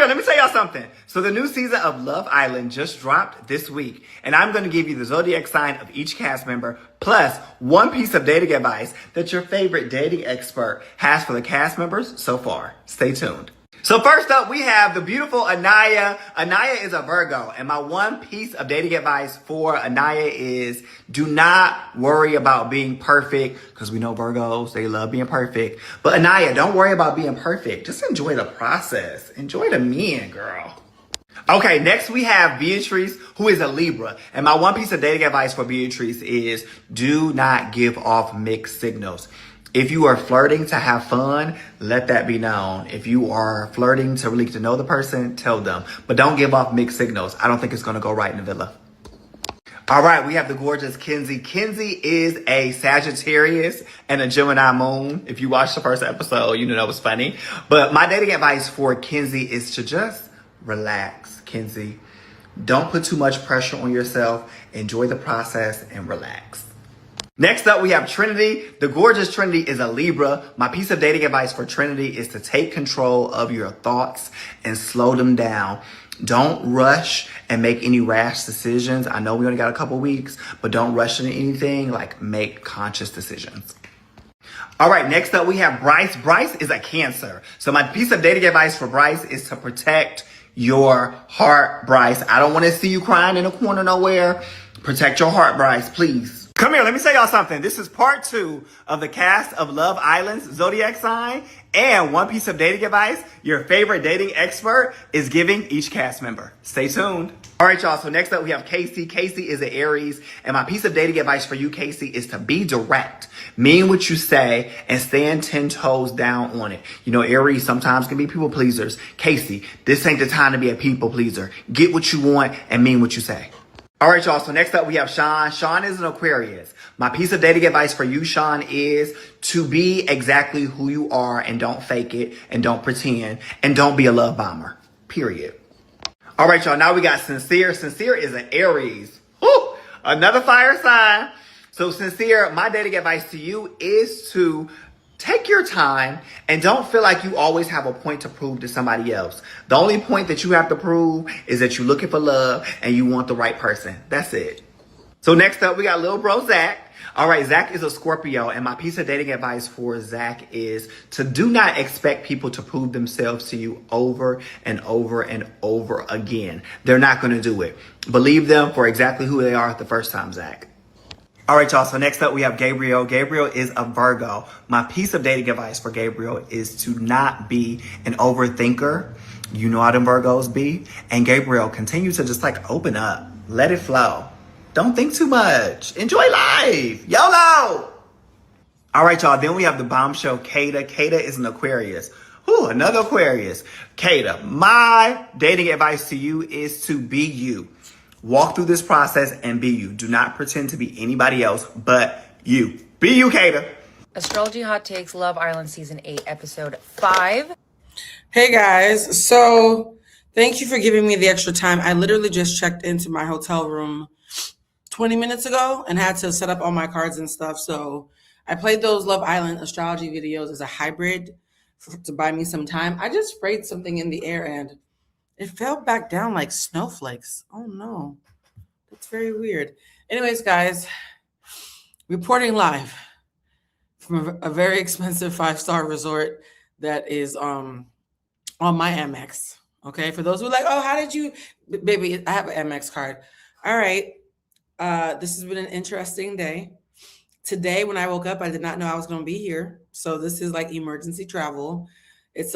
let me tell y'all something. So the new season of Love Island just dropped this week, and I'm going to give you the zodiac sign of each cast member, plus one piece of dating advice that your favorite dating expert has for the cast members so far. Stay tuned. So first up, we have the beautiful Anaya. Anaya is a Virgo, and my one piece of dating advice for Anaya is do not worry about being perfect, because we know Virgos, they love being perfect. But Anaya, don't worry about being perfect. Just enjoy the process. Enjoy the men, girl. Okay, next we have Beatrice, who is a Libra. And my one piece of dating advice for Beatrice is do not give off mixed signals. If you are flirting to have fun, let that be known. If you are flirting to really get to know the person, tell them. But don't give off mixed signals. I don't think it's going to go right in the villa. All right, we have the gorgeous Kenzie. Kenzie is a Sagittarius and a Gemini moon. If you watched the first episode, you know that was funny. But my dating advice for Kenzie is to just relax, Kenzie. Don't put too much pressure on yourself. Enjoy the process and relax. Next up, we have Trinity. The gorgeous Trinity is a Libra. My piece of dating advice for Trinity is to take control of your thoughts and slow them down. Don't rush and make any rash decisions. I know we only got a couple weeks, but don't rush into anything. Like, make conscious decisions. All right, next up, we have Bryce. Bryce is a Cancer. So my piece of dating advice for Bryce is to protect your heart, Bryce. I don't want to see you crying in a corner nowhere. Protect your heart, Bryce, please. Come here, let me tell y'all something. This is part 2 of the cast of Love Island's zodiac sign. And one piece of dating advice your favorite dating expert is giving each cast member. Stay tuned. All right, y'all. So next up, we have Casey. Casey is an Aries. And my piece of dating advice for you, Casey, is to be direct. Mean what you say and stand 10 toes down on it. You know, Aries sometimes can be people pleasers. Casey, this ain't the time to be a people pleaser. Get what you want and mean what you say. All right, y'all. So next up, we have Sean. Sean is an Aquarius. My piece of dating advice for you, Sean, is to be exactly who you are and don't fake it and don't pretend and don't be a love bomber, period. All right, y'all. Now we got Sincere. Sincere is an Aries. Woo! Another fire sign. So Sincere, my dating advice to you is to take your time and don't feel like you always have a point to prove to somebody else. The only point that you have to prove is that you're looking for love and you want the right person. That's it. So next up, we got little bro Zach. All right, Zach is a Scorpio, and my piece of dating advice for Zach is to do not expect people to prove themselves to you over and over and over again. They're not going to do it. Believe them for exactly who they are the first time, Zach. All right, y'all. So next up, we have Gabriel. Gabriel is a Virgo. My piece of dating advice for Gabriel is to not be an overthinker. You know how them Virgos be. And Gabriel, continue to just open up. Let it flow. Don't think too much. Enjoy life. YOLO. All right, y'all. Then we have the bombshell, Kata. Kata is an Aquarius. Ooh, another Aquarius. Kata, my dating advice to you is to be you. Walk through this process and be you. Do not pretend to be anybody else but you. Be you, Kata. Astrology Hot Takes, Love Island Season 8, Episode 5. Hey, guys. So thank you for giving me the extra time. I literally just checked into my hotel room 20 minutes ago and had to set up all my cards and stuff. So I played those Love Island astrology videos as a hybrid to buy me some time. I just sprayed something in the air and it fell back down like snowflakes. Oh no, that's very weird. Anyways, guys, reporting live from a very expensive 5-star resort that is on my Amex. Okay, for those who are like, oh, how did you, baby? I have an Amex card. All right, this has been an interesting day. Today, when I woke up, I did not know I was going to be here. So this is like emergency travel. It's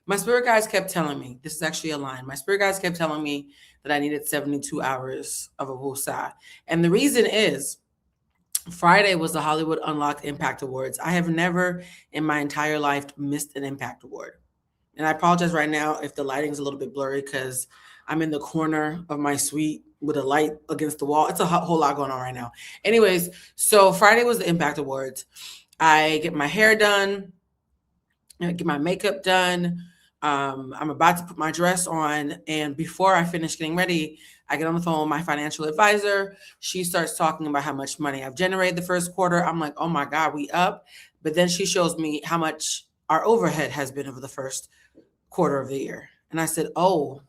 my spirit guides kept telling me, this is actually a line. My spirit guides kept telling me that I needed 72 hours of a wusa. And the reason is Friday was the Hollywood Unlocked Impact Awards. I have never in my entire life missed an Impact Award. And I apologize right now if the lighting is a little bit blurry because I'm in the corner of my suite with a light against the wall. It's a whole lot going on right now. Anyways, so Friday was the Impact Awards. I get my hair done. I get my makeup done. I'm about to put my dress on. And before I finish getting ready, I get on the phone with my financial advisor. She starts talking about how much money I've generated the first quarter. I'm like, oh my God, we up. But then she shows me how much our overhead has been over the first quarter of the year. And I said, oh,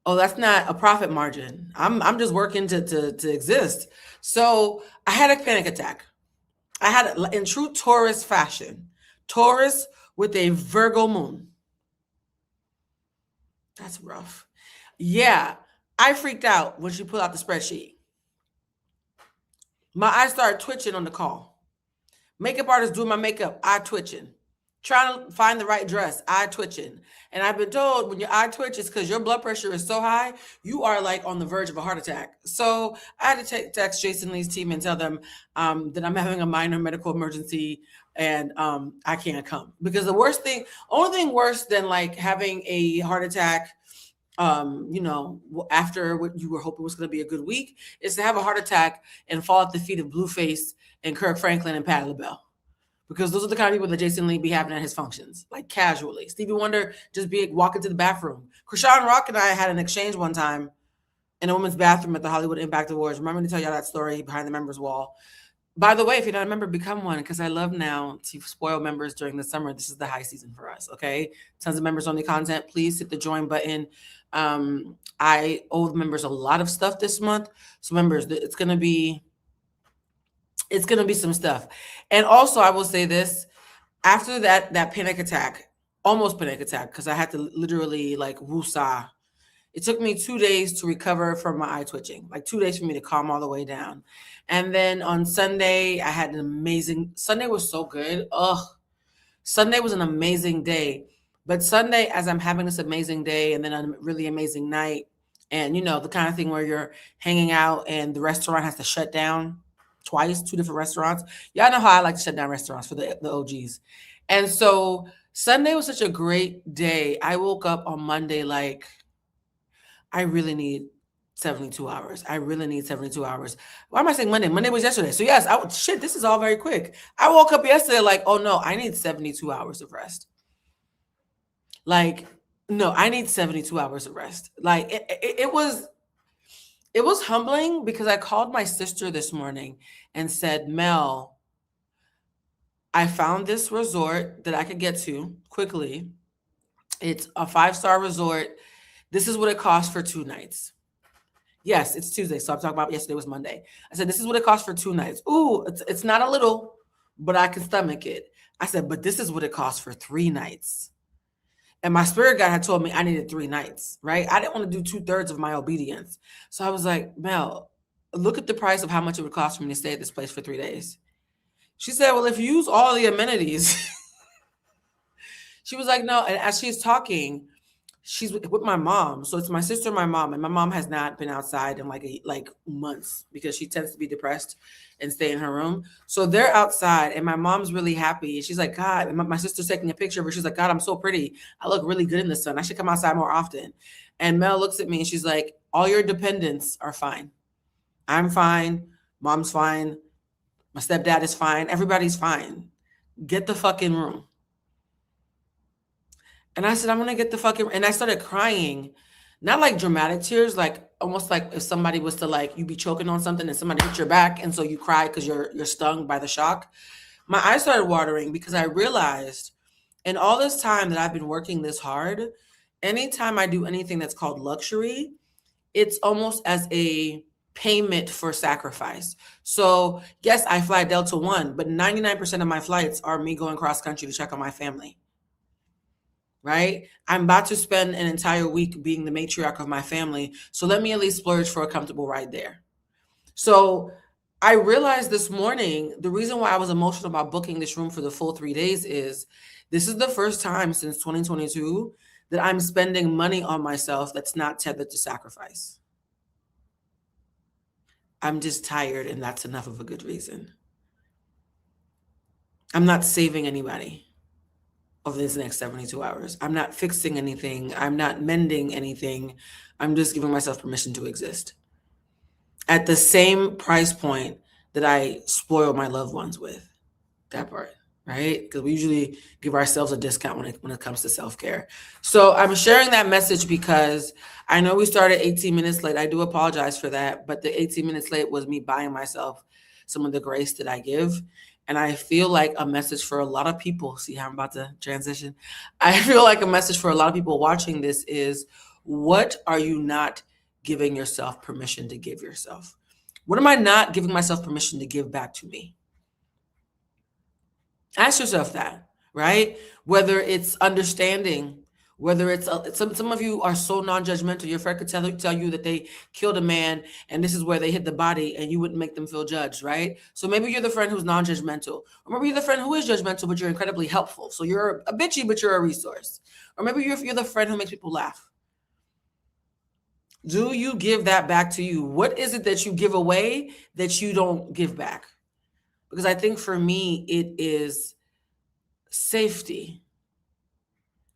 that's not a profit margin. I'm just working to exist. So I had a panic attack. I had, in true Taurus fashion, Taurus with a Virgo moon. That's rough. Yeah, I freaked out when she pulled out the spreadsheet. My eyes started twitching on the call. Makeup artist doing my makeup, eye twitching. Trying to find the right dress, eye twitching. And I've been told when your eye twitches because your blood pressure is so high, you are like on the verge of a heart attack. So I had to text Jason Lee's team and tell them that I'm having a minor medical emergency and I can't come. Because the only thing worse than like having a heart attack, after what you were hoping was going to be a good week, is to have a heart attack and fall at the feet of Blueface and Kirk Franklin and Patti LaBelle. Because those are the kind of people that Jason Lee be having at his functions, like casually. Stevie Wonder just be walking to the bathroom. Krishan Rock and I had an exchange one time in a women's bathroom at the Hollywood Impact Awards. Remember to tell y'all that story behind the members wall. By the way, if you're not a member, become one, because I love now to spoil members during the summer. This is the high season for us, okay? Tons of members only content. Please hit the join button. I owe the members a lot of stuff this month. So members, it's gonna be some stuff. And also I will say this, after that panic attack, almost panic attack, because I had to literally like woosah. It took me 2 days to recover from my eye twitching, like 2 days for me to calm all the way down. And then on Sunday, I had Sunday was so good. Sunday was an amazing day. But Sunday, as I'm having this amazing day and then a really amazing night, and the kind of thing where you're hanging out and the restaurant has to shut down twice, 2 different restaurants. Y'all know how I like to shut down restaurants for the OGs. And so Sunday was such a great day. I woke up on Monday like, I really need 72 hours. I really need 72 hours. Why am I saying Monday? Monday was yesterday. So yes, this is all very quick. I woke up yesterday like, oh no, I need 72 hours of rest. Like, no, I need 72 hours of rest. Like it was humbling because I called my sister this morning and said, Mel, I found this resort that I could get to quickly. It's a 5-star resort. This is what it costs for 2 nights. Yes, it's Tuesday. So I'm talking about yesterday was Monday. I said, this is what it costs for 2 nights. Ooh, it's not a little, but I can stomach it. I said, but this is what it costs for 3 nights. And my spirit guide had told me I needed 3 nights, right? I didn't want to do 2/3 of my obedience. So I was like, Mel, look at the price of how much it would cost for me to stay at this place for 3 days. She said, well, if you use all the amenities, she was like, no. And as she's talking, she's with my mom. So it's my sister and my mom. And my mom has not been outside in like months because she tends to be depressed and stay in her room. So they're outside and my mom's really happy. And she's like, God, and my sister's taking a picture of her. She's like, God, I'm so pretty. I look really good in the sun. I should come outside more often. And Mel looks at me and she's like, all your dependents are fine. I'm fine. Mom's fine. My stepdad is fine. Everybody's fine. Get the fucking room. And I said, I'm going to get the fucking, and I started crying, not like dramatic tears, like almost like if somebody was to like, you be choking on something and somebody hit your back. And so you cry because you're stung by the shock. My eyes started watering because I realized in all this time that I've been working this hard, anytime I do anything that's called luxury, it's almost as a payment for sacrifice. So yes, I fly Delta One, but 99% of my flights are me going cross country to check on my family. Right? I'm about to spend an entire week being the matriarch of my family. So let me at least splurge for a comfortable ride there. So I realized this morning, the reason why I was emotional about booking this room for the full 3 days is this is the first time since 2022 that I'm spending money on myself that's not tethered to sacrifice. I'm just tired, and that's enough of a good reason. I'm not saving anybody over this next 72 hours. I'm not fixing anything. I'm not mending anything. I'm just giving myself permission to exist at the same price point that I spoil my loved ones with. That part, right? Because we usually give ourselves a discount when it comes to self-care. So I'm sharing that message because I know we started 18 minutes late. I do apologize for that, but the 18 minutes late was me buying myself some of the grace that I give. And I feel like a message for a lot of people, see how I'm about to transition. I feel like a message for a lot of people watching this is, what are you not giving yourself permission to give yourself? What am I not giving myself permission to give back to me? Ask yourself that, right? Whether it's understanding, whether it's some of you are so non-judgmental. Your friend could tell you that they killed a man and this is where they hit the body, and you wouldn't make them feel judged, right? So maybe you're the friend who's non-judgmental, or maybe you're the friend who is judgmental but you're incredibly helpful. So you're a bitchy but you're a resource, or maybe you're the friend who makes people laugh. Do you give that back to you? What is it that you give away that you don't give back? Because I think for me, it is safety.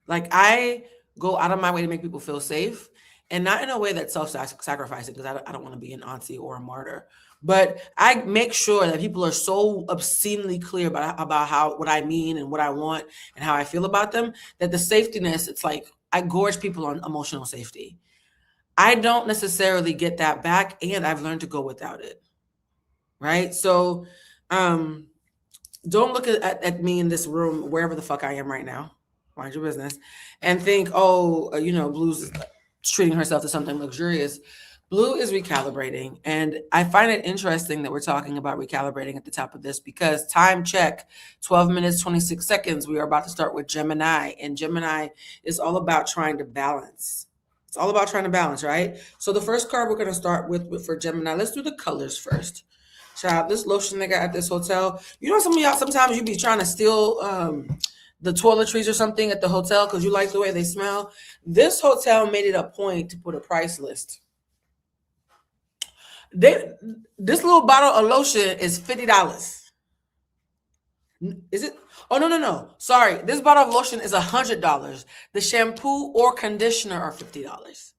Like, I go out of my way to make people feel safe, and not in a way that's self-sacrificing, because I don't want to be an auntie or a martyr. But I make sure that people are so obscenely clear about how, what I mean and what I want and how I feel about them, that the safetyness, it's like I gorge people on emotional safety. I don't necessarily get that back, and I've learned to go without it. Right? So don't look at me in this room, wherever the fuck I am right now, mind your business, and think, oh, Blue's treating herself to something luxurious. Blue is recalibrating. And I find it interesting that we're talking about recalibrating at the top of this, because time check, 12 minutes, 26 seconds. We are about to start with Gemini, and Gemini is all about trying to balance. It's all about trying to balance, right? So the first card we're going to start with for Gemini, let's do the colors first. Child, this lotion they got at this hotel. You know, some of y'all, sometimes you be trying to steal the toiletries or something at the hotel because you like the way they smell. This hotel made it a point to put a price list. This little bottle of lotion is $50. Is it? Oh, no. Sorry. This bottle of lotion is $100. The shampoo or conditioner are $50.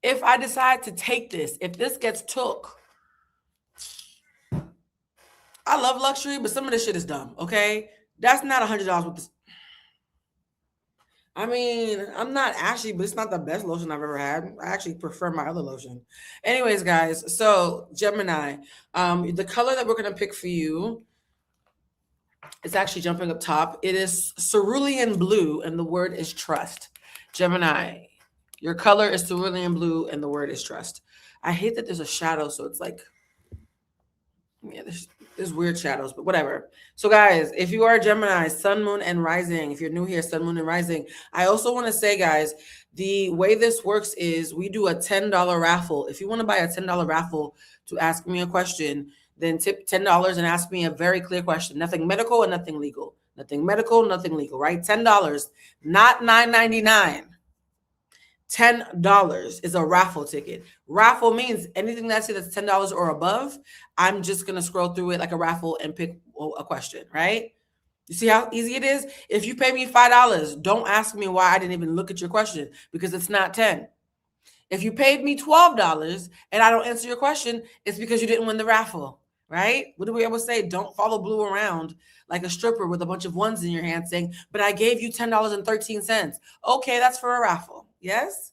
If I decide to take this, if this gets took, I love luxury, but some of this shit is dumb, okay? That's not $100 with this. I mean, I'm not ashy, but it's not the best lotion I've ever had. I actually prefer my other lotion. Anyways, guys, so Gemini, the color that we're going to pick for you, it's actually jumping up top. It is cerulean blue, and the word is trust. Gemini, your color is cerulean blue, and the word is trust. I hate that there's a shadow, so it's like, yeah, there's weird shadows, but whatever. So guys, if you are a Gemini, sun, moon, and rising, if you're new here, sun, moon, and rising, I also want to say, guys, the way this works is we do a $10 raffle. If you want to buy a $10 raffle to ask me a question, then tip $10 and ask me a very clear question. Nothing medical and nothing legal. Nothing medical, nothing legal, right? $10, not $9.99. $10 is a raffle ticket. Raffle means anything that's $10 or above, I'm just going to scroll through it like a raffle and pick a question, right? You see how easy it is? If you pay me $5, don't ask me why I didn't even look at your question, because it's not 10. If you paid me $12 and I don't answer your question, it's because you didn't win the raffle, right? What do we always say? Don't follow Blue around like a stripper with a bunch of ones in your hand saying, but I gave you $10.13. Okay, that's for a raffle. Yes?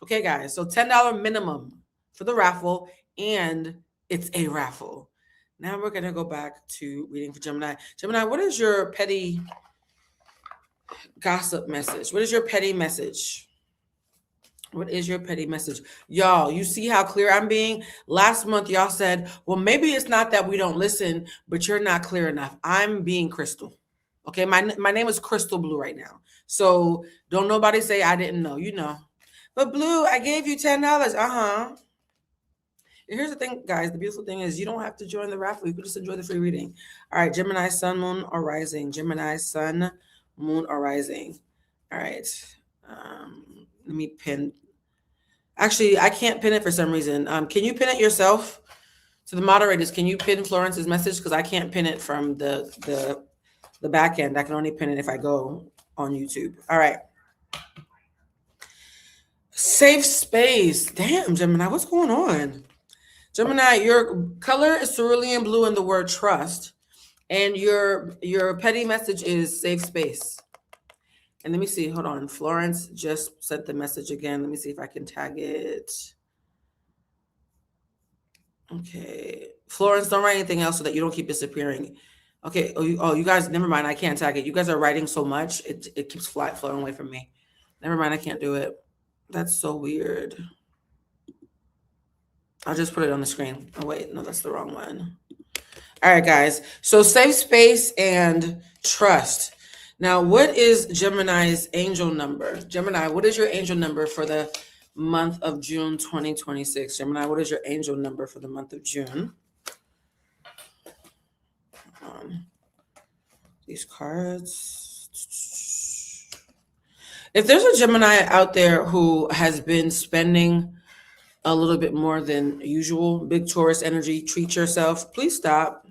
Okay, guys. So $10 minimum for the raffle, and it's a raffle. Now we're going to go back to reading for Gemini. Gemini, what is your petty gossip message? What is your petty message? What is your petty message? Y'all, you see how clear I'm being? Last month, y'all said, well, maybe it's not that we don't listen, but you're not clear enough. I'm being crystal. Okay, my name is Crystal Blue right now. So don't nobody say I didn't know. You know. But Blue, I gave you $10. Uh-huh. And here's the thing, guys. The beautiful thing is you don't have to join the raffle. You can just enjoy the free reading. All right, Gemini, sun, moon, or rising. Gemini, sun, moon, or rising. All right. Let me pin. Actually, I can't pin it for some reason. Can you pin it yourself? To the moderators, can you pin Florence's message? Because I can't pin it from the back end. I can only pin it if I go on YouTube. All right. Safe space. Damn, Gemini, what's going on? Gemini, your color is cerulean blue and the word trust. And your petty message is safe space. And let me see. Hold on. Florence just sent the message again. Let me see if I can tag it. Okay. Florence, don't write anything else so that you don't keep disappearing. Okay. You guys, never mind. I can't tag it. You guys are writing so much, it keeps floating away from me. Never mind. I can't do it. That's so weird. I'll just put it on the screen. Oh, wait. No, that's the wrong one. All right, guys. So safe space and trust. Now, what is Gemini's angel number? Gemini, what is your angel number for the month of June 2026? Gemini, what is your angel number for the month of June? These cards. If there's a Gemini out there who has been spending a little bit more than usual, big Taurus energy, treat yourself, please stop.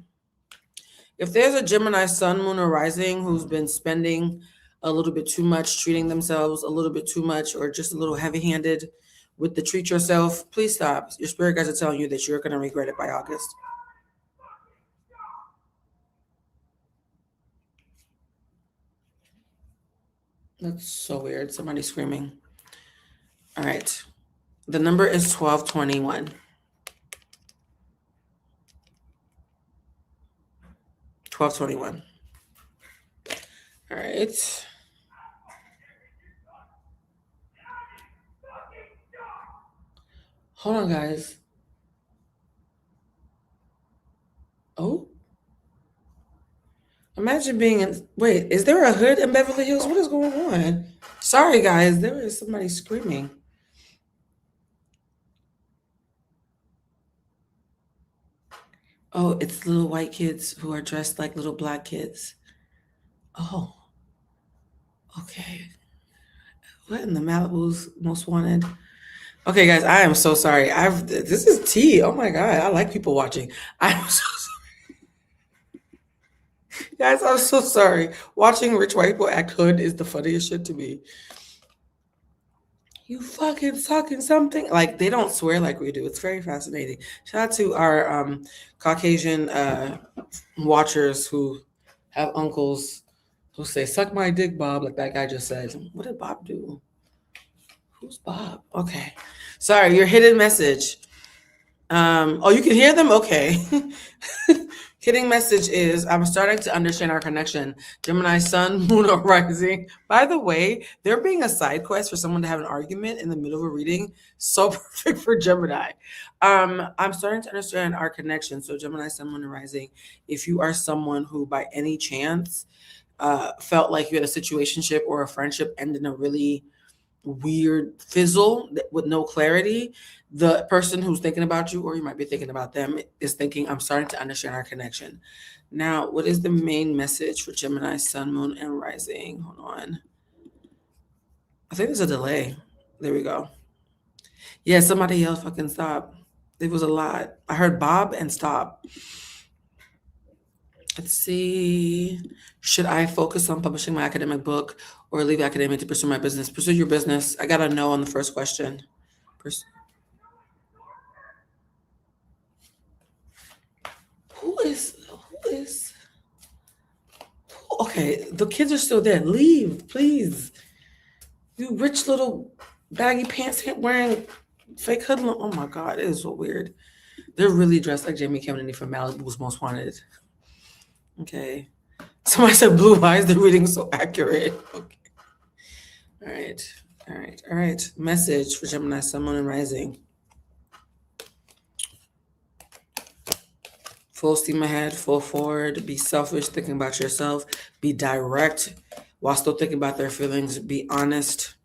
If there's a Gemini sun, moon, or rising who's been spending a little bit too much, treating themselves a little bit too much, or just a little heavy-handed with the treat yourself, please stop. Your spirit guides are telling you that you're going to regret it by August. That's so weird. Somebody's screaming. All right. The number is 1221. 1221. All right. Hold on, guys. Oh. Imagine being in. Wait, is there a hood in Beverly Hills? What is going on? Sorry, guys. There is somebody screaming. Oh, it's little white kids who are dressed like little black kids. Oh, okay. What in the Malibu's Most Wanted? Okay, guys, I am so sorry. This is tea. Oh my God, I like people watching. I'm so sorry. Guys, I'm so sorry. Watching rich white people act hood is the funniest shit to me. You fucking sucking something. Like, they don't swear like we do. It's very fascinating. Shout out to our Caucasian watchers who have uncles who say, suck my dick, Bob, like that guy just said. What did Bob do? Who's Bob? Okay. Sorry, your hidden message. Oh, you can hear them? Okay. Hidden message is, I'm starting to understand our connection. Gemini sun, moon, or rising. By the way, there being a side quest for someone to have an argument in the middle of a reading, so perfect for Gemini. I'm starting to understand our connection. So Gemini sun, moon, and rising. If you are someone who by any chance felt like you had a situationship or a friendship end in a really weird fizzle with no clarity, the person who's thinking about you, or you might be thinking about them, is thinking, I'm starting to understand our connection. Now, what is the main message for Gemini, sun, moon, and rising? Hold on. I think there's a delay. There we go. Yeah, somebody yelled fucking stop. It was a lot. I heard Bob and stop. Let's see. Should I focus on publishing my academic book or leave academia to pursue my business? Pursue your business. I got a no on the first question. Who is? Okay, the kids are still there. Leave, please. You rich little baggy pants wearing fake hoodlum. Oh my God, it is so weird. They're really dressed like Jamie Kennedy from Malibu's Most Wanted. Okay. Somebody said blue eyes. They're reading so accurate. Okay. All right. Message for Gemini, sun, moon, and rising. Full steam ahead, full forward. Be selfish, thinking about yourself. Be direct while still thinking about their feelings. Be honest.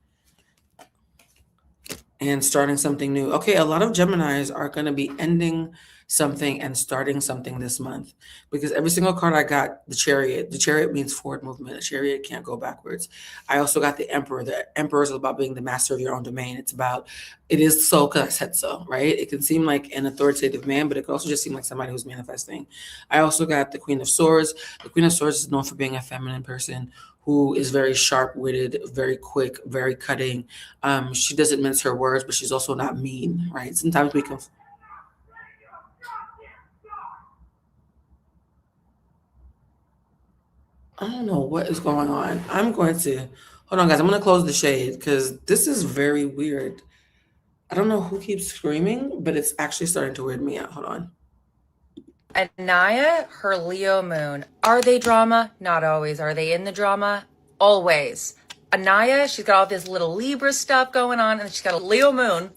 And starting something new. Okay, a lot of Geminis are going to be ending something and starting something this month, because every single card I got, the Chariot. The Chariot means forward movement. A chariot can't go backwards. I also got the Emperor. The Emperor is about being the master of your own domain. It is so because I said so, right? It can seem like an authoritative man, but it can also just seem like somebody who's manifesting. I also got the Queen of Swords. The Queen of Swords is known for being a feminine person who is very sharp-witted, very quick, very cutting. She doesn't mince her words, but she's also not mean, right? Sometimes we can... I don't know what is going on. Hold on, guys. I'm going to close the shade because this is very weird. I don't know who keeps screaming, but it's actually starting to weird me out. Hold on. Anaya, her Leo moon. Are they drama? Not always. Are they in the drama? Always. Anaya, she's got all this little Libra stuff going on, and she's got a Leo moon.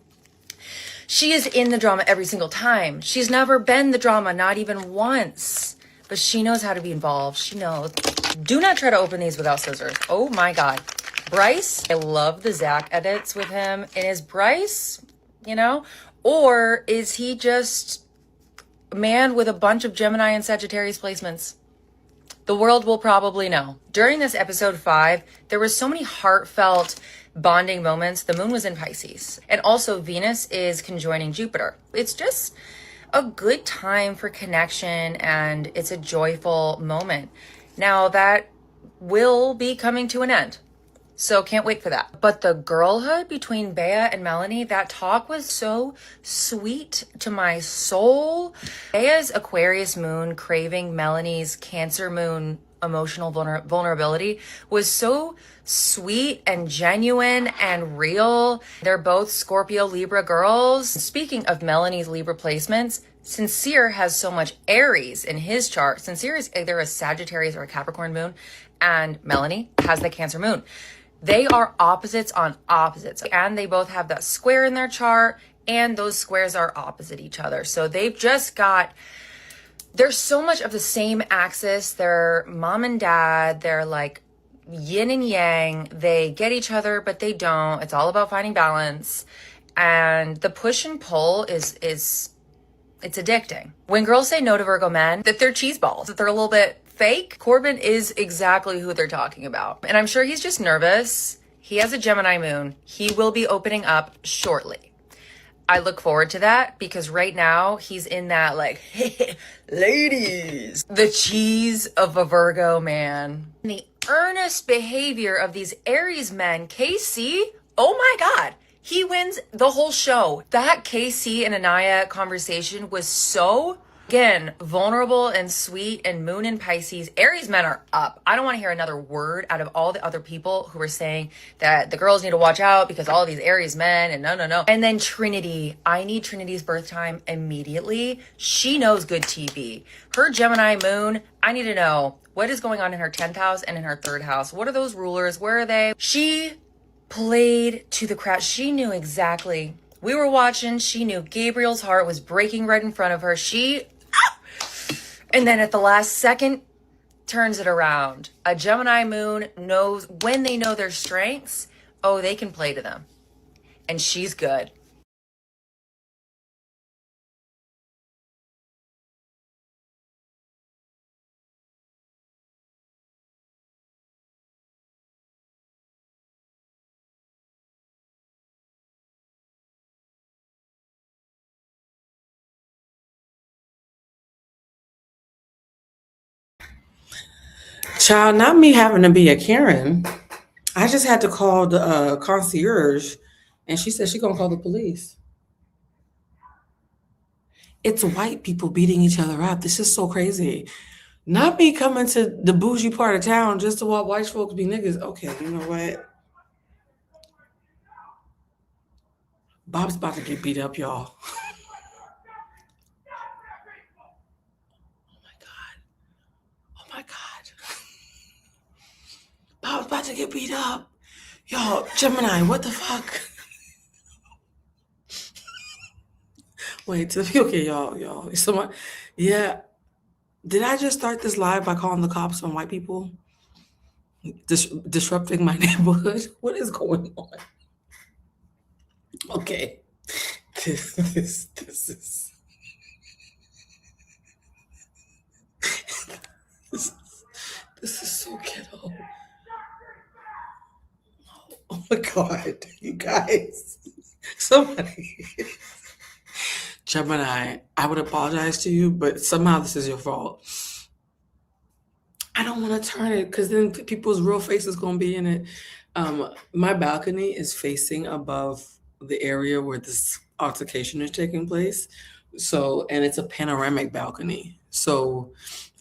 She is in the drama every single time. She's never been the drama, not even once. But she knows how to be involved. She knows. Do not try to open these without scissors. Oh my God. Bryce, I love the Zach edits with him. And is Bryce, or is he just a man with a bunch of Gemini and Sagittarius placements? The world will probably know. During this episode 5, there was so many heartfelt bonding moments. The moon was in Pisces. And also Venus is conjoining Jupiter. It's just a good time for connection, and it's a joyful moment. Now that will be coming to an end. So can't wait for that. But the girlhood between Bea and Melanie, that talk was so sweet to my soul. Bea's Aquarius moon craving Melanie's Cancer moon emotional vulnerability was so sweet and genuine and real. They're both Scorpio Libra girls. Speaking of Melanie's Libra placements, Sincere has so much Aries in his chart. Sincere is either a Sagittarius or a Capricorn moon, and Melanie has the Cancer moon. They are opposites on opposites, and they both have that square in their chart, and those squares are opposite each other. So they've just got, there's so much of the same axis. They're mom and dad. They're like yin and yang. They get each other, but they don't. It's all about finding balance. And the push and pull is it's addicting. When girls say no to Virgo men, that they're cheese balls, that they're a little bit fake. Corbin is exactly who they're talking about. And I'm sure he's just nervous. He has a Gemini moon. He will be opening up shortly. I look forward to that because right now he's in that like, hey, ladies, the cheese of a Virgo man. And the earnest behavior of these Aries men, Casey, oh my God. He wins the whole show. That KC and Anaya conversation was so, again, vulnerable and sweet, and moon in Pisces. Aries men are up. I don't want to hear another word out of all the other people who were saying that the girls need to watch out because all these Aries men and no. And then Trinity. I need Trinity's birth time immediately. She knows good TV. Her Gemini moon, I need to know what is going on in her 10th house and in her 3rd house. What are those rulers? Where are they? She played to the crowd. She knew exactly. We were watching. She knew Gabriel's heart was breaking right in front of her. And then at the last second, turns it around. A Gemini moon knows when they know their strengths, oh, they can play to them. And she's good. Child, not me having to be a Karen. I just had to call the concierge, and she said she's gonna call the police. It's white people beating each other up. This is so crazy. Not me coming to the bougie part of town just to watch white folks be niggas. Okay, you know what? Bob's about to get beat up, y'all. Oh my God. Bob's about to get beat up. Y'all, Gemini, what the fuck? Wait, okay, y'all. Someone, yeah. Did I just start this live by calling the cops on white people? Disrupting my neighborhood? What is going on? Okay. This is this is so ghetto. Oh my God, you guys. Somebody. Gemini, I would apologize to you, but somehow this is your fault. I don't want to turn it because then people's real face is going to be in it. My balcony is facing above the area where this altercation is taking place. So, and it's a panoramic balcony. So,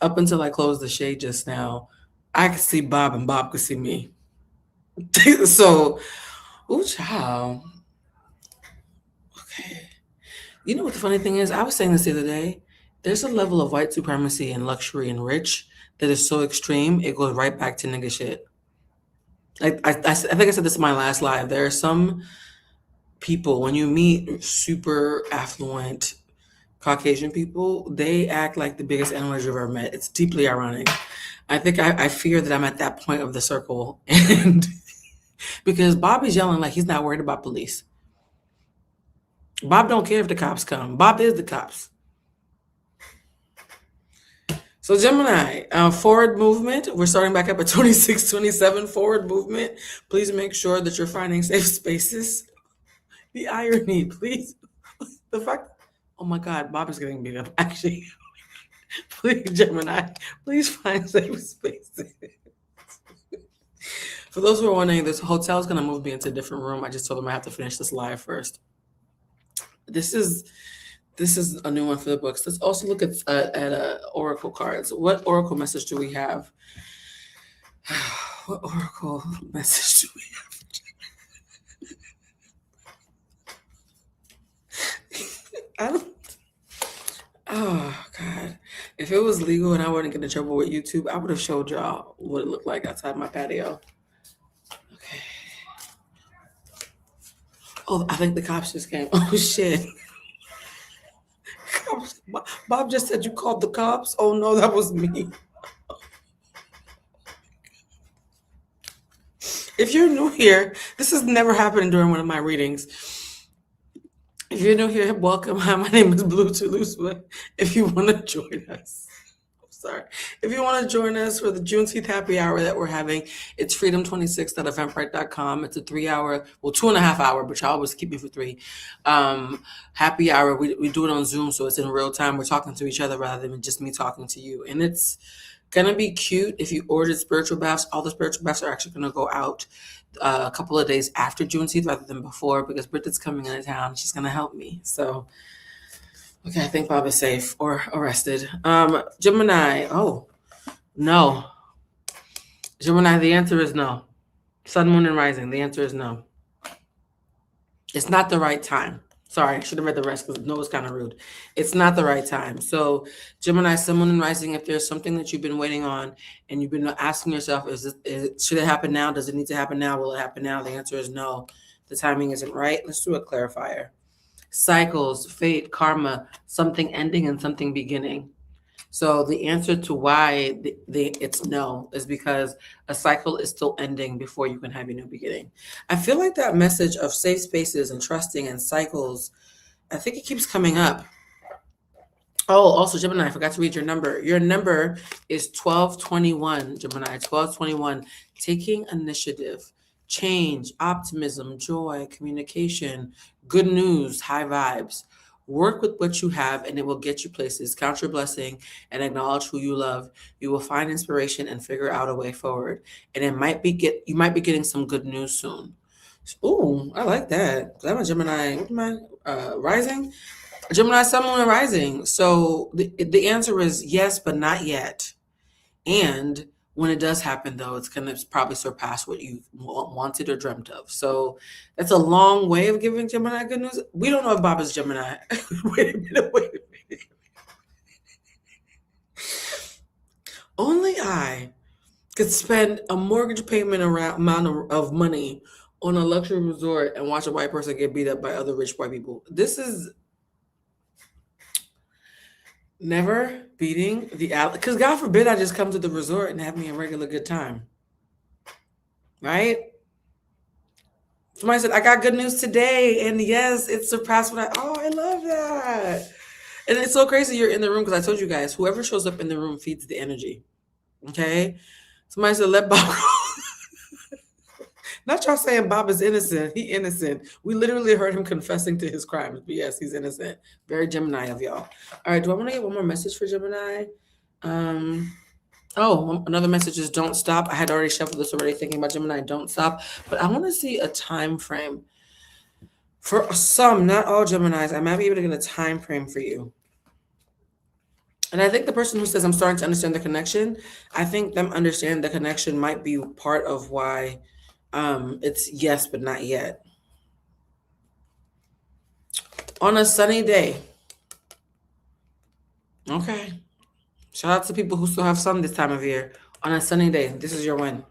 up until I closed the shade just now, I could see Bob and Bob could see me. So, ooh, child. You know what the funny thing is? I was saying this the other day. There's a level of white supremacy and luxury and rich that is so extreme, it goes right back to nigga shit. I think I said this in my last live. There are some people, when you meet super affluent Caucasian people, they act like the biggest animals you've ever met. It's deeply ironic. I think I fear that I'm at that point of the circle, and because Bob is yelling like he's not worried about police. Bob don't care if the cops come. Bob is the cops. So Gemini, forward movement. We're starting back up at 26, 27. Forward movement. Please make sure that you're finding safe spaces. The irony, please. The fact, oh my God, Bob is getting beat up. Actually, please, Gemini, please find safe spaces. For those who are wondering, this hotel is going to move me into a different room. I just told them I have to finish this live first. This is a new one for the books. Let's also look at oracle cards. What oracle message do we have? What oracle message do we have? I don't. Oh God! If it was legal and I wouldn't get in trouble with YouTube, I would have showed y'all what it looked like outside my patio. Okay. Oh, I think the cops just came. Oh shit! Bob just said you called the cops. Oh no, that was me. If you're new here, this has never happened during one of my readings. If you're new here, welcome. Hi, my name is Blue Toulouse. If you want to join us, if you want to join us for the Juneteenth happy hour that we're having, it's freedom26.eventbrite.com. It's a 3-hour, well, 2.5 hour, but y'all always keep me for 3. Happy hour. We do it on Zoom, so it's in real time. We're talking to each other rather than just me talking to you. And it's gonna be cute. If you ordered spiritual baths, all the spiritual baths are actually gonna go out a couple of days after Juneteenth rather than before, because Bridget's coming into town. She's gonna help me. So okay, I think Bob is safe or arrested. Gemini. Oh, no. Gemini, the answer is no. Sun, moon, and rising. The answer is no. It's not the right time. Sorry, I should have read the rest because no was kind of rude. It's not the right time. So Gemini, Sun, moon, and rising, if there's something that you've been waiting on and you've been asking yourself, should it happen now? Does it need to happen now? Will it happen now? The answer is no. The timing isn't right. Let's do a clarifier. Cycles, fate, karma, something ending and something beginning. So the answer to why it's no is because a cycle is still ending before you can have a new beginning. I feel like that message of safe spaces and trusting and cycles, I think it keeps coming up. Oh, also Gemini, I forgot to read your number. Your number is 1221, Gemini, 1221, taking initiative. Change, optimism, joy, communication, good news, high vibes. Work with what you have and it will get you places. Count your blessing and acknowledge who you love. You will find inspiration and figure out a way forward. And you might be getting some good news soon. Ooh, I like that. I'm a Gemini. What am I? Rising? Gemini, Sun, Moon, and Rising. So the answer is yes, but not yet. And when it does happen, though, it's going to probably surpass what you wanted or dreamt of. So that's a long way of giving Gemini good news. We don't know if Bob is Gemini. Wait a minute. Only I could spend a mortgage payment amount of money on a luxury resort and watch a white person get beat up by other rich white people. This is never beating the out, because God forbid I just come to the resort and have me a regular good time, right? Somebody said I got good news today, and yes, it surpassed what I love that. And it's so crazy you're in the room, because I told you guys, whoever shows up in the room feeds the energy. Okay, somebody said let Bob go. Not y'all saying Bob is innocent. He innocent. We literally heard him confessing to his crimes. But yes, he's innocent. Very Gemini of y'all. All right, do I want to get one more message for Gemini? Another message is don't stop. I had already shuffled this already, thinking about Gemini, don't stop. But I want to see a time frame. For some, not all Geminis, I might be able to get a time frame for you. And I think the person who says I'm starting to understand the connection, I think them understanding the connection might be part of why it's yes, but not yet. On a sunny day. Okay. Shout out to people who still have sun this time of year. On a sunny day, this is your win.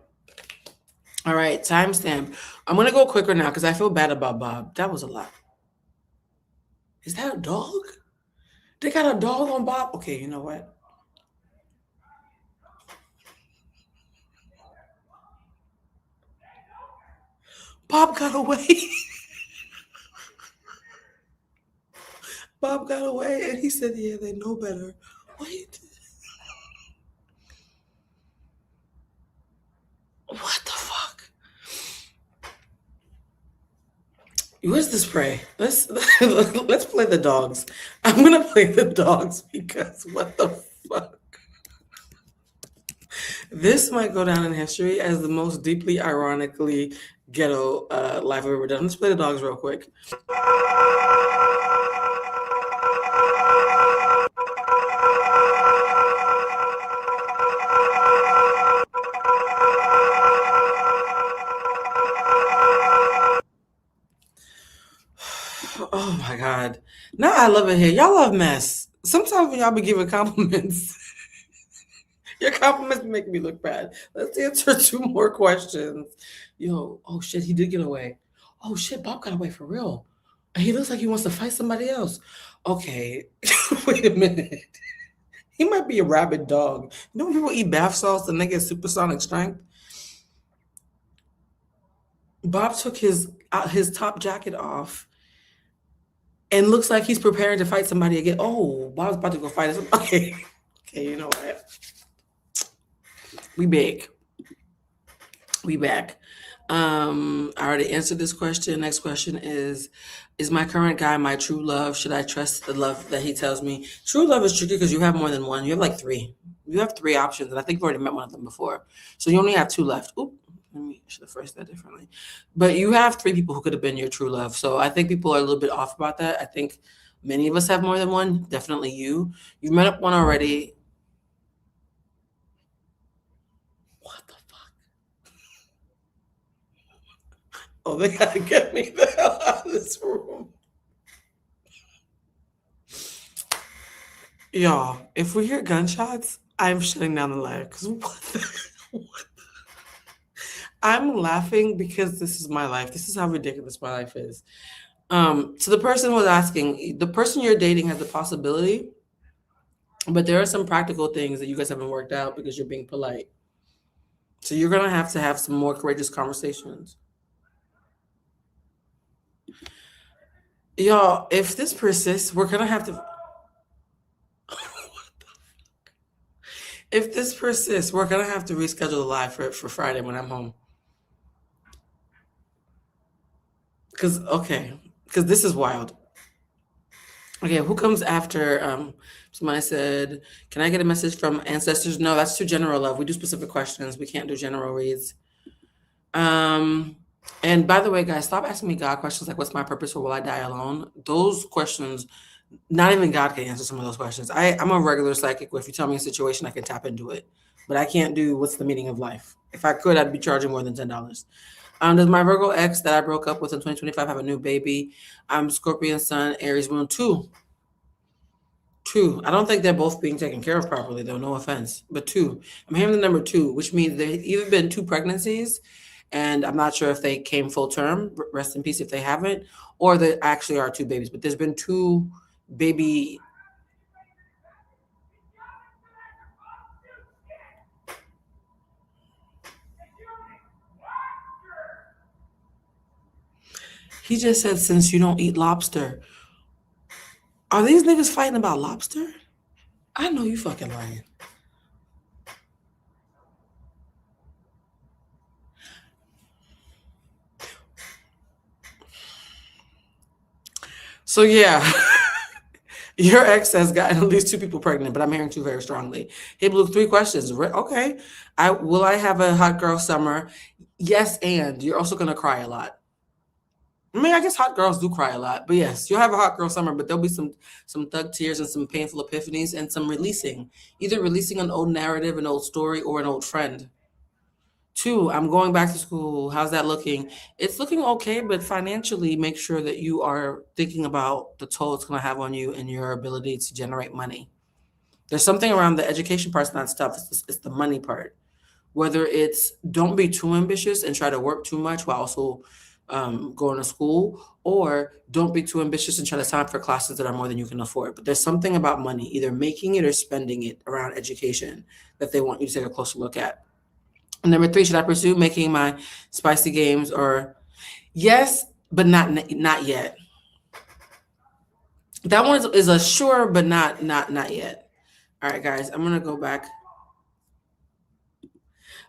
All right, timestamp. I'm going to go quicker now because I feel bad about Bob. That was a lot. Is that a dog? They got a dog on Bob? Okay, you know what? Bob got away. Bob got away and he said, yeah, they know better. Wait. What the fuck? Where's the spray? Let's play the dogs. I'm gonna play the dogs because what the fuck? This might go down in history as the most deeply ironically ghetto life I've ever done. Let's play the dogs real quick. Oh my God. Now I love it here. Y'all love mess. Sometimes when y'all be giving compliments, your compliments make me look bad. Let's answer 2 more questions. Yo, oh shit, he did get away. Oh shit, Bob got away for real. He looks like he wants to fight somebody else. Okay, wait a minute. He might be a rabid dog. You know when people eat bath salts and they get supersonic strength? Bob took his top jacket off and looks like he's preparing to fight somebody again. Oh, Bob's about to go fight us. Okay, you know what? We back. I already answered this question. Next question is my current guy my true love? Should I trust the love that he tells me? True love is tricky because you have more than one. You have like 3. You have 3 options, and I think you've already met one of them before. So you only have 2 left. Oop, I should have phrased that differently. But you have 3 people who could have been your true love. So I think people are a little bit off about that. I think many of us have more than one. Definitely you. You've met up one already. What the fuck? Oh, they gotta get me the hell out of this room. Y'all, if we hear gunshots, I'm shutting down the live because I'm laughing because this is my life. This is how ridiculous my life is. So the person was asking, the person you're dating has a possibility, but there are some practical things that you guys haven't worked out because you're being polite. So you're going to have some more courageous conversations. Y'all, if this persists, we're going to have to... If this persists, we're going to have to reschedule the live for Friday when I'm home. Because this is wild. Okay, who comes after? Somebody said, can I get a message from ancestors? No, that's too general love. We do specific questions. We can't do general reads. And by the way, guys, stop asking me God questions like, what's my purpose or will I die alone? Those questions, not even God can answer some of those questions. I'm a regular psychic where if you tell me a situation, I can tap into it. But I can't do what's the meaning of life. If I could, I'd be charging more than $10. Does my Virgo ex that I broke up with in 2025 have a new baby? I'm Scorpion Sun, Aries Moon. 2. I don't think they're both being taken care of properly, though. No offense. But 2. I'm hearing the number 2, which means there's either been 2 pregnancies, and I'm not sure if they came full term. Rest in peace if they haven't. Or there actually are 2 babies. But there's been 2 baby... He just said, since you don't eat lobster. Are these niggas fighting about lobster? I know you fucking lying. So yeah, your ex has gotten at least 2 people pregnant, but I'm hearing 2 very strongly. Hey, Blue, 3 questions. Okay. Will I have a hot girl summer? Yes, and you're also going to cry a lot. I mean, I guess hot girls do cry a lot, but yes, you'll have a hot girl summer, but there'll be some thug tears and some painful epiphanies and some releasing, either releasing an old narrative, an old story, or an old friend 2, I'm going back to school. How's that looking? It's looking okay, but financially, make sure that you are thinking about the toll it's going to have on you and your ability to generate money. There's something around the education part's not stuff. It's the money part. Whether it's don't be too ambitious and try to work too much while also going to school, or don't be too ambitious and try to sign up for classes that are more than you can afford. But there's something about money, either making it or spending it around education that they want you to take a closer look at. And number 3, should I pursue making my spicy games? Or yes, but not yet. That one is a sure, but not yet. All right, guys, I'm gonna go back.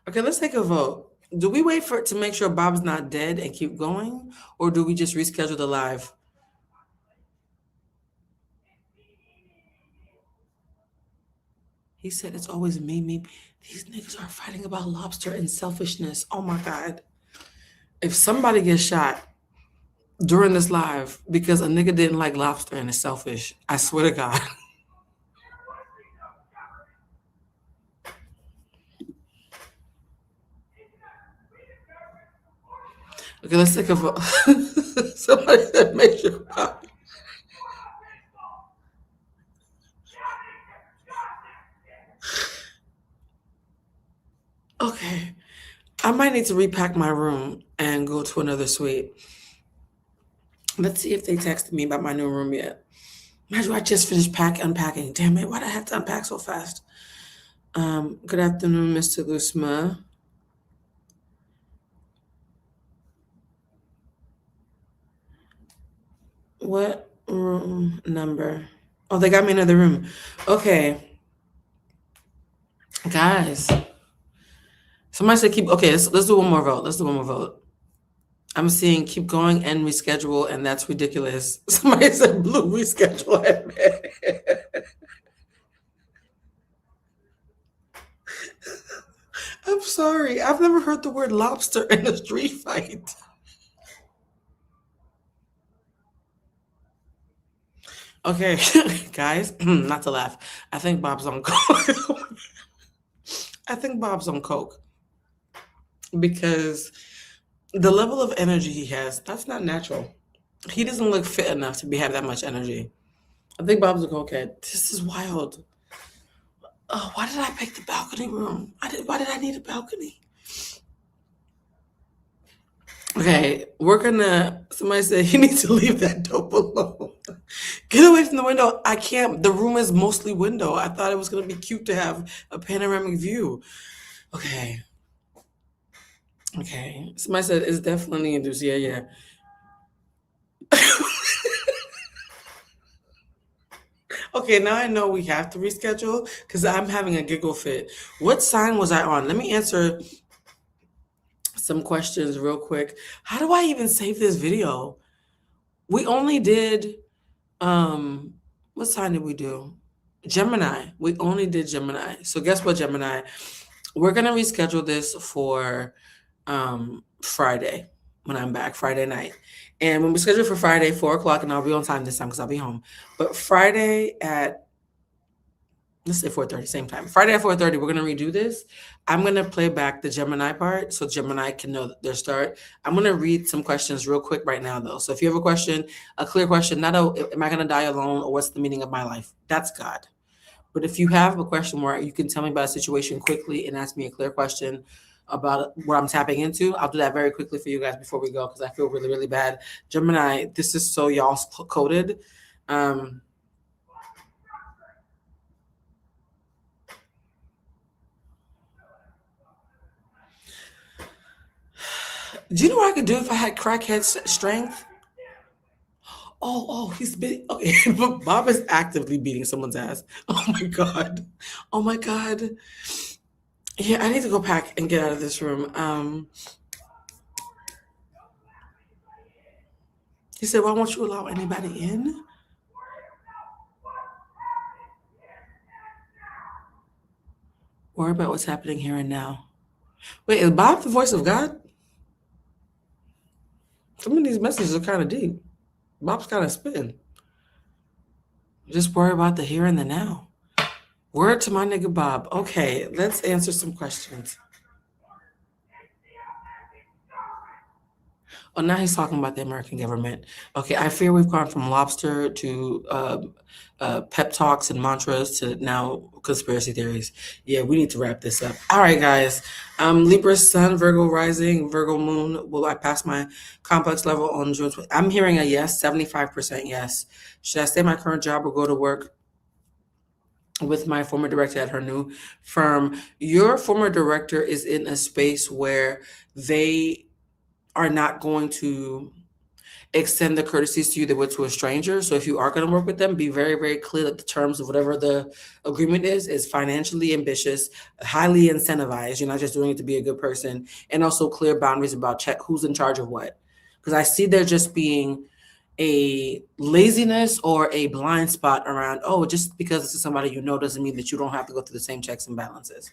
Okay, let's take a vote. Do we wait for it to make sure Bob's not dead and keep going, or do we just reschedule the live? He said it's always me. These niggas are fighting about lobster and selfishness. Oh my God. If somebody gets shot during this live because a nigga didn't like lobster and is selfish, I swear to God. Okay, let's take a vote. Somebody said make sure Bob. Okay. I might need to repack my room and go to another suite. Let's see if they texted me about my new room yet. Imagine I just finished unpacking. Damn it, why'd I have to unpack so fast? Good afternoon, Mr. Lusma. What room number? Oh, they got me another room. Okay. Guys. Somebody said keep, okay, let's do one more vote. I'm seeing keep going and reschedule, and that's ridiculous. Somebody said blue reschedule. I'm sorry. I've never heard the word lobster in a street fight. Okay, guys, not to laugh. I think Bob's on coke. I think Bob's on coke because the level of energy he has, that's not natural. He doesn't look fit enough to have that much energy. I think Bob's a cokehead. This is wild. Oh, why did I pick the balcony room? Why did I need a balcony? Okay, somebody said you need to leave that dope alone. Get away from the window. I can't. The room is mostly window. I thought it was going to be cute to have a panoramic view. Okay. Somebody said it's definitely induced. Yeah. Okay, now I know we have to reschedule because I'm having a giggle fit. What sign was I on? Let me answer some questions real quick. How do I even save this video? We only did, what sign did we do? Gemini. We only did Gemini. So guess what, Gemini? We're going to reschedule this for Friday when I'm back, Friday night. And when we schedule for Friday, 4:00, and I'll be on time this time because I'll be home. But Friday at, let's say 4:30, same time. Friday at 4:30, we're going to redo this. I'm going to play back the Gemini part so Gemini can know their start. I'm going to read some questions real quick right now, though. So if you have a question, a clear question, not am I going to die alone or what's the meaning of my life? That's God. But if you have a question where you can tell me about a situation quickly and ask me a clear question about what I'm tapping into, I'll do that very quickly for you guys before we go because I feel really, really bad. Gemini, this is so y'all coded. Do you know what I could do if I had crackhead strength? Oh, he's beating. Okay, but Bob is actively beating someone's ass. Oh my God. Yeah, I need to go pack and get out of this room. He said, why won't you allow anybody in? Worry about what's happening here and now. Wait, is Bob the voice of God? Some of these messages are kind of deep. Bob's kind of spitting. Just worry about the here and the now. Word to my nigga Bob. Okay, let's answer some questions. Oh, now he's talking about the American government. Okay, I fear we've gone from lobster to pep talks and mantras to now conspiracy theories. Yeah, we need to wrap this up. All right, guys. Libra Sun, Virgo Rising, Virgo Moon. Will I pass my complex level on June 20th? I'm hearing a yes, 75% yes. Should I stay in my current job or go to work with my former director at her new firm? Your former director is in a space where they are not going to extend the courtesies to you they would to a stranger. So if you are going to work with them, be very, very clear that the terms of whatever the agreement is financially ambitious, highly incentivized. You're not just doing it to be a good person, and also clear boundaries about check who's in charge of what. Because I see there just being a laziness or a blind spot around, oh, just because this is somebody you know doesn't mean that you don't have to go through the same checks and balances.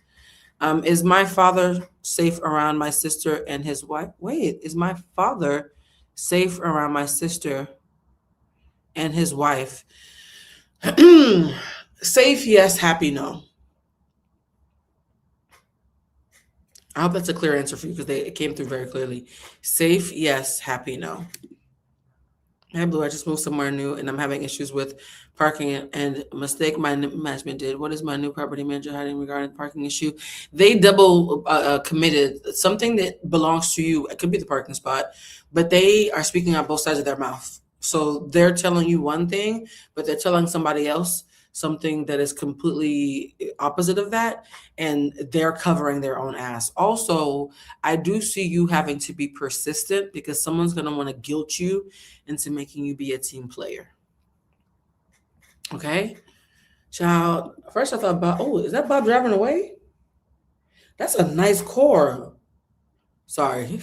Is my father safe around my sister and his wife? Wait, is my father safe around my sister and his wife? Safe, yes. Happy, no. I hope that's a clear answer for you because it came through very clearly. Safe, yes. Happy, no. Hey, Blue, I just moved somewhere new and I'm having issues with parking and a mistake my management did. What is my new property manager hiding regarding the parking issue? They double committed something that belongs to you. It could be the parking spot, but they are speaking on both sides of their mouth. So they're telling you one thing, but they're telling somebody else something that is completely opposite of that, and they're covering their own ass. Also, I do see you having to be persistent because someone's going to want to guilt you into making you be a team player. Okay? Child, first I thought, Bob, oh, is that Bob driving away? That's a nice car. Sorry.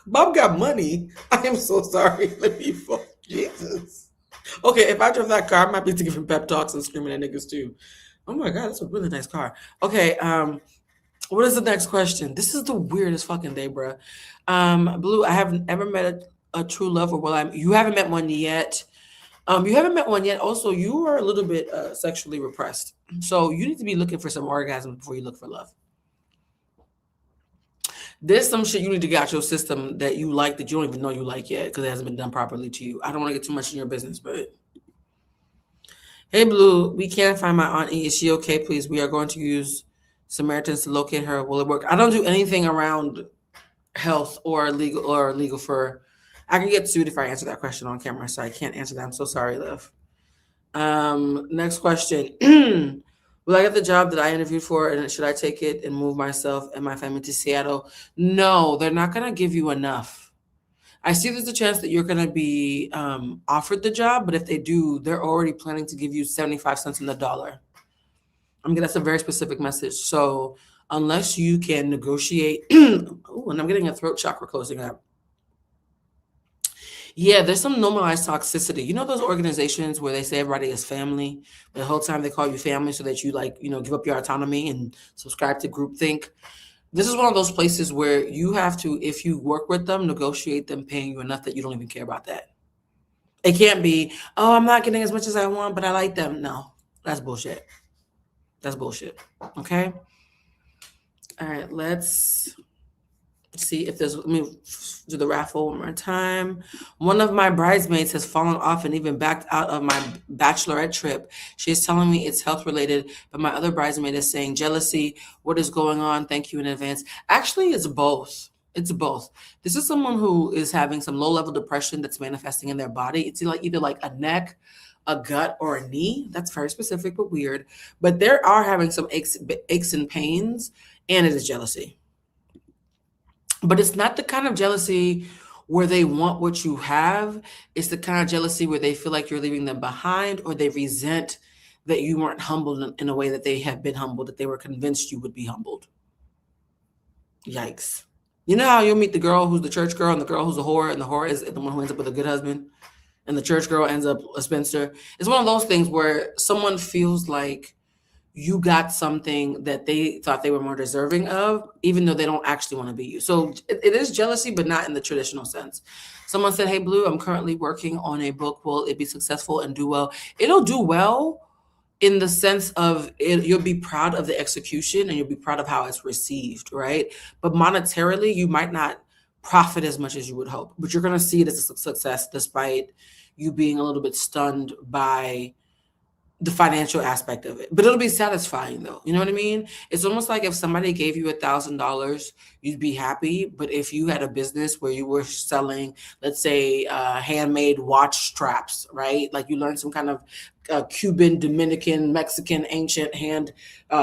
Bob got money. I am so sorry. Let me fall. Jesus. Okay, if I drove that car, I might be giving pep talks and screaming at niggas too. Oh my God, that's a really nice car. Okay, what is the next question? This is the weirdest fucking day, bro. Blue, I haven't ever met a true love, or you haven't met one yet. You haven't met one yet. Also, you are a little bit sexually repressed. So you need to be looking for some orgasm before you look for love. There's some shit you need to get out your system that you like that you don't even know you like yet because it hasn't been done properly to you. I don't want to get too much in your business, but hey, Blue, we can't find my Aunt E. Is she okay? Please, we are going to use Samaritans to locate her. Will it work? I don't do anything around health or legal for. I can get sued if I answer that question on camera, so I can't answer that. I'm so sorry, love. Next question. Will I get the job that I interviewed for, and should I take it and move myself and my family to Seattle? No, they're not going to give you enough. I see there's a chance that you're going to be offered the job, but if they do, they're already planning to give you 75 cents on the dollar. That's a very specific message. So unless you can negotiate, oh, and I'm getting a throat chakra closing up. Yeah, there's some normalized toxicity. You know those organizations where they say everybody is family, but the whole time they call you family so that you give up your autonomy and subscribe to groupthink. This is one of those places where you have to, if you work with them, negotiate them paying you enough that you don't even care about that. It can't be, oh, I'm not getting as much as I want, but I like them. No, that's bullshit. That's bullshit. Okay? All right, let's see if let me do the raffle one more time. One of my bridesmaids has fallen off and even backed out of my bachelorette trip. She's telling me it's health related, but my other bridesmaid is saying jealousy. What is going on? Thank you in advance. Actually, it's both. It's both. This is someone who is having some low-level depression that's manifesting in their body. It's either like a neck, a gut, or a knee. That's very specific but weird. But they are having some aches and pains, and it is jealousy. But it's not the kind of jealousy where they want what you have. It's the kind of jealousy where they feel like you're leaving them behind, or they resent that you weren't humbled in a way that they have been humbled, that they were convinced you would be humbled. Yikes. You know how you'll meet the girl who's the church girl and the girl who's a whore, and the whore is the one who ends up with a good husband, and the church girl ends up a spinster? It's one of those things where someone feels like you got something that they thought they were more deserving of, even though they don't actually want to be you. So it is jealousy, but not in the traditional sense. Someone said, hey, Blue, I'm currently working on a book. Will it be successful and do well? It'll do well in the sense of you'll be proud of the execution and you'll be proud of how it's received, right? But monetarily, you might not profit as much as you would hope, but you're going to see it as a success despite you being a little bit stunned by the financial aspect of it. But it'll be satisfying though. You know what I mean? It's almost like if somebody gave you $1,000, you'd be happy. But if you had a business where you were selling, let's say, handmade watch straps, right? Like you learned some kind of Cuban, Dominican, Mexican, ancient hand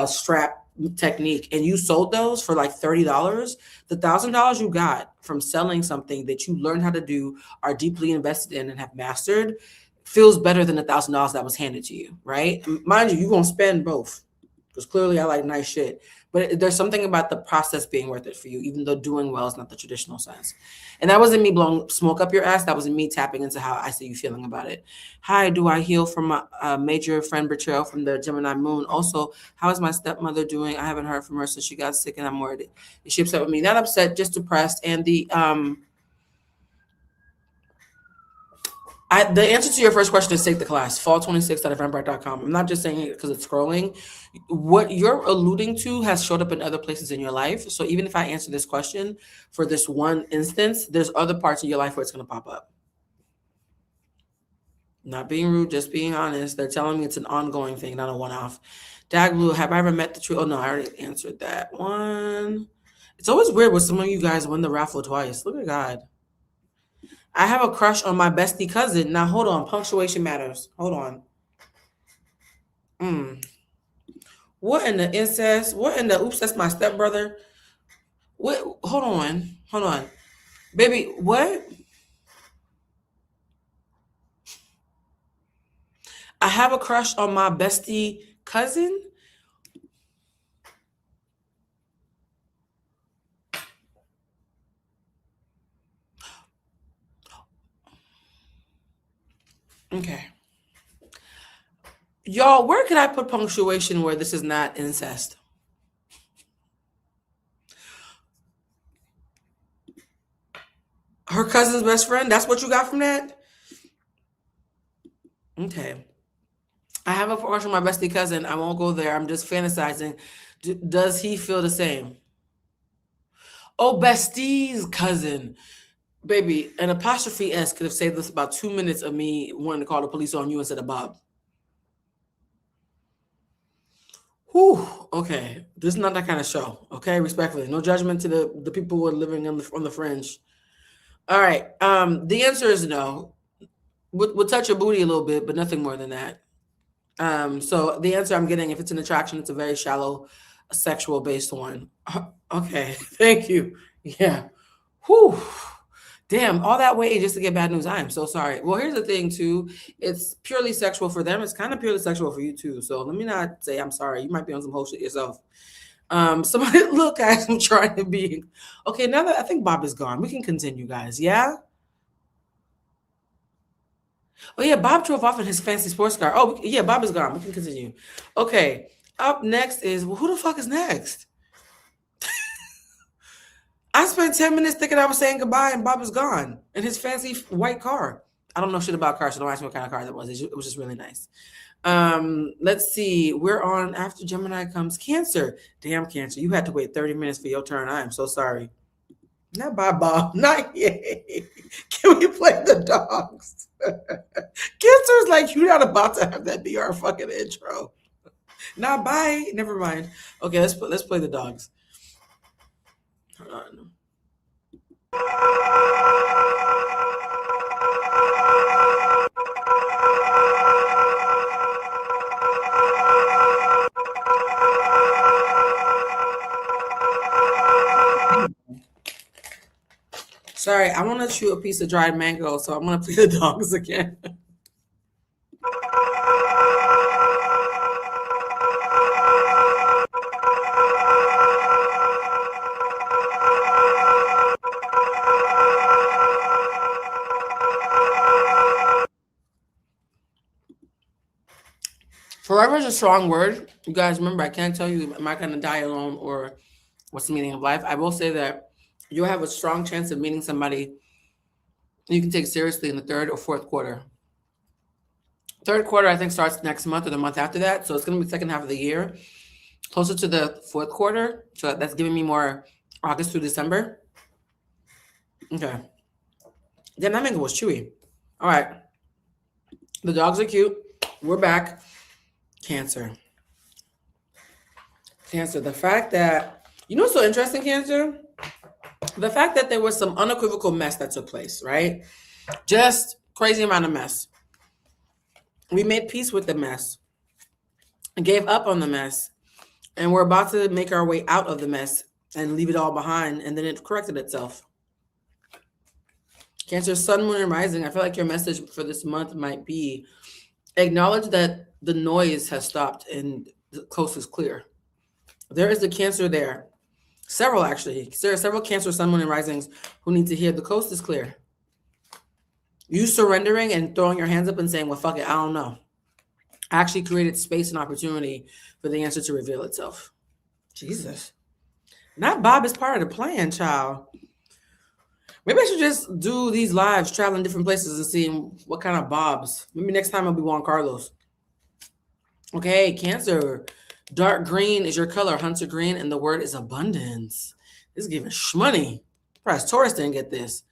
strap technique, and you sold those for like $30, the $1,000 you got from selling something that you learned how to do, are deeply invested in, and have mastered, feels better than $1,000 that was handed to you, right? Mind you, you're gonna spend both, because clearly I like nice shit. But there's something about the process being worth it for you, even though doing well is not the traditional sense. And that wasn't me blowing smoke up your ass. That wasn't me tapping into how I see you feeling about it. Hi, do I heal from a major friend betrayal from the Gemini moon? Also, how is my stepmother doing? I haven't heard from her since she got sick, and I'm worried. Is she upset with me? Not upset, just depressed. And the answer to your first question is take the class, fall26.eventbrite.com. I'm not just saying it because it's scrolling. What you're alluding to has showed up in other places in your life. So even if I answer this question for this one instance, there's other parts of your life where it's going to pop up. Not being rude, just being honest. They're telling me it's an ongoing thing, not a one-off. Dag Blue, have I ever met the truth? Oh, no, I already answered that one. It's always weird when some of you guys win the raffle twice. Look at God. I have a crush on my bestie cousin. Now, hold on. Punctuation matters. Hold on. What in the incest? What in the, oops, that's my stepbrother. What? Hold on. Baby, what? I have a crush on my bestie cousin? Okay. Y'all, where can I put punctuation where this is not incest? Her cousin's best friend? That's what you got from that? Okay. I have a crush on my bestie cousin. I won't go there. I'm just fantasizing. Does he feel the same? Oh, bestie's cousin. Baby, an apostrophe S could have saved us about 2 minutes of me wanting to call the police on you instead of Bob. Whew, okay. This is not that kind of show, okay? Respectfully. No judgment to the people who are living on the fringe. All right. The answer is no. We'll touch your booty a little bit, but nothing more than that. So the answer I'm getting, if it's an attraction, it's a very shallow sexual-based one. Okay, thank you. Yeah. Whew. Damn, all that way just to get bad news. I am so sorry. Well, here's the thing, too. It's purely sexual for them. It's kind of purely sexual for you, too. So let me not say I'm sorry. You might be on some whole shit yourself. Somebody, look, guys, I'm trying to be. Okay, now that I think Bob is gone, we can continue, guys. Yeah? Oh, yeah, Bob drove off in his fancy sports car. Oh, yeah, Bob is gone. We can continue. Okay, up next is, well, who the fuck is next? I spent 10 minutes thinking I was saying goodbye, and Bob is gone in his fancy white car. I don't know shit about cars, so don't ask me what kind of car that was. It was just really nice. Let's see. We're on after Gemini comes Cancer. Damn, Cancer. You had to wait 30 minutes for your turn. I am so sorry. Not bye, Bob. Not yet. Can we play the dogs? Cancer's like, you're not about to have that be our fucking intro. Not bye. Never mind. Okay, let's play the dogs. Hold on. Sorry, I want to chew a piece of dried mango, so I'm going to play the dogs again. Forever is a strong word. You guys remember, I can't tell you, am I going to die alone or what's the meaning of life? I will say that you'll have a strong chance of meeting somebody you can take seriously in the third or fourth quarter. Third quarter, I think, starts next month or the month after that. So it's going to be the second half of the year, closer to the fourth quarter. So that's giving me more August through December. Okay. Damn, that mango was chewy. All right. The dogs are cute. We're back. Cancer. Cancer. The fact that, you know what's so interesting, Cancer? The fact that there was some unequivocal mess that took place, right? Just crazy amount of mess. We made peace with the mess and gave up on the mess. And we're about to make our way out of the mess and leave it all behind. And then it corrected itself. Cancer, sun, moon, and rising. I feel like your message for this month might be acknowledge that the noise has stopped and the coast is clear. There is a Cancer there. Several, actually. There are several Cancer, sun, moon, and risings who need to hear the coast is clear. You surrendering and throwing your hands up and saying, well, fuck it, I don't know, actually created space and opportunity for the answer to reveal itself. Jesus. That Bob is part of the plan, child. Maybe I should just do these lives, traveling different places and seeing what kind of Bobs. Maybe next time I'll be Juan Carlos. Okay, Cancer. Dark green is your color, hunter green, and the word is abundance. This is giving shmoney. Perhaps Taurus didn't get this.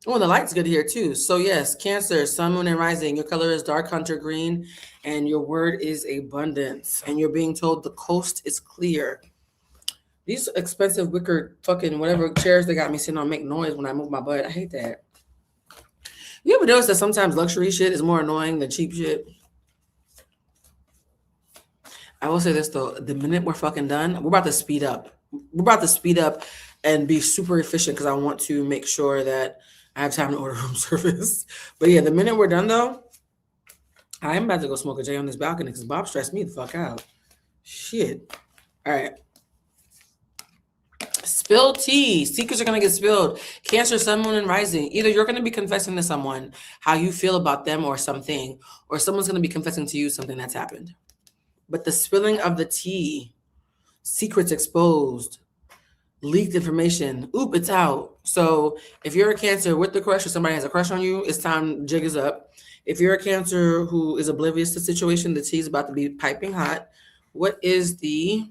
Oh, the light's good here too. So yes, Cancer, sun, moon, and rising. Your color is dark hunter green, and your word is abundance. And you're being told the coast is clear. These expensive wicker fucking whatever chairs they got me sitting on make noise when I move my butt. I hate that. You ever notice that sometimes luxury shit is more annoying than cheap shit? I will say this though, the minute we're fucking done, we're about to speed up. We're about to speed up and be super efficient because I want to make sure that I have time to order room service. But yeah, the minute we're done though, I'm about to go smoke a J on this balcony because Bob stressed me the fuck out. Shit. All right. Spill tea. Secrets are going to get spilled. Cancer, sun, moon, and rising. Either you're going to be confessing to someone how you feel about them or something, or someone's going to be confessing to you something that's happened. But the spilling of the tea, secrets exposed, leaked information, oop, it's out. So if you're a Cancer with the crush or somebody has a crush on you, it's time, jig is up. If you're a Cancer who is oblivious to the situation, the tea is about to be piping hot. What is the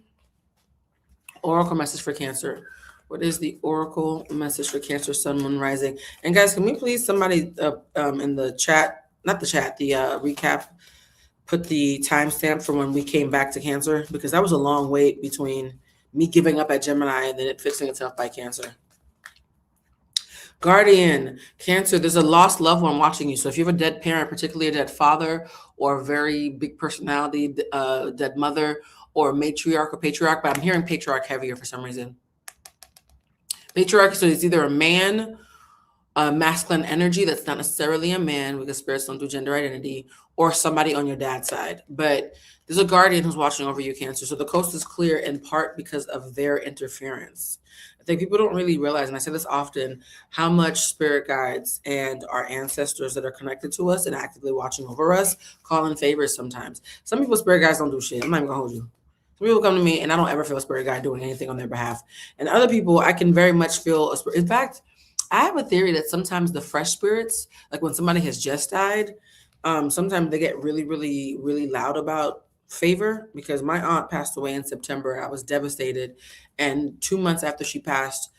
oracle message for Cancer? What is the oracle message for Cancer, sun, moon, rising? And guys, can we please somebody in the chat, not the chat, the recap, put the timestamp for when we came back to Cancer? Because that was a long wait between me giving up at Gemini and then it fixing itself by Cancer. Guardian, Cancer, there's a lost loved one watching you. So if you have a dead parent, particularly a dead father or a very big personality, dead mother or matriarch or patriarch, but I'm hearing patriarch heavier for some reason. Patriarch, so it's either a man, a masculine energy that's not necessarily a man because spirits don't do gender identity, or somebody on your dad's side. But there's a guardian who's watching over you, Cancer. So the coast is clear in part because of their interference. I think people don't really realize, and I say this often, how much spirit guides and our ancestors that are connected to us and actively watching over us call in favors sometimes. Some people, spirit guides don't do shit. I'm not even gonna hold you. Some people come to me and I don't ever feel a spirit guide doing anything on their behalf. And other people, I can very much feel a spirit. In fact, I have a theory that sometimes the fresh spirits, like when somebody has just died, sometimes they get really, really, really loud about favor. Because my aunt passed away in September. I was devastated. And 2 months after she passed,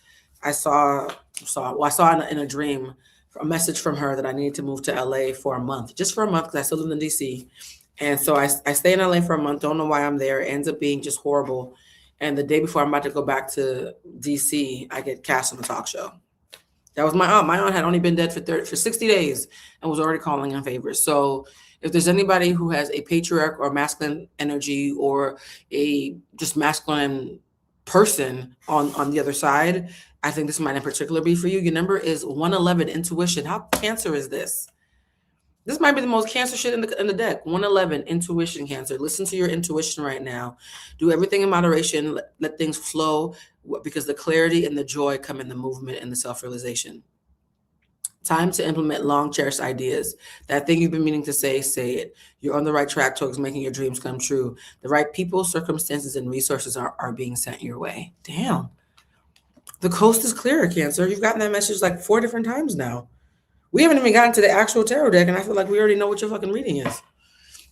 I saw in a dream a message from her that I needed to move to LA for a month, just for a month, because I still live in DC. And so I stay in LA for a month. Don't know why I'm there. It ends up being just horrible. And the day before I'm about to go back to DC, I get cast on the talk show. That was my aunt. My aunt had only been dead for 60 days and was already calling in favors. So if there's anybody who has a patriarch or masculine energy or a just masculine person on the other side, I think this might in particular be for you. Your number is 111, intuition. How Cancer is this? This might be the most Cancer shit in the deck. 111, intuition, Cancer. Listen to your intuition right now. Do everything in moderation. Let things flow, because the clarity and the joy come in the movement and the self-realization. Time to implement long cherished ideas. That thing you've been meaning to say it. You're on the right track towards making your dreams come true. The right people, circumstances, and resources are being sent your way. Damn. The coast is clear, Cancer. You've gotten that message like 4 different times now. We haven't even gotten to the actual tarot deck, and I feel like we already know what your fucking reading is.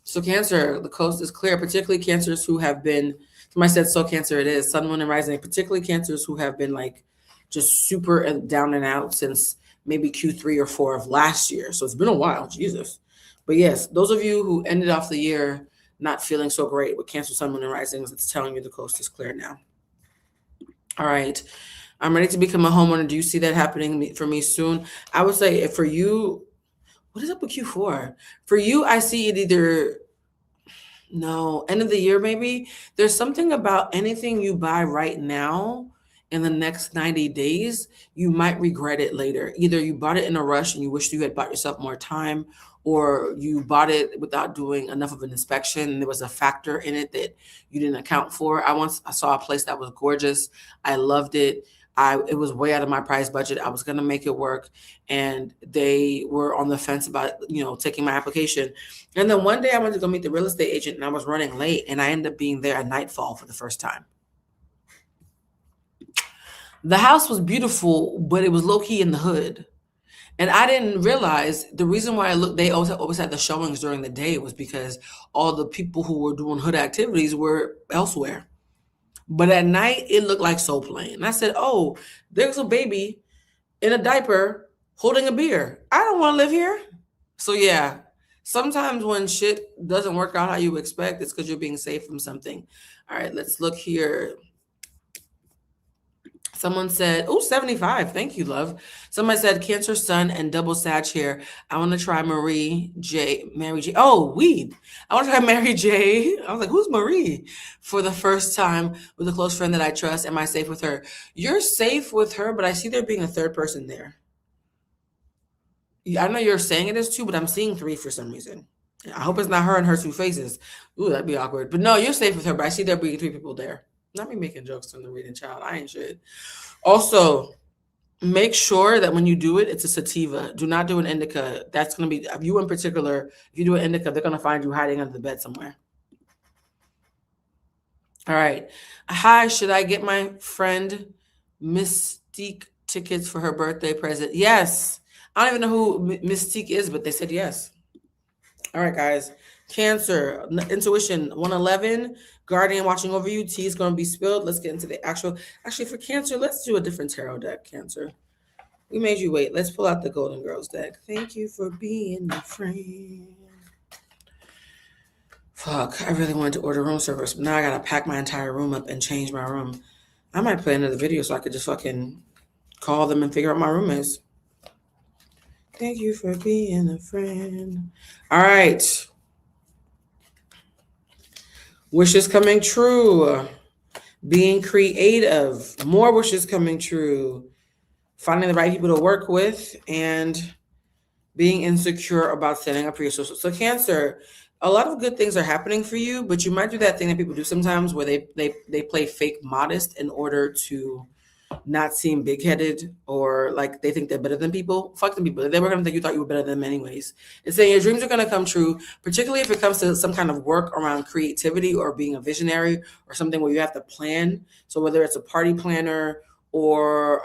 So Cancer, the coast is clear, particularly Cancers who have been, somebody said, so Cancer it is, sun, moon, and rising, particularly Cancers who have been like just super down and out since maybe Q3 or 4 of last year. So it's been a while, Jesus. But yes, those of you who ended off the year not feeling so great with Cancer, Sun, Moon, and Risings, it's telling you the coast is clear now. All right. I'm ready to become a homeowner. Do you see that happening for me soon? I would say for you, what is up with Q4? For you, I see it either, no, end of the year maybe. There's something about anything you buy right now in the next 90 days, you might regret it later. Either you bought it in a rush and you wish you had bought yourself more time, or you bought it without doing enough of an inspection and there was a factor in it that you didn't account for. I saw a place that was gorgeous. I loved it. It was way out of my price budget. I was going to make it work, and they were on the fence about, taking my application. And then one day I went to go meet the real estate agent and I was running late, and I ended up being there at nightfall for the first time. The house was beautiful, but it was low key in the hood. And I didn't realize the reason why they always had the showings during the day was because all the people who were doing hood activities were elsewhere. But at night, it looked like Soul Plane. And I said, oh, there's a baby in a diaper holding a beer. I don't want to live here. So yeah, sometimes when shit doesn't work out how you expect, it's because you're being saved from something. All right, let's look here. Someone said, oh, 75. Thank you, love. Somebody said Cancer, Sun, and double Sag here. I want to try Mary J. Oh, weed. I want to try Mary J. I was like, who's Marie? For the first time with a close friend that I trust. Am I safe with her? You're safe with her, but I see there being a third person there. I know you're saying it is 2, but I'm seeing 3 for some reason. I hope it's not her and her 2 faces. Ooh, that'd be awkward. But no, you're safe with her, but I see there being 3 people there. Not me making jokes on the reading child. I ain't shit. Also, make sure that when you do it, it's a sativa. Do not do an indica. That's going to be, you in particular, if you do an indica, they're going to find you hiding under the bed somewhere. All right. Hi, should I get my friend Mystique tickets for her birthday present? Yes. I don't even know who Mystique is, but they said yes. All right, guys. Cancer, intuition, 111, guardian watching over you. Tea is going to be spilled. Let's get into the actually for Cancer, let's do a different tarot deck, Cancer. We made you wait. Let's pull out the Golden Girls deck. Thank you for being my friend. Fuck, I really wanted to order room service, but now I got to pack my entire room up and change my room. I might play another video so I could just fucking call them and figure out my room is. Thank you for being a friend. All right. Wishes coming true. Being creative. More wishes coming true. Finding the right people to work with, and being insecure about setting up for yourself. So Cancer, a lot of good things are happening for you, but you might do that thing that people do sometimes where they play fake modest in order to not seem big-headed, or like they think they're better than people. Fuck them people. They were going to think you thought you were better than them anyways. It's saying your dreams are going to come true, particularly if it comes to some kind of work around creativity or being a visionary or something where you have to plan. So whether it's a party planner or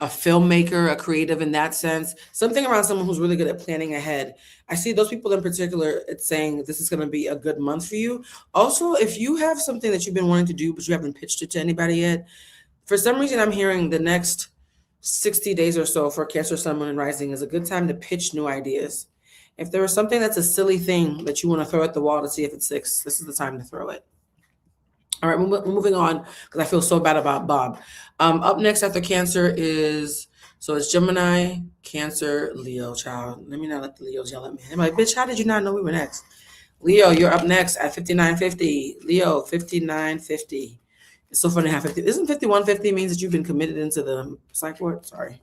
a filmmaker, a creative in that sense, something around someone who's really good at planning ahead. I see those people in particular, it's saying this is going to be a good month for you. Also, if you have something that you've been wanting to do, but you haven't pitched it to anybody yet, for some reason, I'm hearing the next 60 days or so for Cancer, Sun, Moon, and Rising is a good time to pitch new ideas. If there is something that's a silly thing that you want to throw at the wall to see if it sticks, this is the time to throw it. All right, we're moving on because I feel so bad about Bob. Up next after Cancer is, so it's Gemini, Cancer, Leo, child. Let me not let the Leos yell at me. I'm like, bitch, how did you not know we were next? Leo, you're up next at 5950. Leo, 5950. It's so funny how 50, isn't 5150 means that you've been committed into the psych ward? Sorry.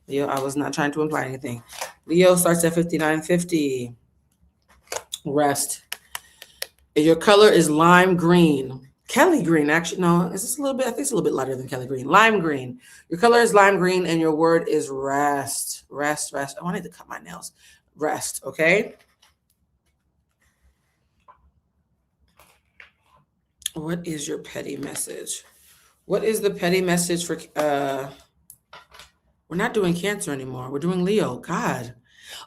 Leo, I was not trying to imply anything. Leo starts at 5950. Rest. Your color is lime green. Kelly green, actually, no, is this a little bit, I think it's a little bit lighter than Kelly green. Lime green. Your color is lime green and your word is rest. Rest, rest. Oh, I need to cut my nails. Rest, okay? What is your petty message? What is the petty message for, we're not doing Cancer anymore. We're doing Leo. God.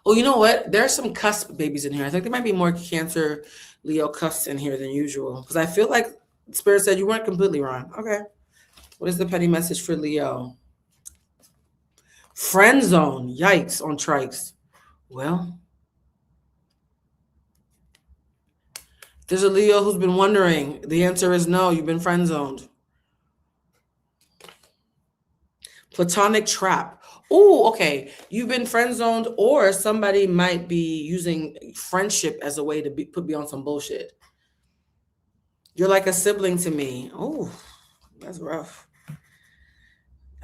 Oh, you know what? There are some cusp babies in here. I think there might be more Cancer, Leo cusps in here than usual. Because I feel like Spirit said you weren't completely wrong. Okay. What is the petty message for Leo? Friend zone. Yikes on trikes. Well, there's a Leo who's been wondering. The answer is no, you've been friend zoned. Platonic trap. Oh, okay. You've been friend zoned, or somebody might be using friendship as a way to put me on some bullshit. You're like a sibling to me. Oh, that's rough.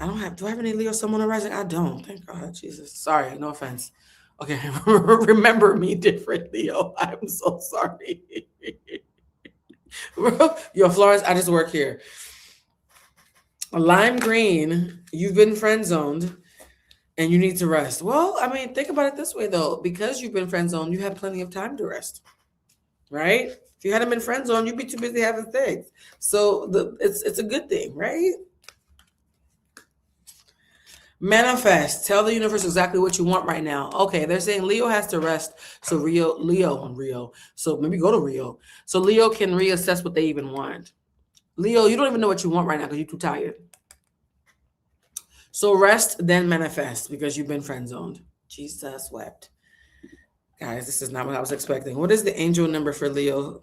Do I have any Leo someone arising? I don't. Thank God. Jesus. Sorry, no offense. Okay. Remember me different, Leo. I'm so sorry. Yo, Florence, I just work here. Lime green, you've been friend zoned and you need to rest. Well, I mean, think about it this way though. Because you've been friend zoned, you have plenty of time to rest, right? If you hadn't been friend zoned, you'd be too busy having sex. So it's a good thing, right? Manifest. Tell the universe exactly what you want right now. Okay, they're saying Leo has to rest. So Leo. So maybe go to Rio. So Leo can reassess what they even want. Leo, you don't even know what you want right now because you're too tired. So rest, then manifest because you've been friend zoned. Jesus wept. Guys, this is not what I was expecting. What is the angel number for Leo?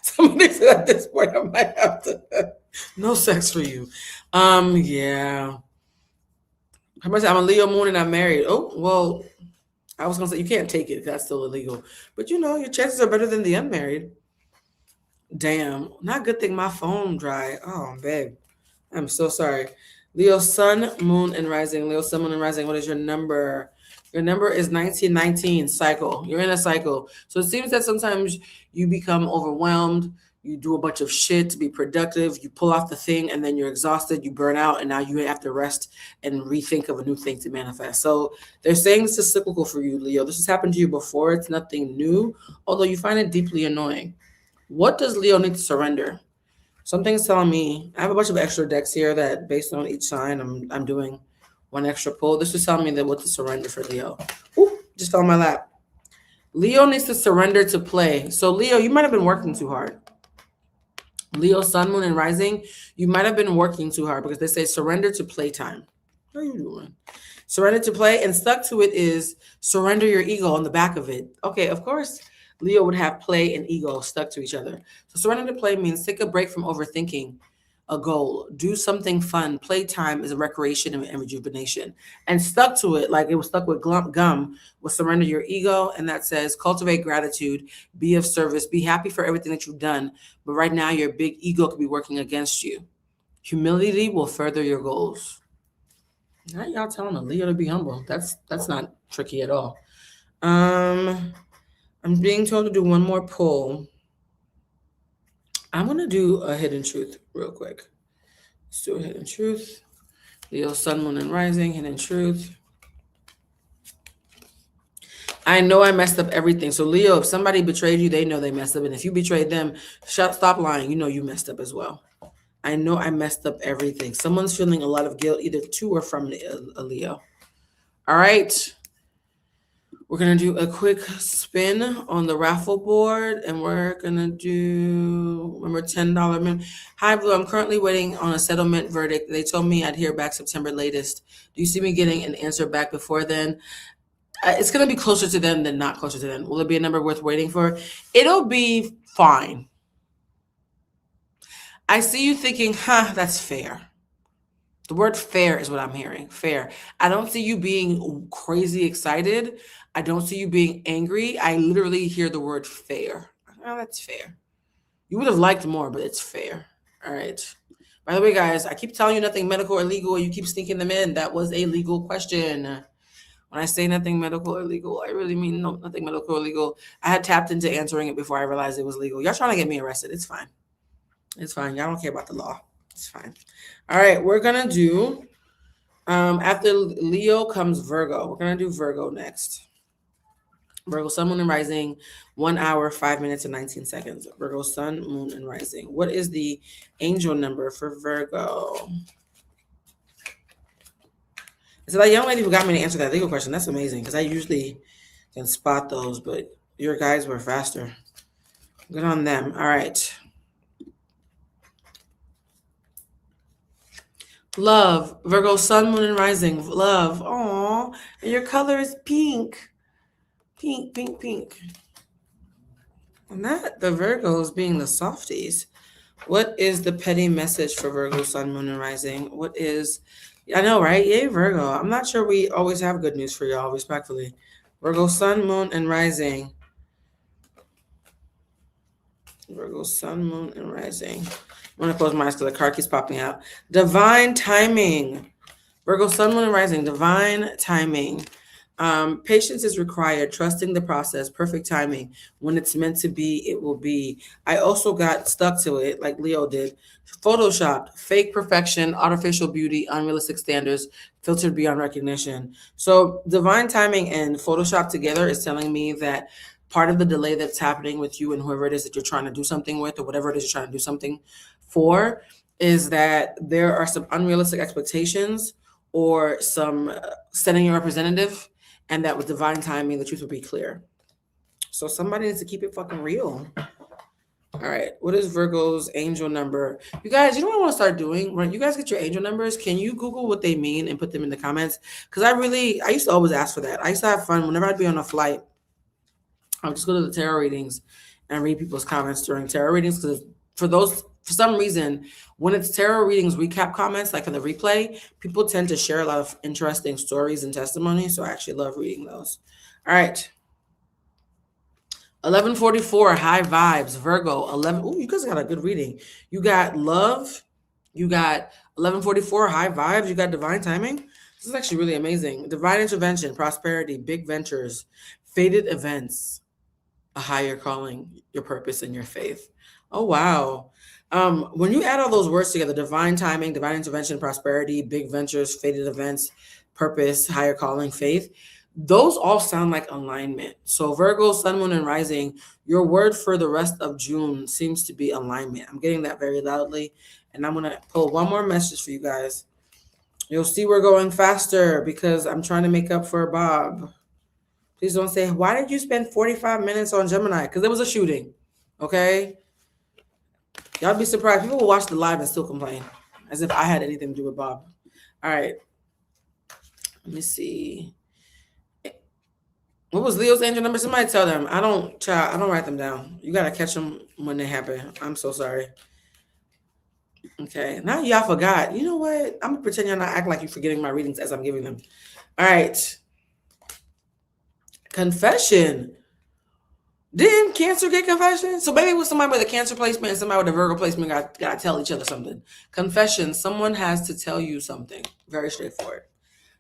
Somebody said at this point I might have to. No sex for you. Yeah. How much? I'm a Leo moon and I'm married. Oh, well, I was gonna say you can't take it. That's still illegal. But your chances are better than the unmarried. Damn. Not good thing my phone dry. Oh, babe. I'm so sorry. Leo sun, moon, and rising. Leo sun, moon, and rising. What is your number? Your number is 1919, cycle. You're in a cycle. So it seems that sometimes you become overwhelmed. You do a bunch of shit to be productive. You pull off the thing and then you're exhausted. You burn out and now you have to rest and rethink of a new thing to manifest. So they're saying this is cyclical for you, Leo. This has happened to you before. It's nothing new, although you find it deeply annoying. What does Leo need to surrender? Something's telling me, I have a bunch of extra decks here that based on each sign, I'm doing one extra pull. This is telling me that what to surrender for Leo. Ooh, just fell in my lap. Leo needs to surrender to play. So Leo, you might have been working too hard. Leo, sun, moon, and rising, you might have been working too hard because they say surrender to playtime. How are you doing? Surrender to play, and stuck to it is surrender your ego on the back of it. Okay, of course, Leo would have play and ego stuck to each other. So surrender to play means take a break from overthinking a goal. Do something fun. Playtime is a recreation and rejuvenation. And stuck to it, like it was stuck with gum, was surrender your ego. And that says cultivate gratitude, be of service, be happy for everything that you've done. But right now, your big ego could be working against you. Humility will further your goals. Now y'all telling a Leo to be humble. That's not tricky at all. I'm being told to do one more poll. I'm going to do a hidden truth real quick. Let's do a hidden truth. Leo, sun, moon, and rising, hidden truth. I know I messed up everything. So Leo, if somebody betrayed you, they know they messed up. And if you betrayed them, stop lying. You know you messed up as well. I know I messed up everything. Someone's feeling a lot of guilt, either to or from a Leo. All right. We're going to do a quick spin on the raffle board, and we're going to do, remember, $10 minimum. Hi, Blue. I'm currently waiting on a settlement verdict. They told me I'd hear back September latest. Do you see me getting an answer back before then? It's going to be closer to then than not closer to then. Will it be a number worth waiting for? It'll be fine. I see you thinking, that's fair. The word fair is what I'm hearing. Fair. I don't see you being crazy excited. I don't see you being angry. I literally hear the word fair. Oh, that's fair. You would have liked more, but it's fair. All right. By the way, guys, I keep telling you nothing medical or legal. You keep sneaking them in. That was a legal question. When I say nothing medical or legal, I really mean nothing medical or legal. I had tapped into answering it before I realized it was legal. Y'all trying to get me arrested. It's fine. It's fine. Y'all don't care about the law. It's fine. All right. We're going to do, after Leo comes Virgo. We're going to do Virgo next. Virgo, sun, moon, and rising, 1 hour, 5 minutes, and 19 seconds. Virgo, sun, moon, and rising. What is the angel number for Virgo? So that young lady who got me to answer that legal question, that's amazing because I usually can spot those, but your guys were faster. Good on them. All right. Love. Virgo, sun, moon, and rising. Love. Aw. And your color is pink. Pink, pink, pink. And that the Virgos being the softies. What is the petty message for Virgo, sun, moon, and rising? What is, I know, right? Yay, Virgo. I'm not sure we always have good news for y'all, respectfully. Virgo, sun, moon, and rising. Virgo, sun, moon, and rising. I'm going to close my eyes because the card keeps popping out. Divine timing. Virgo, sun, moon, and rising. Divine timing. Patience is required, trusting the process, perfect timing. When it's meant to be, it will be. I also got stuck to it, like Leo did. Photoshopped, fake perfection, artificial beauty, unrealistic standards, filtered beyond recognition. So divine timing and Photoshop together is telling me that part of the delay that's happening with you and whoever it is that you're trying to do something with, or whatever it is you're trying to do something for, is that there are some unrealistic expectations or some setting your representative, and that with divine timing, the truth will be clear. So somebody needs to keep it fucking real. All right. What is Virgo's angel number? You guys, you know what I want to start doing? When you guys get your angel numbers, can you Google what they mean and put them in the comments? Because I used to always ask for that. I used to have fun whenever I'd be on a flight. I would just go to the tarot readings and read people's comments during tarot readings. Because for some reason, when it's tarot readings recap comments, like for the replay, people tend to share a lot of interesting stories and testimonies. So I actually love reading those. All right. 1144, high vibes, Virgo. 11. Oh, you guys got a good reading. You got love. You got 1144, high vibes. You got divine timing. This is actually really amazing. Divine intervention, prosperity, big ventures, fated events, a higher calling, your purpose, and your faith. Oh, wow. When you add all those words together, divine timing, divine intervention, prosperity, big ventures, fated events, purpose, higher calling, faith, those all sound like alignment. So Virgo, sun, moon, and rising, your word for the rest of June seems to be alignment. I'm getting that very loudly. And I'm going to pull one more message for you guys. You'll see we're going faster because I'm trying to make up for Bob. Please don't say, why did you spend 45 minutes on Gemini? Because there was a shooting. Okay? Y'all be surprised. People will watch the live and still complain as if I had anything to do with Bob. All right. Let me see. What was Leo's angel number? Somebody tell them. I don't write them down. You got to catch them when they happen. I'm so sorry. Okay. Now y'all forgot. You know what? I'm going to pretend y'all not act like you're forgetting my readings as I'm giving them. All right. Confession. Didn't Cancer get confession? So maybe with somebody with a Cancer placement and somebody with a Virgo placement got to tell each other something. Confession. Someone has to tell you something. Very straightforward.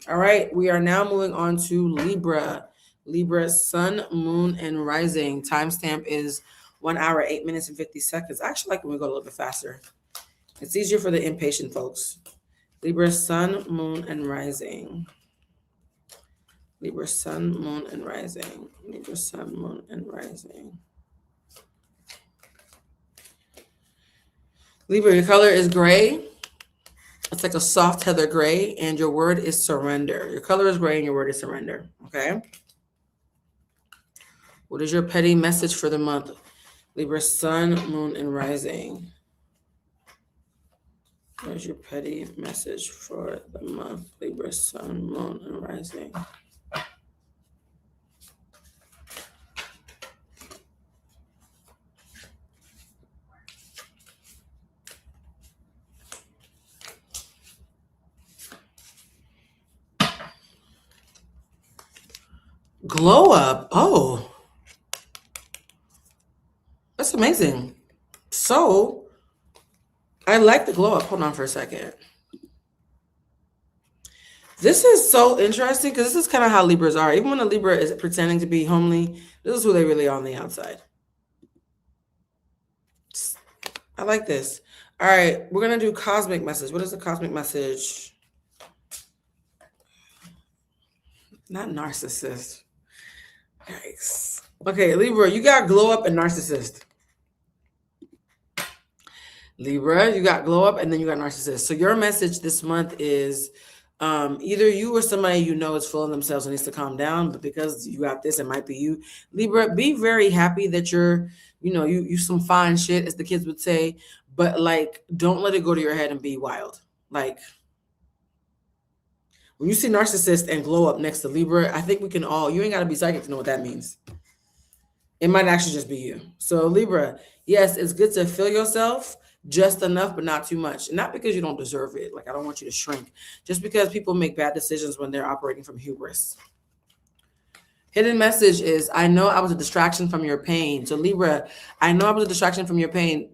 All right. We are now moving on to Libra. Libra, sun, moon, and rising. Timestamp is 1 hour, 8 minutes, and 50 seconds. I actually like when we go a little bit faster. It's easier for the impatient folks. Libra, sun, moon, and rising. Libra, sun, moon, and rising. Libra, sun, moon, and rising. Libra, your color is gray. It's like a soft heather gray, and your word is surrender. Your color is gray, and your word is surrender. Okay? What is your petty message for the month? Libra, sun, moon, and rising. What is your petty message for the month? Libra, sun, moon, and rising. Glow up. Oh. That's amazing. So, I like the glow up. Hold on for a second. This is so interesting because this is kind of how Libras are. Even when a Libra is pretending to be homely, this is who they really are on the outside. I like this. All right, we're going to do cosmic message. What is the cosmic message? Not narcissist. Yikes. Okay, Libra, you got glow up and narcissist. Libra, you got glow up and then you got narcissist. So your message this month is either you or somebody you know is full of themselves and needs to calm down, but because you got this, it might be you. Libra, be very happy that you're, you some fine shit, as the kids would say, but like, don't let it go to your head and be wild. Like, When you see narcissist and glow up next to Libra, I think we can all, you ain't got to be psychic to know what that means. It might actually just be you. So Libra, yes, it's good to feel yourself just enough, but not too much. Not because you don't deserve it. Like, I don't want you to shrink. Just because people make bad decisions when they're operating from hubris. Hidden message is, I know I was a distraction from your pain. So Libra, I know I was a distraction from your pain.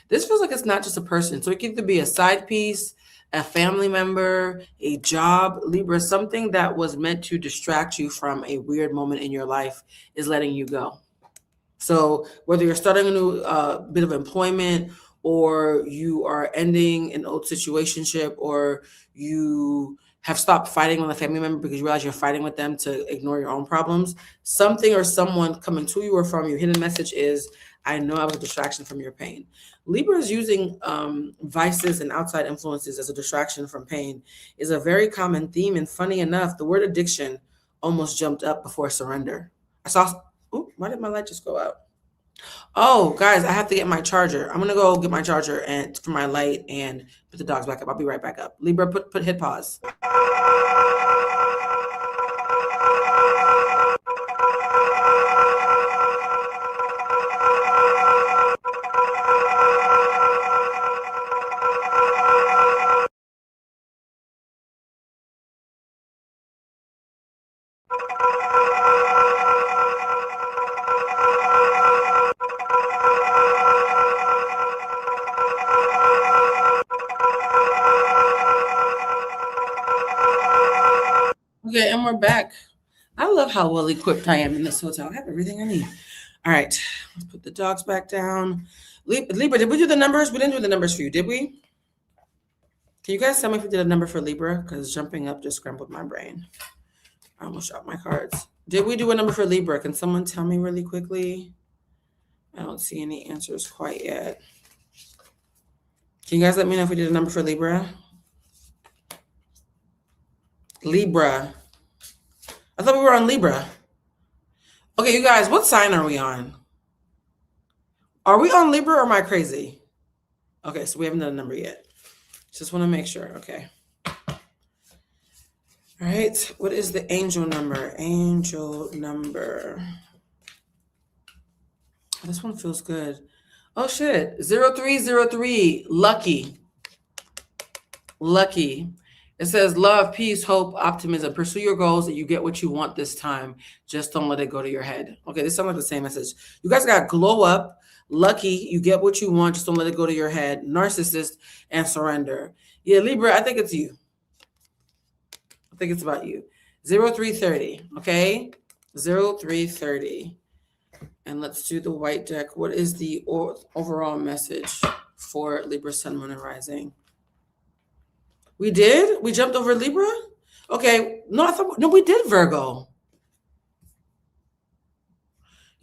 This feels like it's not just a person. So it could either be a side piece, a family member, a job. Libra, something that was meant to distract you from a weird moment in your life is letting you go. So whether you're starting a new bit of employment, or you are ending an old situationship, or you have stopped fighting with a family member because you realize you're fighting with them to ignore your own problems, something or someone coming to you or from you. Hidden message is, I know I was a distraction from your pain. Libra is using vices and outside influences as a distraction from pain is a very common theme. And funny enough, the word addiction almost jumped up before surrender. I saw, oh, why did my light just go out? Oh, guys, I have to get my charger. I'm going to go get my charger and for my light and put the dogs back up. I'll be right back up. Libra, hit pause. Okay, and we're back. I love how well equipped I am in this hotel. I have everything I need. All right, let's put the dogs back down. Libra, did we do the numbers? We didn't do the numbers for you, did we? Can you guys tell me if we did a number for Libra? Because jumping up just scrambled my brain. I almost shot my cards. Did we do a number for Libra? Can someone tell me really quickly? I don't see any answers quite yet. Can you guys let me know if we did a number for Libra? Libra. I thought we were on Libra. Okay, you guys, what sign are we on? Are we on Libra or am I crazy? Okay, so we haven't done a number yet. Just want to make sure. Okay. All right. What is the angel number? Angel number. Oh, this one feels good. Oh, shit. 0303. Lucky. Lucky. It says love, peace, hope, optimism. Pursue your goals and you get what you want this time. Just don't let it go to your head. Okay, this sounds like the same message. You guys got glow up, lucky, you get what you want. Just don't let it go to your head. Narcissist and surrender. Yeah, Libra, I think it's you. I think it's about you. 0330, okay? 0330. And let's do the white deck. What is the overall message for Libra, Sun, Moon, and Rising? We did? We jumped over Libra? Okay. No, we did Virgo.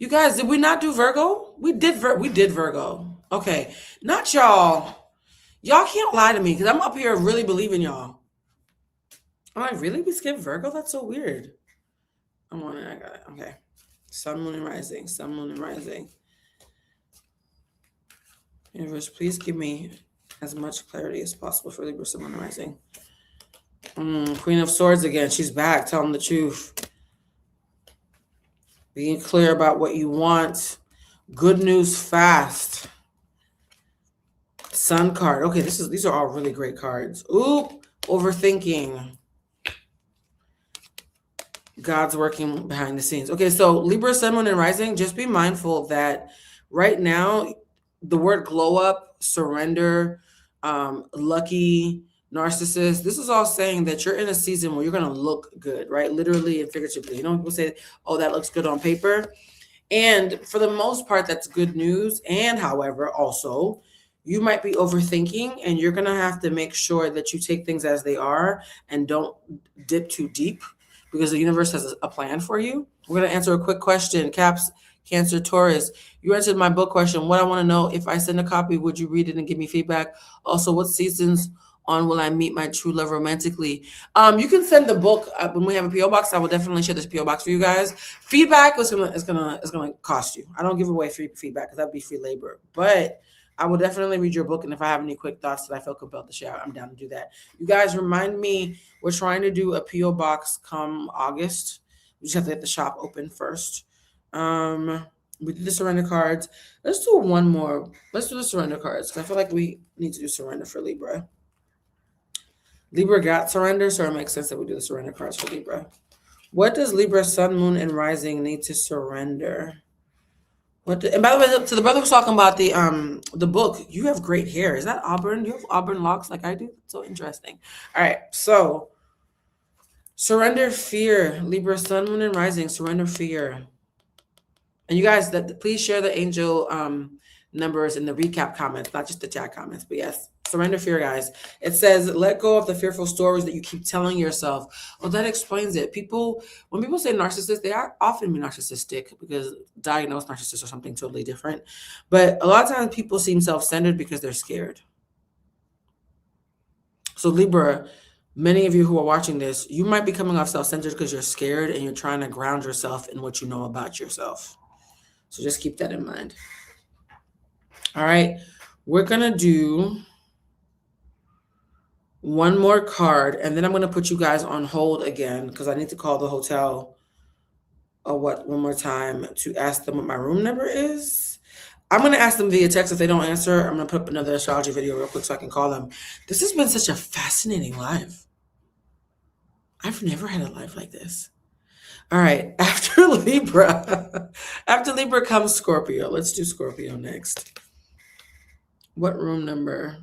You guys, did we not do Virgo? We did Virgo. Okay. Not y'all. Y'all can't lie to me because I'm up here really believing y'all. I'm like, really? We skipped Virgo? That's so weird. I'm on it. I got it. Okay. Sun, Moon, and Rising. Sun, Moon, and Rising. Universe, please give me as much clarity as possible for Libra, Sun, Moon, and Rising. Queen of Swords again. She's back. Tell them the truth. Being clear about what you want. Good news fast. Sun card. Okay, these are all really great cards. Oop, overthinking. God's working behind the scenes. Okay, so Libra, Sun, Moon, and Rising, just be mindful that right now, the word glow up, surrender, lucky, narcissist, this is all saying that you're in a season where you're going to look good, right? Literally and figuratively. You know, people say, oh, that looks good on paper. And for the most part, that's good news. And however, also, you might be overthinking and you're going to have to make sure that you take things as they are and don't dip too deep because the universe has a plan for you. We're going to answer a quick question. Caps, Cancer, Taurus. You answered my book question. What I want to know, if I send a copy, would you read it and give me feedback? Also, what seasons on will I meet my true love romantically? You can send the book when we have a PO box. I will definitely share this PO box for you guys. Feedback is gonna cost you. I don't give away free feedback because that'd be free labor. But I will definitely read your book, and if I have any quick thoughts that I feel compelled to share, I'm down to do that. You guys remind me, we're trying to do a P.O. box come August. We just have to get the shop open first. We did the surrender cards. Let's do one more. Let's do the surrender cards, because I feel like we need to do surrender for Libra. Libra got surrender, so it makes sense that we do the surrender cards for Libra. What does Libra sun, moon, and rising need to surrender? And by the way, to the brother who's talking about the book, you have great hair. Is that auburn? You have auburn locks like I do? So interesting. All right, so surrender fear. Libra sun, moon, and rising. Surrender fear. And you guys, please share the angel numbers in the recap comments, not just the chat comments, but yes, surrender fear, guys. It says, let go of the fearful stories that you keep telling yourself. Well, that explains it. When people say narcissist, they are often be narcissistic because diagnosed narcissists are something totally different. But a lot of times people seem self-centered because they're scared. So Libra, many of you who are watching this, you might be coming off self-centered because you're scared and you're trying to ground yourself in what you know about yourself. So just keep that in mind. All right, we're going to do one more card, and then I'm going to put you guys on hold again because I need to call the hotel one more time to ask them what my room number is. I'm going to ask them via text. If they don't answer, I'm going to put up another astrology video real quick so I can call them. This has been such a fascinating live. I've never had a live like this. All right, after Libra comes Scorpio. Let's do Scorpio next. What room number?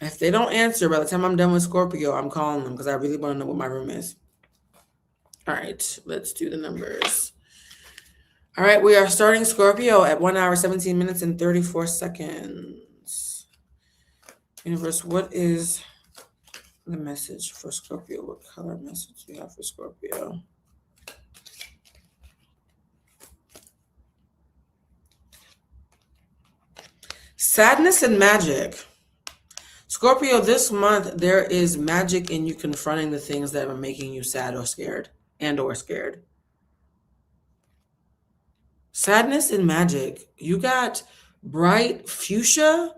If they don't answer by the time I'm done with Scorpio, I'm calling them because I really want to know what my room is. All right, let's do the numbers. All right, we are starting Scorpio at 1 hour, 17 minutes, and 34 seconds. Universe, what is the message for Scorpio? What color message do you have for Scorpio? Sadness and magic. Scorpio, this month, there is magic in you confronting the things that are making you sad or scared or scared. Sadness and magic. You got bright fuchsia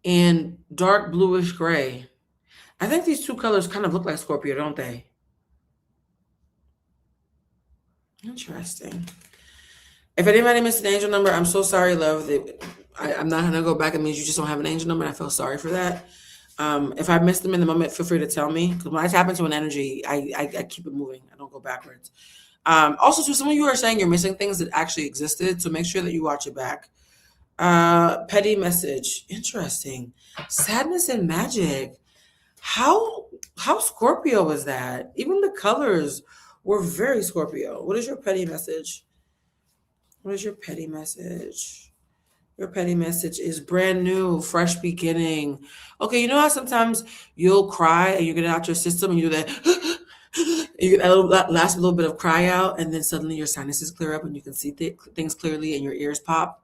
and dark bluish gray. I think these two colors kind of look like Scorpio, don't they? Interesting. If anybody missed an angel number, I'm so sorry, love. I'm not going to go back. It means you just don't have an angel number, and I feel sorry for that. If I missed them in the moment, feel free to tell me. Because when I tap into an energy, I keep it moving. I don't go backwards. Also, too, some of you are saying you're missing things that actually existed, so make sure that you watch it back. Petty message. Interesting. Sadness and magic. How Scorpio is that? Even the colors were very Scorpio. What is your petty message? What is your petty message? Your petty message is brand new, fresh beginning. Okay, you know how sometimes you'll cry and you get it out your system and you do that, you get that last little bit of cry out, and then suddenly your sinuses clear up and you can see things clearly and your ears pop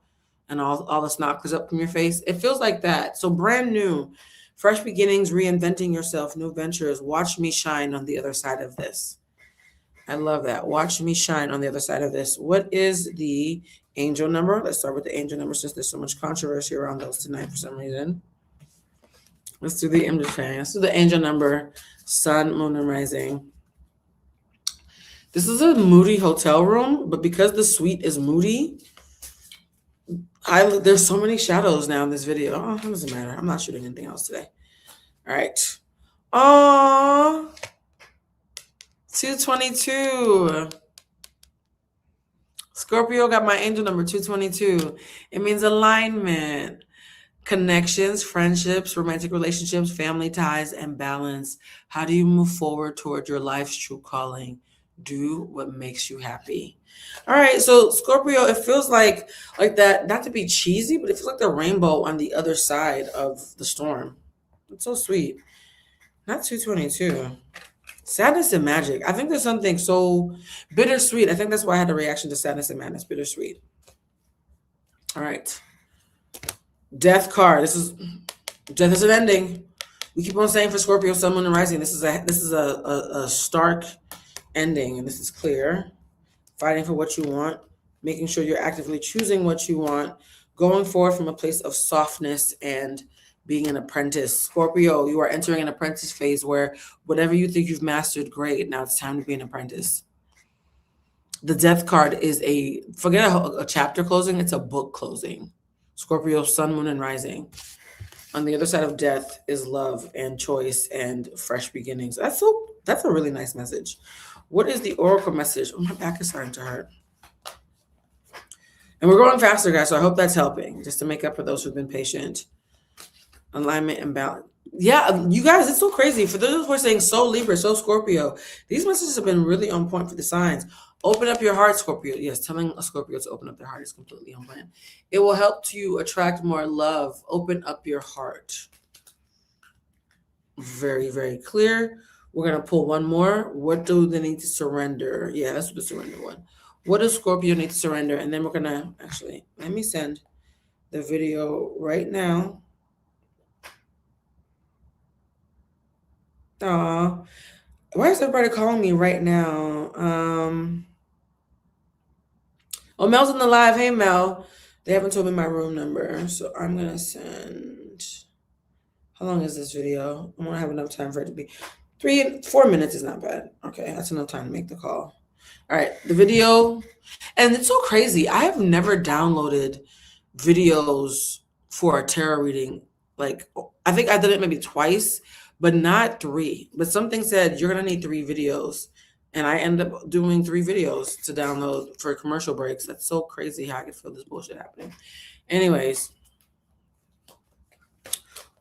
and all the snot clears up from your face. It feels like that. So brand new, fresh beginnings, reinventing yourself, new ventures. Watch me shine on the other side of this. I love that. Watch me shine on the other side of this. What is the angel number? Let's start with the angel number since there's so much controversy around those tonight for some reason. Let's do the angel number, sun, moon, and rising. This is a moody hotel room, but because the suite is moody, there's so many shadows now in this video. Oh, it doesn't matter. I'm not shooting anything else today. All right. Oh, 222. Scorpio got my angel number 222. It means alignment, connections, friendships, romantic relationships, family ties, and balance. How do you move forward toward your life's true calling? Do what makes you happy. All right, so Scorpio, it feels like that, not to be cheesy, but it feels like the rainbow on the other side of the storm. It's so sweet. Not 222. Sadness and magic. I think there's something so bittersweet. I think that's why I had a reaction to sadness and madness. Bittersweet. All right. Death card. Death is an ending. We keep on saying for Scorpio, sun, moon, and rising. This is a stark ending, and this is clear. Fighting for what you want, making sure you're actively choosing what you want, going forward from a place of softness and being an apprentice. Scorpio, you are entering an apprentice phase where whatever you think you've mastered, great. Now it's time to be an apprentice. The death card is forget a chapter closing, it's a book closing. Scorpio, sun, moon, and rising. On the other side of death is love and choice and fresh beginnings. That's a really nice message. What is the oracle message? Oh, my back is starting to hurt. And we're going faster, guys, so I hope that's helping, just to make up for those who've been patient. Alignment and balance. Yeah, you guys, it's so crazy. For those who are saying so Libra, so Scorpio, these messages have been really on point for the signs. Open up your heart, Scorpio. Yes, telling a Scorpio to open up their heart is completely on plan. It will help to attract more love. Open up your heart. Very, very clear. We're going to pull one more. What do they need to surrender? Yeah, that's the surrender one. What does Scorpio need to surrender? And then we're going to, actually, let me send the video right now. Aw, why is everybody calling me right now? Oh, Mel's in the live. Hey, Mel. They haven't told me my room number, so I'm going to send. How long is this video? I want to have enough time for it to be 4 minutes is not bad. Okay, that's enough time to make the call. All right, the video. And it's so crazy. I have never downloaded videos for a tarot reading. Like, I think I did it maybe twice, but not 3. But something said you're going to need 3 videos. And I ended up doing 3 videos to download for commercial breaks. That's so crazy how I can feel this bullshit happening. Anyways,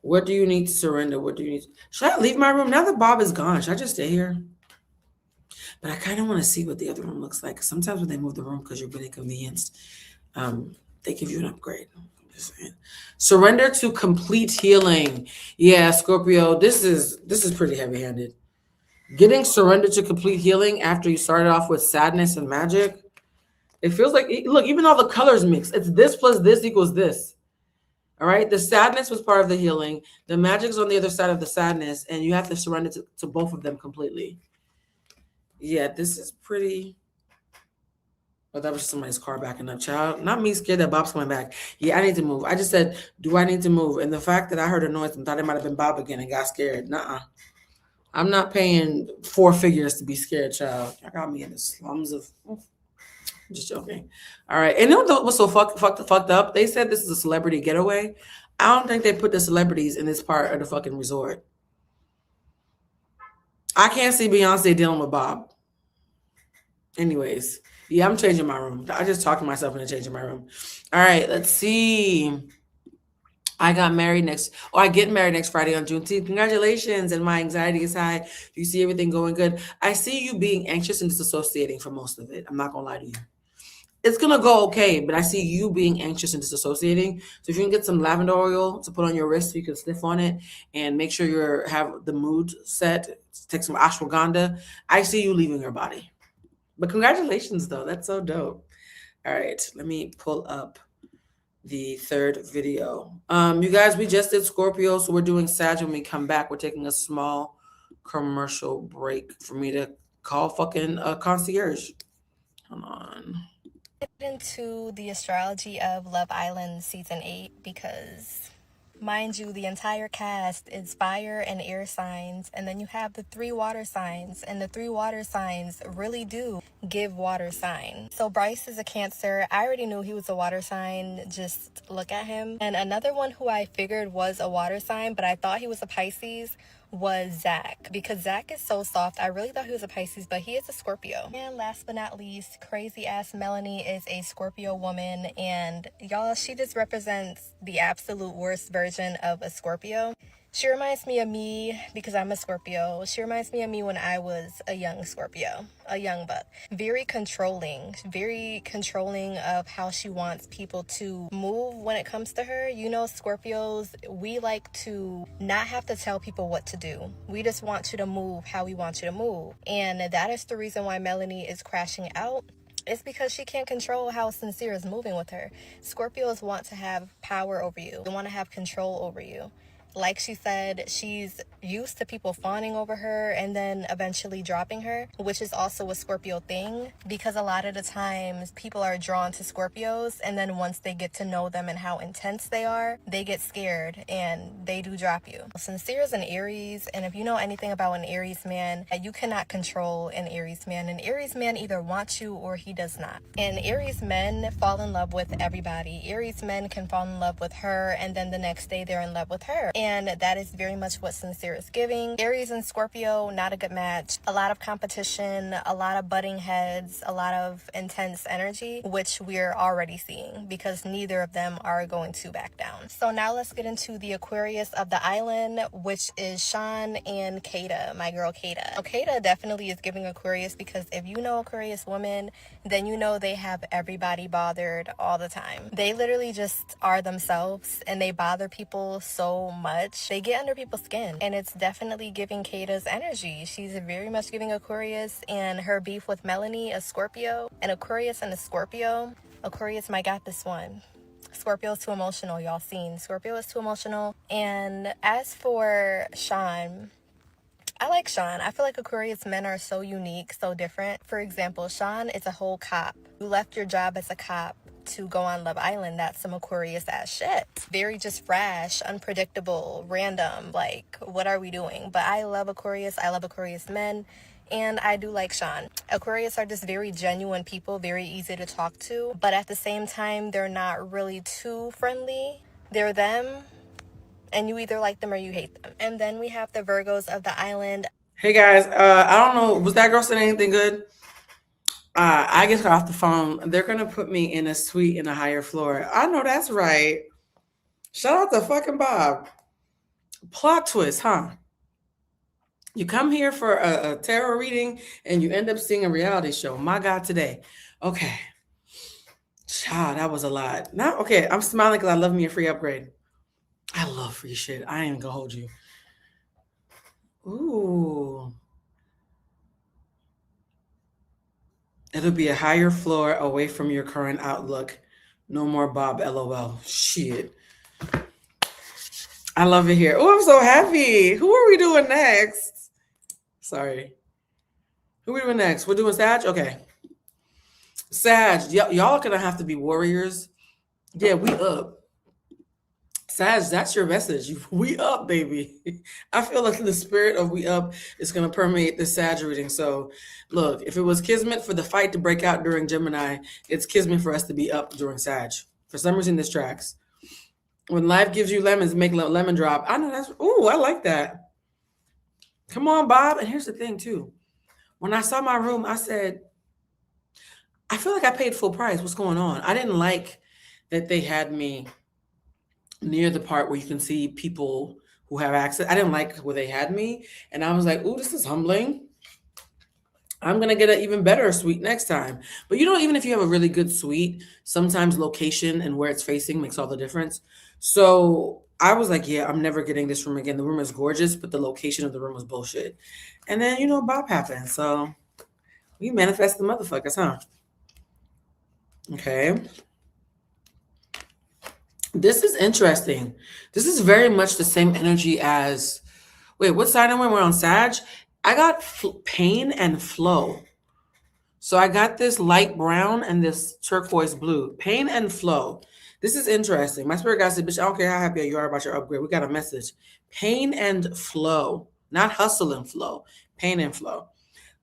what do you need to surrender? What do you need? Should I leave my room? Now that Bob is gone, should I just stay here? But I kind of want to see what the other room looks like. Sometimes when they move the room because you're being inconvenienced, they give you an upgrade. I'm just saying. Surrender to complete healing. Yeah, Scorpio, this is pretty heavy-handed. Getting surrendered to complete healing after you started off with sadness and magic. It feels like, look, even all the colors mix. It's this plus this equals this. All right. The sadness was part of the healing. The magic's on the other side of the sadness, and you have to surrender to both of them completely. Yeah, this is pretty. Oh, that was somebody's car backing up, child. Not me scared that Bob's coming back. Yeah, I need to move. I just said, do I need to move? And the fact that I heard a noise and thought it might have been Bob again and got scared. Nuh-uh. I'm not paying 4 figures to be scared, child. I got me in the slums of. I'm just joking. All right. And you know what's so fucked up? They said this is a celebrity getaway. I don't think they put the celebrities in this part of the fucking resort. I can't see Beyonce dealing with Bob. Anyways, yeah, I'm changing my room. I just talked to myself into changing my room. All right, let's see. I get married next Friday on Juneteenth. Congratulations. And my anxiety is high. You see everything going good. I see you being anxious and disassociating for most of it. I'm not going to lie to you. It's going to go okay, but I see you being anxious and disassociating. So if you can get some lavender oil to put on your wrist so you can sniff on it and make sure you have the mood set, take some ashwagandha, I see you leaving your body. But congratulations, though. That's so dope. All right, let me pull up the third video. You guys, we just did Scorpio, so we're doing Sag. When we come back, we're taking a small commercial break for me to call fucking concierge. Hold on. Into the astrology of Love Island season 8 because, mind you, the entire cast is fire and air signs, and then you have the 3 water signs, and the 3 water signs really do give water sign. So Bryce is a Cancer. I already knew he was a water sign, just look at him. And another one who I figured was a water sign, but I thought he was a Pisces, was Zach, because Zach is so soft. I really thought he was a Pisces, but he is a Scorpio. And last but not least, crazy ass Melanie is a Scorpio woman, and y'all, she just represents the absolute worst version of a Scorpio. She reminds me of me because I'm a Scorpio. She reminds me of me when I was a young Scorpio, a young buck. Very controlling of how she wants people to move when it comes to her. You know, Scorpios, we like to not have to tell people what to do. We just want you to move how we want you to move. And that is the reason why Melanie is crashing out. It's because she can't control how Sincere is moving with her. Scorpios want to have power over you. They want to have control over you. Like she said, she's used to people fawning over her and then eventually dropping her, which is also a Scorpio thing, because a lot of the times people are drawn to Scorpios, and then once they get to know them and how intense they are, they get scared and they do drop you. Sincere is an Aries, and if you know anything about an Aries man, you cannot control an Aries man. An Aries man either wants you or he does not. And Aries men fall in love with everybody. Aries men can fall in love with her, and then the next day they're in love with her. And that is very much what Sincere is giving. Aries and Scorpio, not a good match. A lot of competition, a lot of butting heads, a lot of intense energy, which we're already seeing because neither of them are going to back down. So now let's get into the Aquarius of the island, which is Sean and Kata, my girl Kata. So Kata definitely is giving Aquarius, because if you know Aquarius women, then you know they have everybody bothered all the time. They literally just are themselves, and they bother people so much. They get under people's skin, and it's definitely giving Kata's energy. She's very much giving Aquarius, and her beef with Melanie, a Scorpio, and Aquarius and a Scorpio. Aquarius might got this one. Scorpio is too emotional, y'all seen. Scorpio is too emotional. And as for Sean, I like Sean. I feel like Aquarius men are so unique, so different. For example, Sean is a whole cop. You left your job as a cop to go on Love Island. That's some Aquarius ass shit. Very just rash, unpredictable, random. Like, what are we doing? But I love Aquarius. I love Aquarius men. And I do like Sean. Aquarius are just very genuine people, very easy to talk to. But at the same time, they're not really too friendly. They're them, and you either like them or you hate them. And then we have the Virgos of the island. Hey guys, I don't know, was that girl saying anything good? I just got off the phone. They're gonna put me in a suite in a higher floor. I know that's right. Shout out to fucking Bob. Plot twist, huh? You come here for a tarot reading and you end up seeing a reality show. My God, today. Okay. Child, that was a lot. Now, okay, I'm smiling because I love me a free upgrade. I love free shit. I ain't gonna hold you. Ooh. It'll be a higher floor away from your current outlook. No more Bob, LOL. Shit. I love it here. Oh, I'm so happy. Who are we doing next? Sorry. Who are we doing next? We're doing Sag? Okay. Sag, y'all are going to have to be warriors. Yeah, we up. Sag, that's your message. We up, baby. I feel like the spirit of we up is going to permeate the Sag reading. So, look, if it was Kismet for the fight to break out during Gemini, it's Kismet for us to be up during Sag. For some reason, this tracks. When life gives you lemons, make lemon drop. I know that's, ooh, I like that. Come on, Bob. And here's the thing, too. When I saw my room, I said, I feel like I paid full price. What's going on? I didn't like that they had me near the part where you can see people who have access. I didn't like where they had me. And I was like, ooh, this is humbling. I'm going to get an even better suite next time. But you know, even if you have a really good suite, sometimes location and where it's facing makes all the difference. So I was like, yeah, I'm never getting this room again. The room is gorgeous, but the location of the room was bullshit. And then, you know, Bob happened. So we manifest the motherfuckers, huh? Okay. This is interesting. This is very much the same energy as, wait, what sign am I? We're on Sag. I got pain and flow. So I got this light brown and this turquoise blue. Pain and flow. This is interesting. My spirit guide said, bitch, I don't care how happy you are about your upgrade. We got a message. Pain and flow. Not hustle and flow. Pain and flow.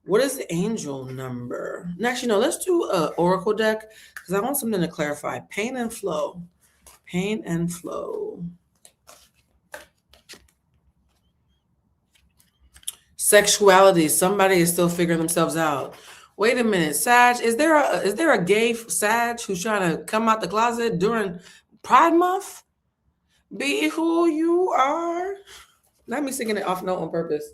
What is the angel number? Actually, no, let's do an oracle deck because I want something to clarify. Pain and flow. Pain and flow. Sexuality. Somebody is still figuring themselves out. Wait a minute, Sag. Is there a gay Sag who's trying to come out the closet during Pride Month? Be who you are. Not me singing it off note on purpose.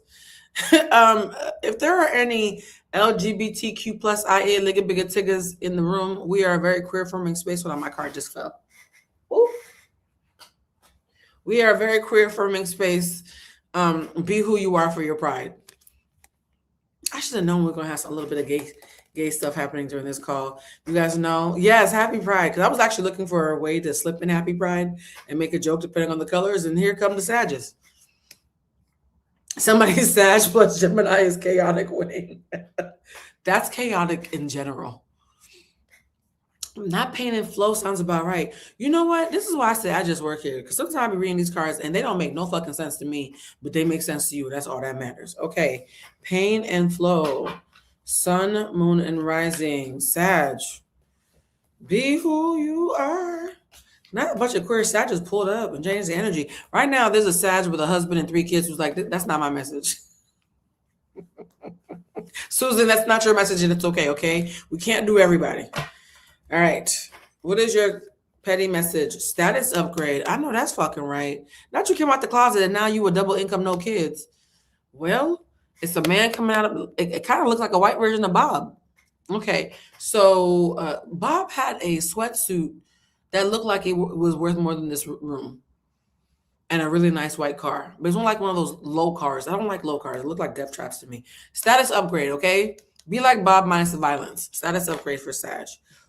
If there are any LGBTQ plus IA ligga bigga tiggas in the room, we are a very queer affirming space. Hold on, my card just fell. Ooh. We are a very queer affirming space. Be who you are for your pride. I should have known we are going to have a little bit of gay stuff happening during this call. You guys know? Yes, happy pride. Because I was actually looking for a way to slip in happy pride and make a joke depending on the colors. And here come the Sages. Somebody's Sag plus Gemini is chaotic winning. That's chaotic in general. Not pain and flow sounds about right. You know what? This is why I say I just work here. Because sometimes I be reading these cards and they don't make no fucking sense to me, but they make sense to you. That's all that matters. Okay. Pain and flow. Sun, moon, and rising. Sag. Be who you are. Not a bunch of queer Sag just pulled up and changed the energy. Right now, there's a Sag with a husband and 3 kids who's like, that's not my message. Susan, that's not your message and it's okay? We can't do everybody. All right. What is your petty message? Status upgrade. I know that's fucking right. Not you came out the closet and now you a double income, no kids. Well, it's a man coming out of it kind of looks like a white version of Bob. Okay. So Bob had a sweatsuit that looked like it was worth more than this room. And a really nice white car. But it's not like one of those low cars. I don't like low cars. It look like death traps to me. Status upgrade, okay? Be like Bob minus the violence. Status upgrade for Sag.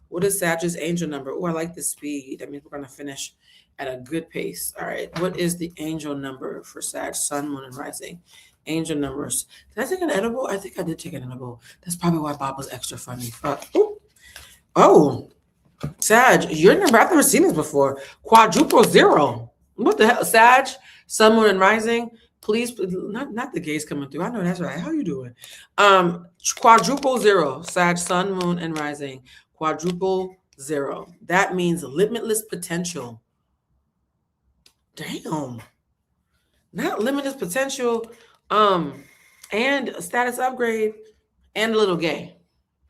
What is Sag's angel number? Oh, I like the speed. That means we're going to finish at a good pace. All right. What is the angel number for Sag, sun, moon, and rising? Angel numbers. Did I take an edible? I think I did take an edible. That's probably why Bob was extra funny. Fuck. Ooh. Oh, Sag, your number. I've never seen this before. Quadruple 0. What the hell? Sag, sun, moon, and rising. Please, not the gays coming through. I know that's right. How you doing? Quadruple 0. Sag, sun, moon, and rising. Quadruple 0. That means limitless potential. Damn. Not limitless potential. And a status upgrade and a little gay.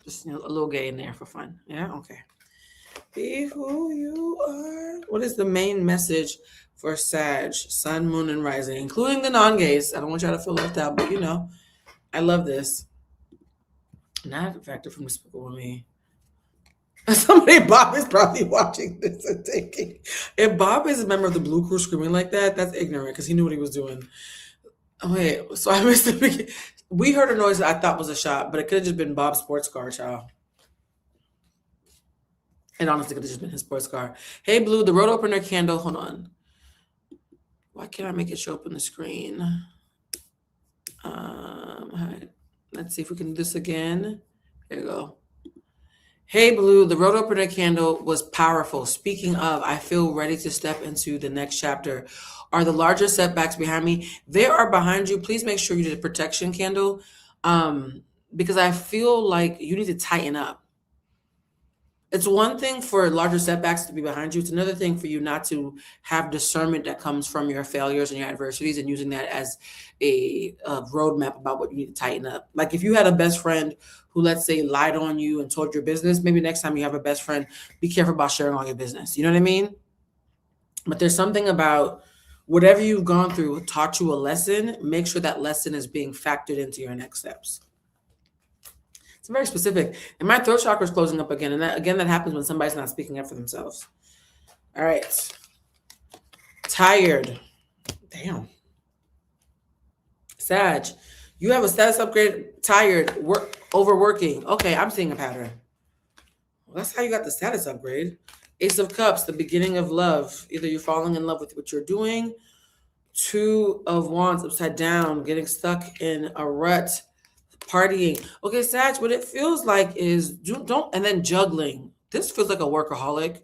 Just a little gay in there for fun. Yeah, okay. Be who you are. What is the main message for Sag, sun, moon, and rising, including the non-gays? I don't want y'all to feel left out, but I love this. Not a factor from Despicable Me. Bob is probably watching this and thinking, if Bob is a member of the Blue Crew screaming like that, that's ignorant because he knew what he was doing. Oh, wait, so I missed the beginning. We heard a noise that I thought was a shot, but it could have just been Bob's sports car, child. It honestly could have just been his sports car. Hey, Blue, the road opener candle. Hold on. Why can't I make it show up on the screen? Let's see if we can do this again. There you go. Hey, Blue, the road opener candle was powerful. Speaking of, I feel ready to step into the next chapter. Are the larger setbacks behind me? They are behind you. Please make sure you do the protection candle because I feel like you need to tighten up. It's one thing for larger setbacks to be behind you. It's another thing for you not to have discernment that comes from your failures and your adversities and using that as a roadmap about what you need to tighten up. Like if you had a best friend who, let's say, lied on you and told your business, maybe next time you have a best friend, be careful about sharing all your business. You know what I mean? But there's something about whatever you've gone through taught you a lesson. Make sure that lesson is being factored into your next steps. It's very specific. And my throat chakra is closing up again. And that happens when somebody's not speaking up for themselves. All right. Tired. Damn. Sag, you have a status upgrade, tired, overworking. Okay, I'm seeing a pattern. Well, that's how you got the status upgrade. Ace of Cups, the beginning of love. Either you're falling in love with what you're doing. 2 of Wands upside down, getting stuck in a rut. Partying. Okay, Sag, what it feels like is and then juggling. This feels like a workaholic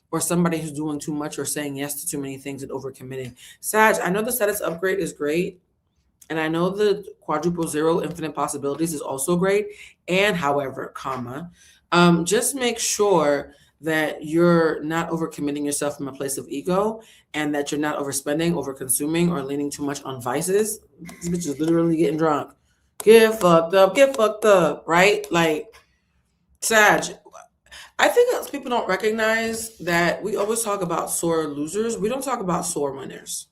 or somebody who's doing too much or saying yes to too many things and overcommitting. Sag, I know the status upgrade is great. And I know the quadruple 0 infinite possibilities is also great. And however, just make sure that you're not overcommitting yourself from a place of ego and that you're not overspending, overconsuming, or leaning too much on vices. This bitch is literally getting drunk. Get fucked up, right? Like, Sag, I think people don't recognize that we always talk about sore losers. We don't talk about sore winners.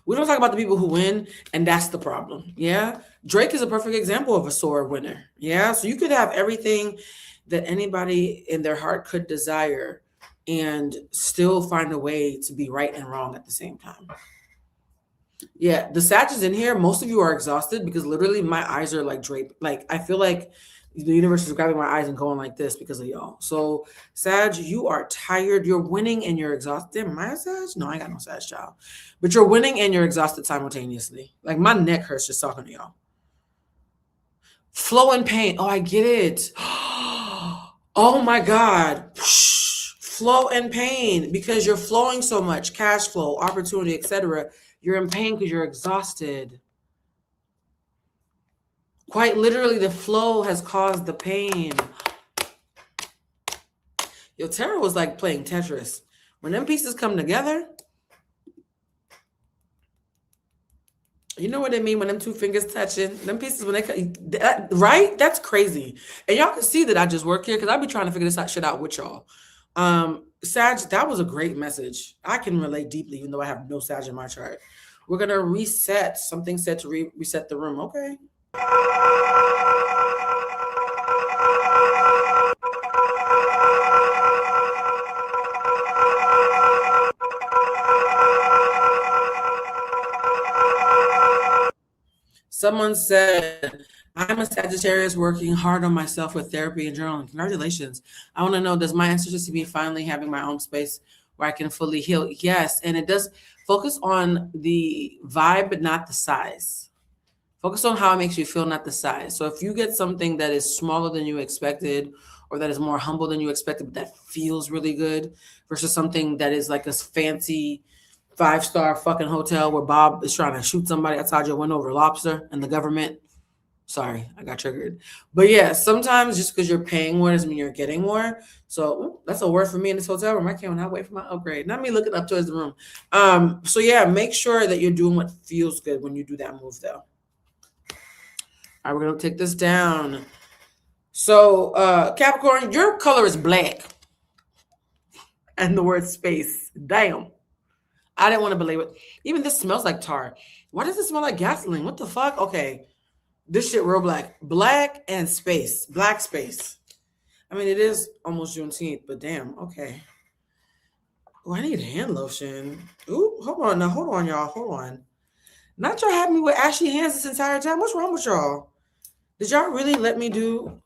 We don't talk about the people who win, and that's the problem, yeah? Drake is a perfect example of a sore winner, yeah? So you could have everything that anybody in their heart could desire and still find a way to be right and wrong at the same time. Yeah, the Sages in here, most of you are exhausted because literally my eyes are like draped. Like I feel like the universe is grabbing my eyes and going like this because of y'all. So Sag, you are tired. You're winning and you're exhausted. Damn, am I a Sag? No, I ain't got no Sag, child. But you're winning and you're exhausted simultaneously. Like my neck hurts just talking to y'all. Flow and pain. Oh, I get it. Oh my God. Flow and pain because you're flowing so much. Cash flow, opportunity, etc. You're in pain because you're exhausted. Quite literally, the flow has caused the pain. Yo, tarot was like playing Tetris. When them pieces come together, you know what I mean when them two fingers touching? Them pieces, when they right? That's crazy. And y'all can see that I just work here because I be trying to figure this shit out with y'all. Sag, that was a great message. I can relate deeply, even though I have no Sag in my chart. We're going to reset. Something said to reset the room. Okay. Someone said, I'm a Sagittarius working hard on myself with therapy and journaling. Congratulations. I want to know, does my answer just to be finally having my own space where I can fully heal? Yes. And it does focus on the vibe, but not the size. Focus on how it makes you feel, not the size. So if you get something that is smaller than you expected, or that is more humble than you expected, but that feels really good, versus something that is like a fancy 5-star fucking hotel where Bob is trying to shoot somebody outside your window over lobster and the government. Sorry, I got triggered. But yeah, sometimes just because you're paying more doesn't mean you're getting more. So that's a word for me in this hotel room. I cannot wait for my upgrade. Not me looking up towards the room. So yeah, make sure that you're doing what feels good when you do that move though. All right, we're gonna take this down. So Capricorn, your color is black. And the word space. Damn. I didn't want to believe it. Even this smells like tar. Why does it smell like gasoline? What the fuck? Okay. This shit real black. Black and space. Black space. I mean, it is almost Juneteenth, but damn. Okay. Oh, I need hand lotion. Ooh, hold on. Now, hold on, y'all. Hold on. Not y'all have me with ashy hands this entire time. What's wrong with y'all? Did y'all really let me do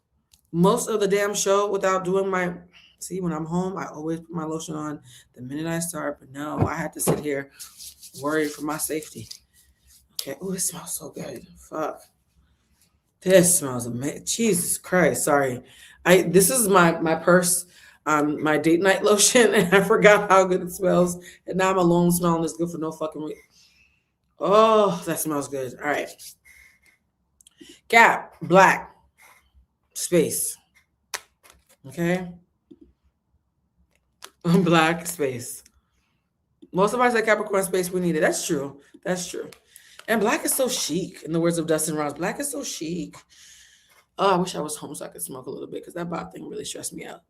most of the damn show without doing my... See, when I'm home, I always put my lotion on the minute I start. But no, I had to sit here worried for my safety. Okay. Oh, it smells so good. Fuck. This smells amazing. Jesus Christ. Sorry. This is my purse, my date night lotion, and I forgot how good it smells. And now I'm alone smelling this good for no fucking reason. Oh, that smells good. All right. Cap, black, space. Okay. Black space. Most of us at Capricorn space, we need it. That's true. That's true. And black is so chic. In the words of Dustin Ross, black is so chic. Oh, I wish I was home so I could smoke a little bit because that bot thing really stressed me out.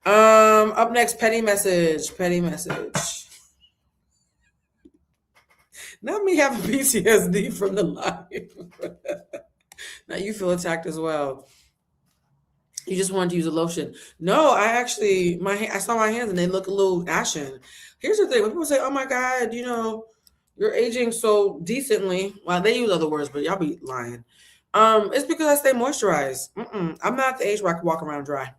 Up next, petty message. Petty message. Not me having PTSD from the live. Now you feel attacked as well. You just wanted to use a lotion. No, I actually, I saw my hands and they look a little ashen. Here's the thing. When people say, oh my God, you're aging so decently. Well, they use other words, but y'all be lying. It's because I stay moisturized. I'm not at the age where I can walk around dry.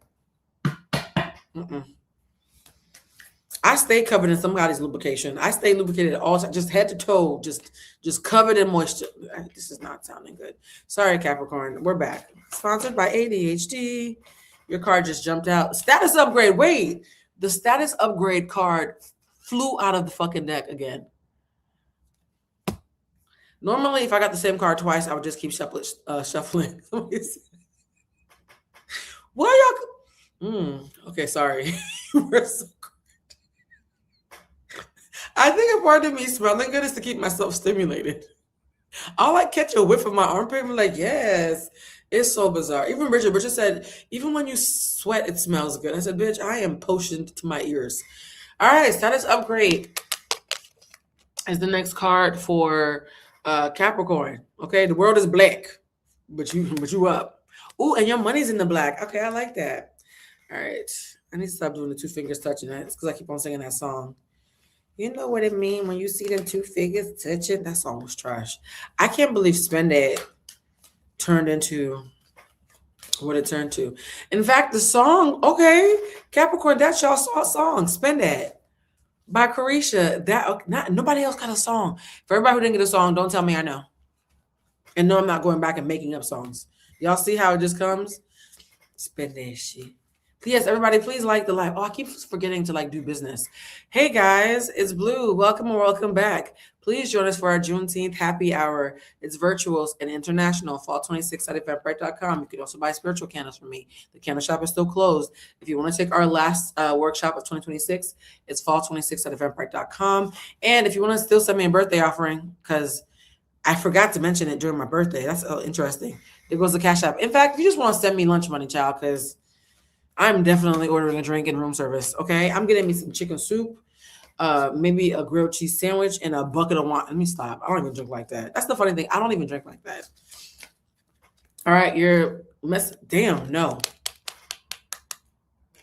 I stay covered in somebody's lubrication. I stay lubricated all time, just head to toe, just covered in moisture. This is not sounding good. Sorry, Capricorn. We're back. Sponsored by ADHD. Your card just jumped out. Status upgrade. Wait, the status upgrade card flew out of the fucking deck again. Normally, if I got the same card twice, I would just keep shuffling. Why y'all? Okay, sorry. We're so good. I think a part of me smelling good is to keep myself stimulated. I'll like catch a whiff of my armpit and be like, yes, it's so bizarre. Even Richard said, even when you sweat, it smells good. I said, bitch, I am potioned to my ears. All right, status upgrade is the next card for Capricorn. Okay, the world is black, but you up. Ooh, and your money's in the black. Okay, I like that. All right, I need to stop doing the two fingers touching that. It's because I keep on singing that song. You know what it mean when you see them two figures touching? That song was trash. I can't believe Spend It turned into what it turned to. In fact, the song, okay, Capricorn, that's y'all song, Spend It by Carisha. Nobody else got a song. For everybody who didn't get a song, don't tell me I know. And no, I'm not going back and making up songs. Y'all see how it just comes? Spend that shit. Yes, everybody, please like the live. Oh, I keep forgetting to do business. Hey guys, it's Blue. Welcome and welcome back. Please join us for our Juneteenth happy hour. It's virtual and international. Fall 26 at eventbrite.com. You can also buy spiritual candles from me. The candle shop is still closed. If you want to take our last workshop of 2026, it's fall 26 at eventbrite.com. And if you want to still send me a birthday offering, because I forgot to mention it during my birthday. That's interesting. There goes the Cash App. In fact, if you just want to send me lunch money, child, because I'm definitely ordering a drink and room service. Okay, I'm getting me some chicken soup, maybe a grilled cheese sandwich, and a bucket of wine. Let me stop. I don't even drink like that. That's the funny thing. I don't even drink like that. All right, damn, no.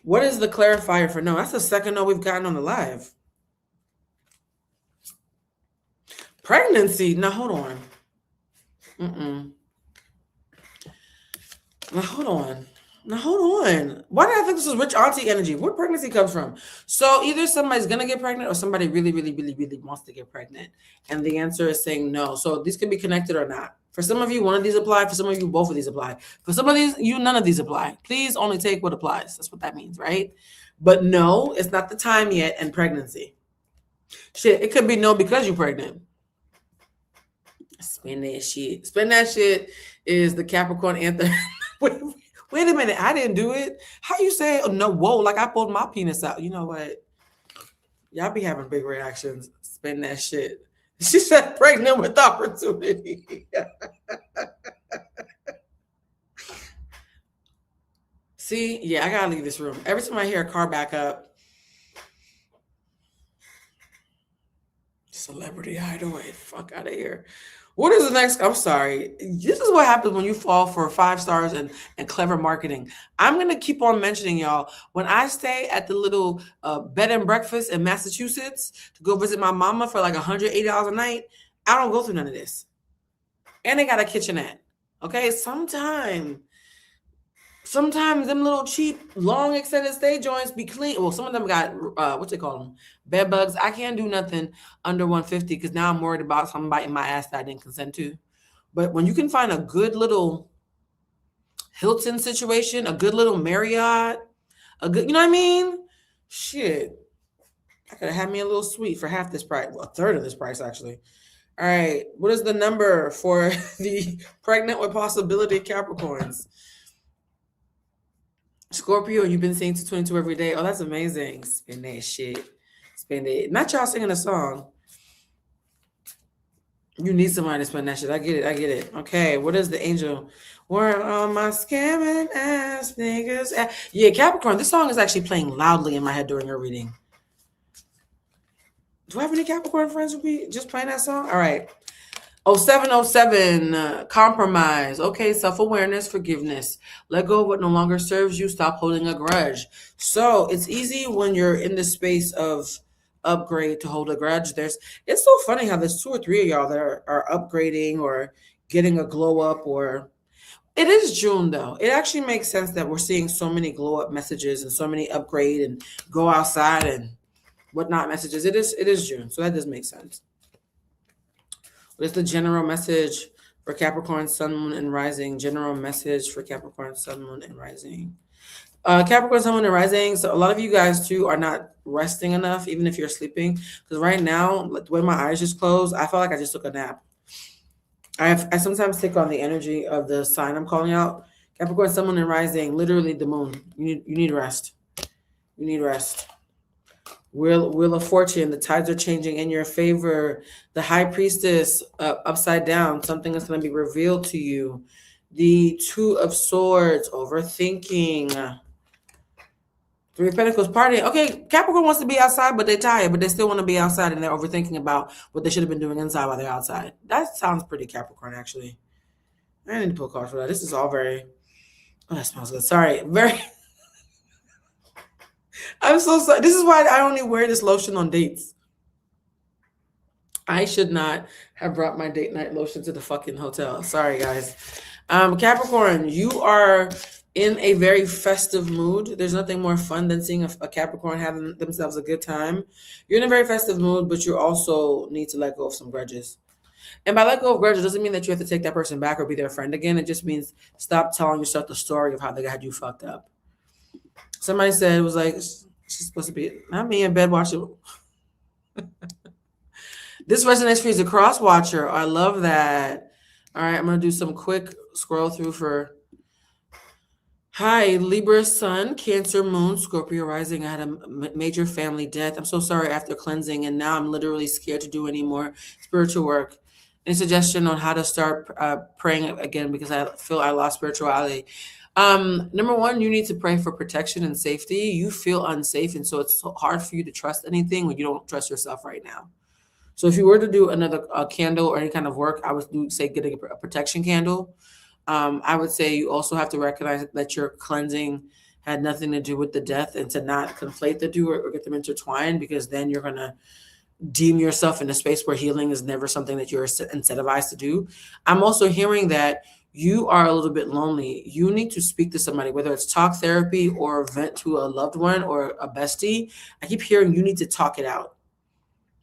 What is the clarifier for no? That's the second no we've gotten on the live. Pregnancy. Now hold on. Now hold on. Why did I think this was rich auntie energy? Where pregnancy comes from? So either somebody's gonna get pregnant or somebody really, really, really, really wants to get pregnant. And the answer is saying no. So these can be connected or not. For some of you, one of these apply. For some of you, both of these apply. For some of these, none of these apply. Please only take what applies. That's what that means, right? But no, it's not the time yet. And pregnancy. Shit, it could be no because you're pregnant. Spend that shit. Spend that shit is the Capricorn anthem. Wait a minute. I didn't do it. How you say, oh, no, whoa, like I pulled my penis out. You know what? Y'all be having big reactions. Spend that shit. She said pregnant with opportunity. See? Yeah, I got to leave this room. Every time I hear a car back up, celebrity hideaway. Fuck out of here. What is the next? I'm sorry. This is what happens when you fall for 5 stars and clever marketing. I'm going to keep on mentioning y'all. When I stay at the little bed and breakfast in Massachusetts to go visit my mama for like $180 a night, I don't go through none of this. And they got a kitchenette. Okay? Sometimes them little cheap, long extended stay joints be clean. Well, some of them got, what they call them? Bed bugs. I can't do nothing under 150 because now I'm worried about something biting my ass that I didn't consent to. But when you can find a good little Hilton situation, a good little Marriott, you know what I mean? Shit. I could have had me a little suite for half this price. Well, a third of this price, actually. All right. What is the number for the pregnant with possibility Capricorns? Scorpio, you've been singing to 22 every day. Oh, that's amazing. Spend that shit. Spend it. Not y'all singing a song. You need somebody to spend that shit. I get it. Okay, what is the angel? Where are my scamming ass niggas at? Yeah, Capricorn, this song is actually playing loudly in my head during your reading. Do I have any Capricorn friends who be just playing that song? All right. 0707, compromise. Okay, self-awareness, forgiveness. Let go of what no longer serves you. Stop holding a grudge. So it's easy when you're in the space of upgrade to hold a grudge. It's so funny how there's 2 or 3 of y'all that are upgrading or getting a glow up. Or it is June though. It actually makes sense that we're seeing so many glow up messages and so many upgrade and go outside and whatnot messages. It is June, so that does make sense. What's the general message for Capricorn, Sun, Moon, and Rising? General message for Capricorn, Sun, Moon, and Rising. Capricorn, Sun, Moon, and Rising. So a lot of you guys, too, are not resting enough, even if you're sleeping. Because right now, the way my eyes just closed, I felt like I just took a nap. I sometimes take on the energy of the sign I'm calling out. Capricorn, Sun, Moon, and Rising, literally the moon. You need rest. You need rest. Wheel of Fortune, the tides are changing in your favor. The High Priestess, upside down, something is going to be revealed to you. The 2 of Swords, overthinking. 3 of Pentacles, partying. Okay, Capricorn wants to be outside, but they're tired, but they still want to be outside, and they're overthinking about what they should have been doing inside while they're outside. That sounds pretty Capricorn, actually. I need to pull cards for that. This is all very... Oh, that smells good. Sorry. Very... I'm so sorry. This is why I only wear this lotion on dates. I should not have brought my date night lotion to the fucking hotel. Sorry, guys. Capricorn, you are in a very festive mood. There's nothing more fun than seeing a Capricorn having themselves a good time. You're in a very festive mood, but you also need to let go of some grudges. And by let go of grudges doesn't mean that you have to take that person back or be their friend again. It just means stop telling yourself the story of how they had you fucked up. Somebody said it was like, she's supposed to be, not me in bed watching. This resonates for you as a cross watcher. I love that. All right, I'm going to do some quick scroll through for, hi, Libra sun, Cancer moon, Scorpio rising. I had a major family death. I'm so sorry after cleansing, and now I'm literally scared to do any more spiritual work. Any suggestion on how to start praying again, because I feel I lost spirituality? Number one, you need to pray for protection and safety. You feel unsafe, and so it's so hard for you to trust anything when you don't trust yourself right now. So if you were to do another candle or any kind of work, I would say getting a protection candle. I would say you also have to recognize that your cleansing had nothing to do with the death, and to not conflate the two or get them intertwined, because then you're going to deem yourself in a space where healing is never something that you're incentivized to do. I'm also hearing that you are a little bit lonely. You need to speak to somebody, whether it's talk therapy or vent to a loved one or a bestie. I keep hearing you need to talk it out.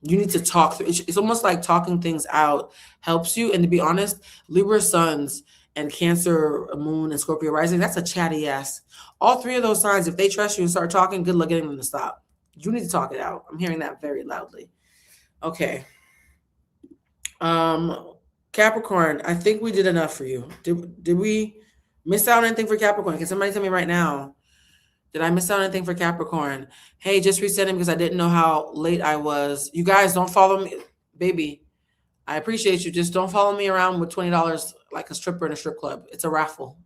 You need to talk through. It's almost like talking things out helps you. And to be honest, Libra suns and Cancer moon and Scorpio rising, that's a chatty ass. All three of those signs, if they trust you and start talking, good luck getting them to stop. You need to talk it out. I'm hearing that very loudly. Okay. Capricorn, I think we did enough for you. Did we miss out on anything for Capricorn? Can somebody tell me right now? Did I miss out on anything for Capricorn? Hey, just resetting because I didn't know how late I was. You guys don't follow me. Baby, I appreciate you. Just don't follow me around with $20 like a stripper in a strip club. It's a raffle.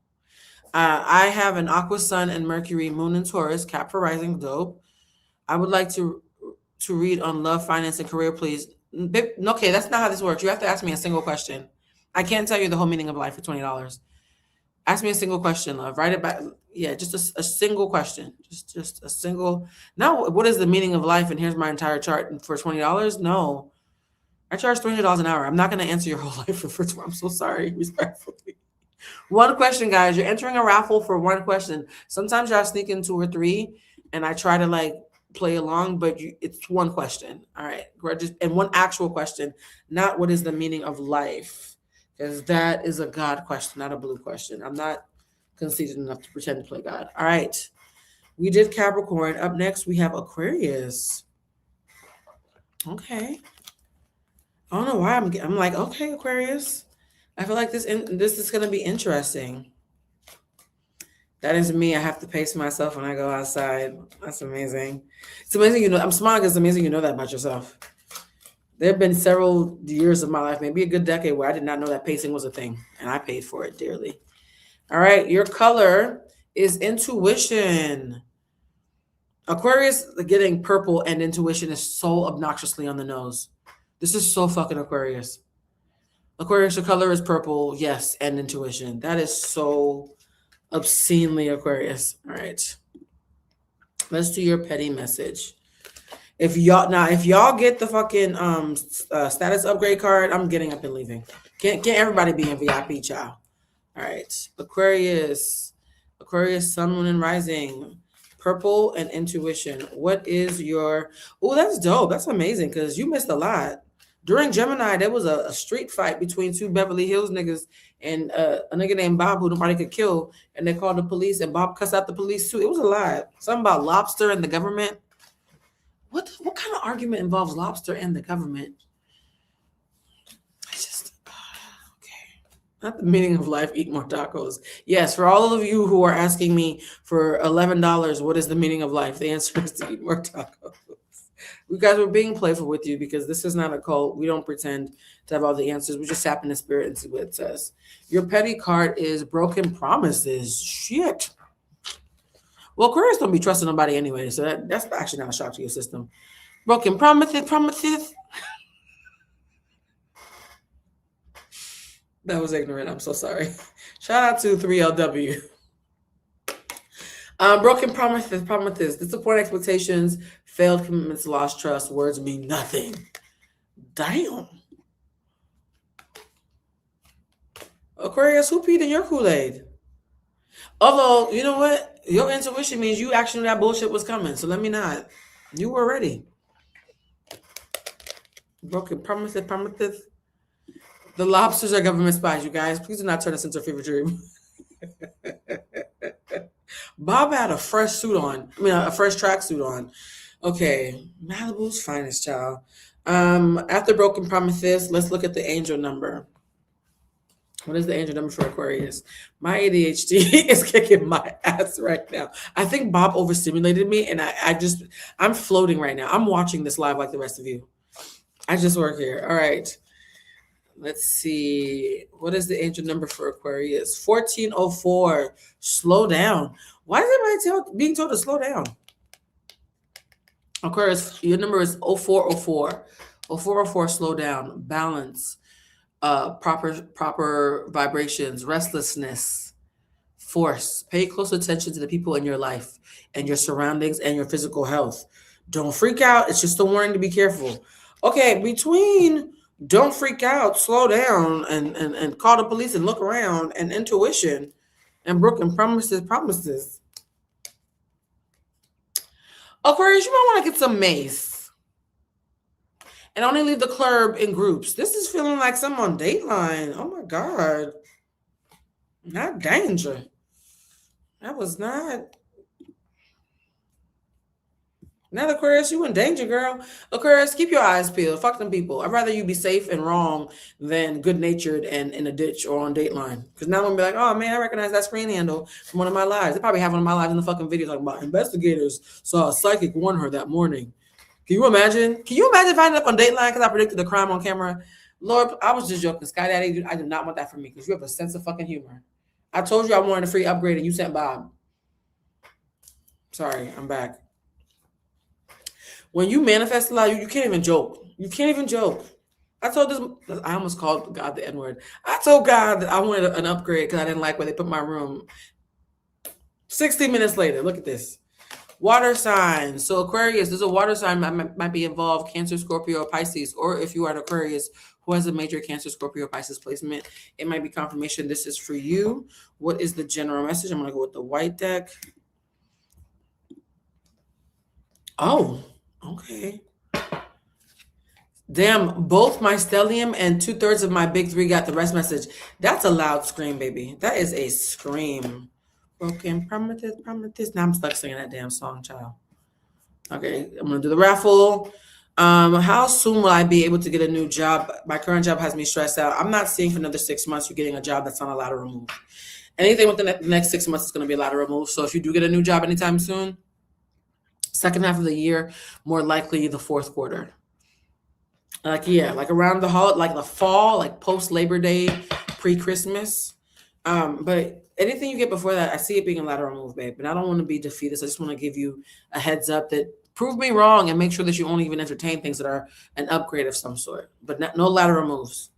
I have an Aqua Sun and Mercury, Moon and Taurus, Cap for rising, dope. I would like to read on love, finance, and career, please. Okay, that's not how this works. You have to ask me a single question. I can't tell you the whole meaning of life for $20. Ask me a single question, love. Write it back. Yeah, just a single question. Just a single. No, what is the meaning of life? And here's my entire chart for $20. No, I charge $300 an hour. I'm not going to answer your whole life for I'm so sorry, respectfully. One question, guys. You're entering a raffle for one question. Sometimes y'all sneak in 2 or 3, and I try to like play along, but it's one question. All right, and one actual question, not what is the meaning of life, because that is a God question, not a blue question. I'm not conceited enough to pretend to play God. All right, we did Capricorn. Up next, we have Aquarius. Okay, I don't know why I'm like, okay, Aquarius. I feel like this is going to be interesting. That is me. I have to pace myself when I go outside. That's amazing. It's amazing, I'm smiling because it's amazing you know that about yourself. There have been several years of my life, maybe a good decade, where I did not know that pacing was a thing, and I paid for it dearly. All right, your color is intuition. Aquarius getting purple and intuition is so obnoxiously on the nose. This is so fucking Aquarius. Aquarius, your color is purple, yes, and intuition. That is so obscenely Aquarius. All right. Let's do your petty message. If y'all get the fucking status upgrade card, I'm getting up and leaving. Can't everybody be in VIP, child. All right. Aquarius, sun, moon, and rising. Purple and intuition. What is your... Oh, that's dope. That's amazing, because you missed a lot. During Gemini, there was a street fight between 2 Beverly Hills niggas and a nigga named Bob who nobody could kill. And they called the police, and Bob cussed out the police too. It was a lot. Something about lobster and the government. What kind of argument involves lobster and the government? It's just, okay. Not the meaning of life, eat more tacos. Yes, for all of you who are asking me for $11, what is the meaning of life? The answer is to eat more tacos. You guys were being playful with you because this is not a cult. We don't pretend to have all the answers. We just tap in the spirit and see what it says. Your petty card is broken promises. Shit. Well, Aquarius don't be trusting nobody anyway, so that's actually not a shock to your system. Broken promises. That was ignorant. I'm so sorry. Shout out to 3LW. Broken promises, disappointed expectations, failed commitments, lost trust. Words mean nothing. Damn. Aquarius, who peed in your Kool-Aid? Although, you know what? Your intuition means you actually knew that bullshit was coming. So let me not. You were ready. Broken promises. The lobsters are government spies, you guys. Please do not turn this into a fever dream. Bob had a fresh suit on. I mean, a fresh tracksuit on. Okay. Malibu's finest, child. After broken promises, let's look at the angel number. What is the angel number for Aquarius? My ADHD is kicking my ass right now. I think Bob overstimulated me, and I'm floating right now. I'm watching this live like the rest of you. I just work here. All right. Let's see. What is the angel number for Aquarius? 1404. Slow down. Why is everybody being told to slow down? Aquarius, your number is 0404. 0404, slow down. Balance. Proper vibrations, restlessness, force. Pay close attention to the people in your life and your surroundings and your physical health. Don't freak out. It's just a warning to be careful. Okay, between don't freak out, slow down, and call the police and look around, and intuition and broken promises. Aquarius, you might want to get some mace. And only leave the club in groups. This is feeling like some on Dateline. Oh my God. Not danger. That was not. Now, Aquarius, you in danger, girl. Aquarius, keep your eyes peeled. Fuck them people. I'd rather you be safe and wrong than good-natured and in a ditch or on Dateline. Because now I'm going to be like, oh, man, I recognize that screen handle from one of my lives. They probably have one of my lives in the fucking video talking about investigators saw a psychic warn her that morning. Can you imagine? Can you imagine if I ended up on Dateline because I predicted the crime on camera? Lord, I was just joking. Sky Daddy, I did not want that for me because you have a sense of fucking humor. I told you I wanted a free upgrade and you sent Bob. Sorry, I'm back. When you manifest a lot, you can't even joke. You can't even joke. I almost called God the N-word. I told God that I wanted an upgrade because I didn't like where they put my room. 60 minutes later, look at this. Water signs. So Aquarius, there's a water sign might be involved, Cancer, Scorpio, or Pisces. Or if you are an Aquarius who has a major Cancer, Scorpio, Pisces placement, it might be confirmation this is for you. What is the general message? I'm going to go with the white deck. Oh, okay. Damn, both my stellium and 2/3 of my big three got the rest message. That's a loud scream, baby. That is a scream. Broken promises. Now I'm stuck singing that damn song, child. Okay, I'm gonna do the raffle. How soon will I be able to get a new job? My current job has me stressed out. I'm not seeing for another 6 months you're getting a job that's not a lateral move. Anything within the next 6 months is gonna be a lateral move. So if you do get a new job anytime soon, second half of the year, more likely the fourth quarter. Like around the like the fall, like post Labor Day, pre-Christmas. But anything you get before that, I see it being a lateral move, babe. But I don't want to be defeatist. I just want to give you a heads up that prove me wrong and make sure that you only even entertain things that are an upgrade of some sort. But no lateral moves.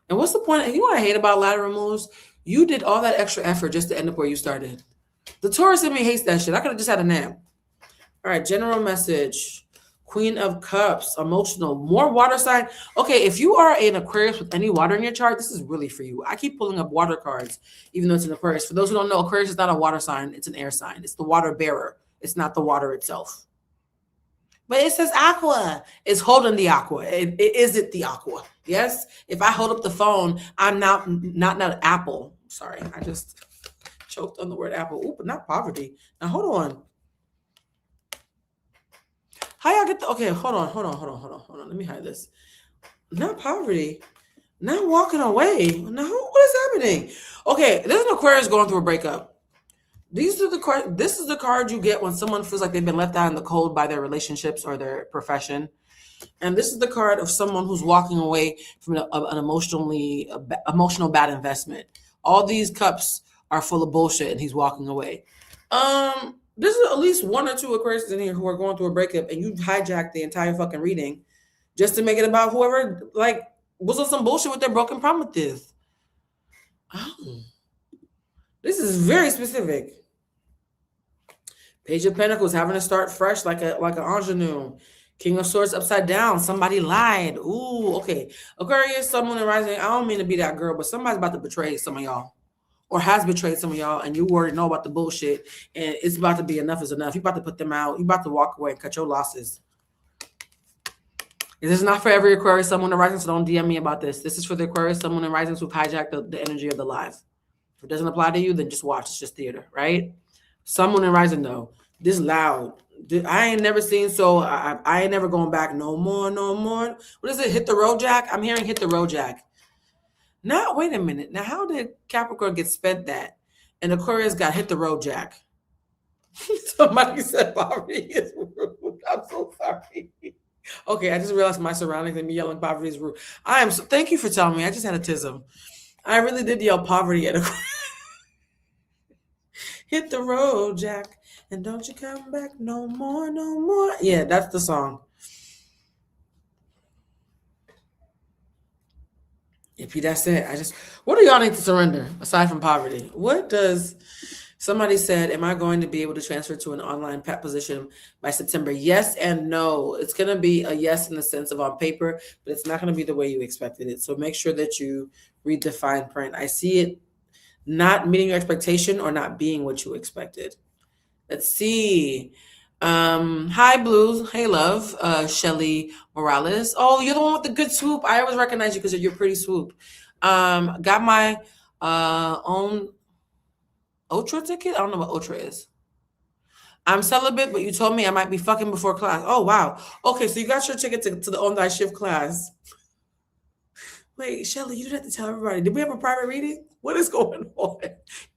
And what's the point? You know what I hate about lateral moves? You did all that extra effort just to end up where you started. The Taurus in me hates that shit. I could have just had a nap. All right, general message. Queen of Cups, emotional, more water sign. Okay, if you are an Aquarius with any water in your chart, this is really for you. I keep pulling up water cards, even though it's an Aquarius. For those who don't know, Aquarius is not a water sign. It's an air sign. It's the water bearer. It's not the water itself. But it says aqua. It's holding the aqua. Is it the aqua? Yes? If I hold up the phone, I'm not apple. Sorry, I just choked on the word apple. Ooh, but not poverty. Now, hold on. How y'all get okay, hold on. Let me hide this. Not poverty. Not walking away. Now, what is happening? Okay, there's an Aquarius going through a breakup. This is the card you get when someone feels like they've been left out in the cold by their relationships or their profession. And this is the card of someone who's walking away from an emotional bad investment. All these cups are full of bullshit and he's walking away. There's at least one or two Aquarius in here who are going through a breakup, and you hijacked the entire fucking reading just to make it about whoever was on some bullshit with their broken promises. Oh, this is very specific. Page of Pentacles having to start fresh like an ingenue. King of Swords upside down. Somebody lied. Ooh, okay. Aquarius, Sun, Moon, and Rising. I don't mean to be that girl, but somebody's about to betray some of y'all, or has betrayed some of y'all, and you already know about the bullshit, and it's about to be enough is enough. You about to put them out. You about to walk away and cut your losses. This is not for every Aquarius, Sun, Moon, and Rising, so don't DM me about this. This is for the Aquarius, Sun, Moon, and Rising who've hijacked the energy of the live. If it doesn't apply to you, then just watch. It's just theater, right? Sun, Moon, and Rising, though. This loud. I ain't never seen, so I ain't never going back no more, no more. What is it? Hit the road, Jack? I'm hearing hit the road, Jack. Now, wait a minute. Now, how did Capricorn get spent that? And Aquarius got hit the road, Jack. Somebody said poverty is rude. I'm so sorry. Okay, I just realized my surroundings and me yelling poverty is rude. Thank you for telling me. I just had a tism. I really did yell poverty at Aquarius. Hit the road, Jack. And don't you come back no more, no more. Yeah, that's the song. That's it. What do y'all need to surrender aside from poverty? What does somebody said, am I going to be able to transfer to an online PEP position by September? Yes and no. It's going to be a yes in the sense of on paper, but it's not going to be the way you expected it. So make sure that you read the fine print. I see it not meeting your expectation or not being what you expected. Let's see. Hi, Blues. Hey, love. Shelly Morales. Oh, you're the one with the good swoop. I always recognize you because of your pretty swoop. Got my own Ultra ticket. I don't know what Ultra is. I'm celibate, but you told me I might be fucking before class. Oh, wow. Okay, so you got your ticket to the on-die shift class. Wait, Shelly, you didn't have to tell everybody. Did we have a private reading? What is going on?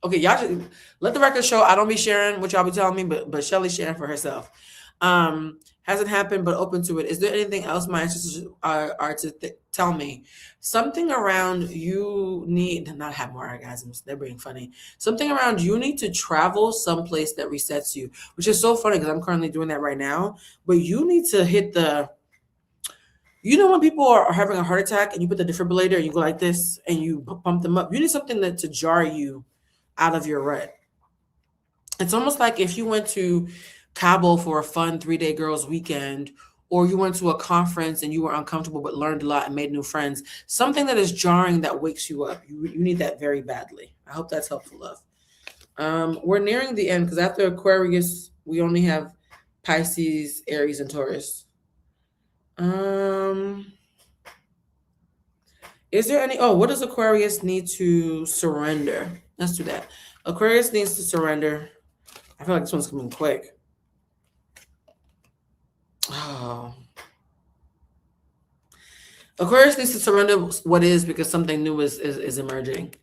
Okay, y'all should let the record show. I don't be sharing what y'all be telling me, but Shelly's sharing for herself. Hasn't happened, but open to it. Is there anything else my ancestors are to tell me? Something around you need not have more orgasms. They're being funny. Something around you need to travel someplace that resets you, which is so funny because I'm currently doing that right now. But you need to hit the. You know when people are having a heart attack and you put the defibrillator and you go like this and you pump them up, you need something to jar you out of your rut. It's almost like if you went to Cabo for a fun 3-day girls weekend, or you went to a conference and you were uncomfortable but learned a lot and made new friends, something that is jarring that wakes you up. You need that very badly. I hope that's helpful, love. We're nearing the end because after Aquarius, we only have Pisces, Aries, and Taurus. Is there any, what does Aquarius need to surrender? Let's do that. Aquarius needs to surrender. I feel like this one's coming quick. Oh. Aquarius needs to surrender what is because something new is emerging.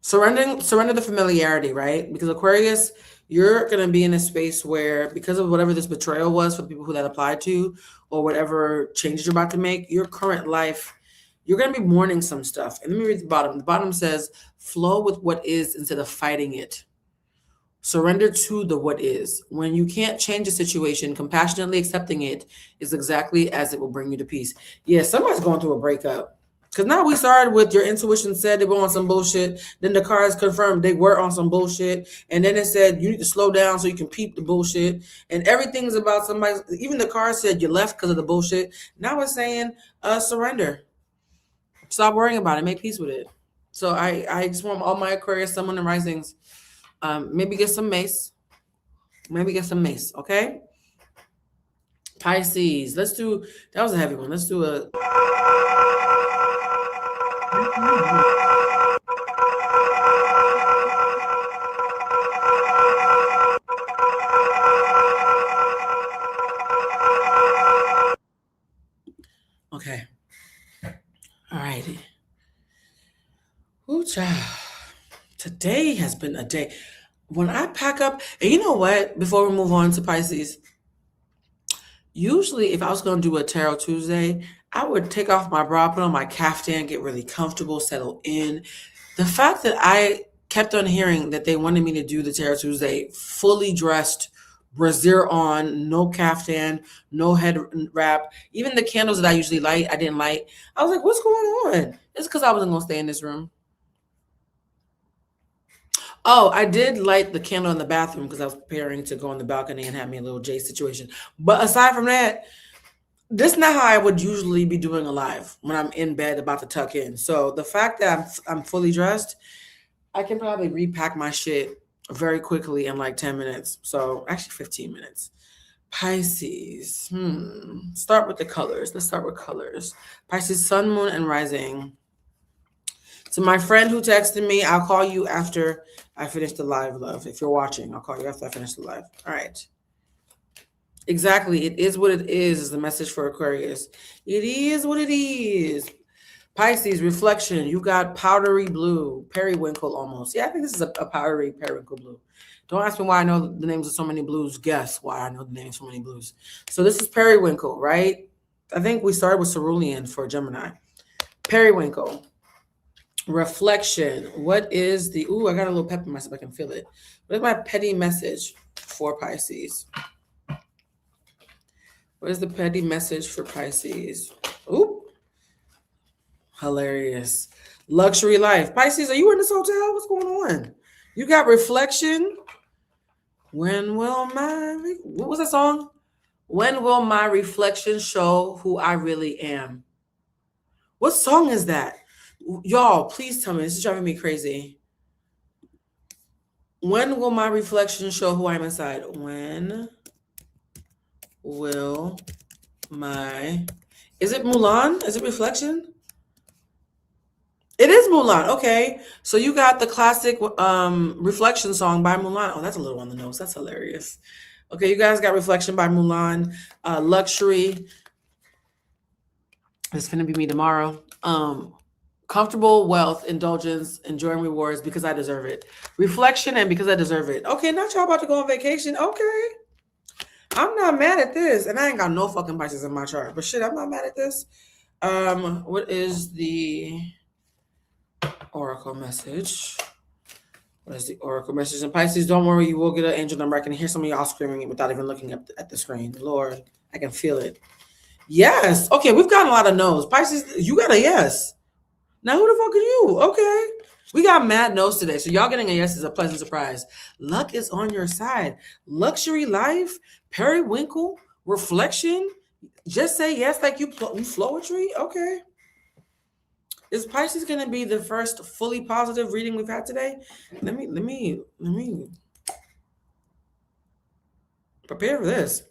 Surrender the familiarity, right? Because Aquarius, you're going to be in a space where, because of whatever this betrayal was for the people who that applied to, or whatever changes you're about to make, your current life, you're going to be mourning some stuff. And let me read the bottom. The bottom says, flow with what is instead of fighting it. Surrender to the what is. When you can't change a situation, compassionately accepting it is exactly as it will bring you to peace. Yeah, somebody's going through a breakup. Because now we started with your intuition said they were on some bullshit. Then the cards confirmed they were on some bullshit. And then it said you need to slow down so you can peep the bullshit. And everything's about somebody. Even the card said you left because of the bullshit. Now it's saying surrender. Stop worrying about it. Make peace with it. So I just want all my Aquarius, Sun, Moon, and Risings. Maybe get some mace. Okay? Pisces. That was a heavy one. Let's do a... Okay. All righty. Ooh, child. Today has been a day. When I pack up, and you know what? Before we move on to Pisces, usually if I was going to do a Tarot Tuesday, I would take off my bra, put on my caftan, get really comfortable, settle in. The fact that I kept on hearing that they wanted me to do the Tarot Tuesday fully dressed, brassiere on, no caftan, no head wrap. Even the candles that I usually light, I didn't light. I was like, what's going on? It's because I wasn't going to stay in this room. Oh, I did light the candle in the bathroom because I was preparing to go on the balcony and have me a little J situation. But aside from that, this is not how I would usually be doing a live when I'm in bed about to tuck in. So the fact that I'm fully dressed, I can probably repack my shit very quickly in like 10 minutes. So actually 15 minutes. Pisces. Start with the colors. Let's start with colors. Pisces, sun, moon, and rising. To my friend who texted me, I'll call you after I finish the live, love. If you're watching, I'll call you after I finish the live. All right. Exactly. It is what it is the message for Aquarius. It is what it is. Pisces, reflection. You got powdery blue, periwinkle almost. Yeah, I think this is a powdery periwinkle blue. Don't ask me why I know the names of so many blues. Guess why I know the names of so many blues. So this is periwinkle, right? I think we started with cerulean for Gemini. Periwinkle. Reflection. What is the... Ooh, I got a little pep in myself. I can feel it. What is my petty message for Pisces? What is the petty message for Pisces? Ooh. Hilarious. Luxury life. Pisces, are you in this hotel? What's going on? You got reflection. When will my... What was that song? When will my reflection show who I really am? What song is that? Y'all, please tell me. This is driving me crazy. When will my reflection show who I am inside? When will my... Is it Mulan? Is it reflection? It is Mulan. Okay. So you got the classic reflection song by Mulan. Oh, that's a little on the nose. That's hilarious. Okay, you guys got reflection by Mulan. Luxury. It's gonna be me tomorrow. Comfortable wealth, indulgence, enjoying rewards because I deserve it. Reflection and because I deserve it. Okay, not y'all about to go on vacation. Okay. I'm not mad at this. And I ain't got no fucking Pisces in my chart. But shit, I'm not mad at this. What is the oracle message? What is the oracle message? And Pisces, don't worry, you will get an angel number. I can hear some of y'all screaming it without even looking up at the screen. Lord, I can feel it. Yes. Okay, we've gotten a lot of no's. Pisces, you got a yes. Now, who the fuck are you? Okay. We got mad no's today. So y'all getting a yes is a pleasant surprise. Luck is on your side. Luxury life, periwinkle, reflection. Just say yes like you flowetry. Okay. Is Pisces going to be the first fully positive reading we've had today? Let me prepare for this.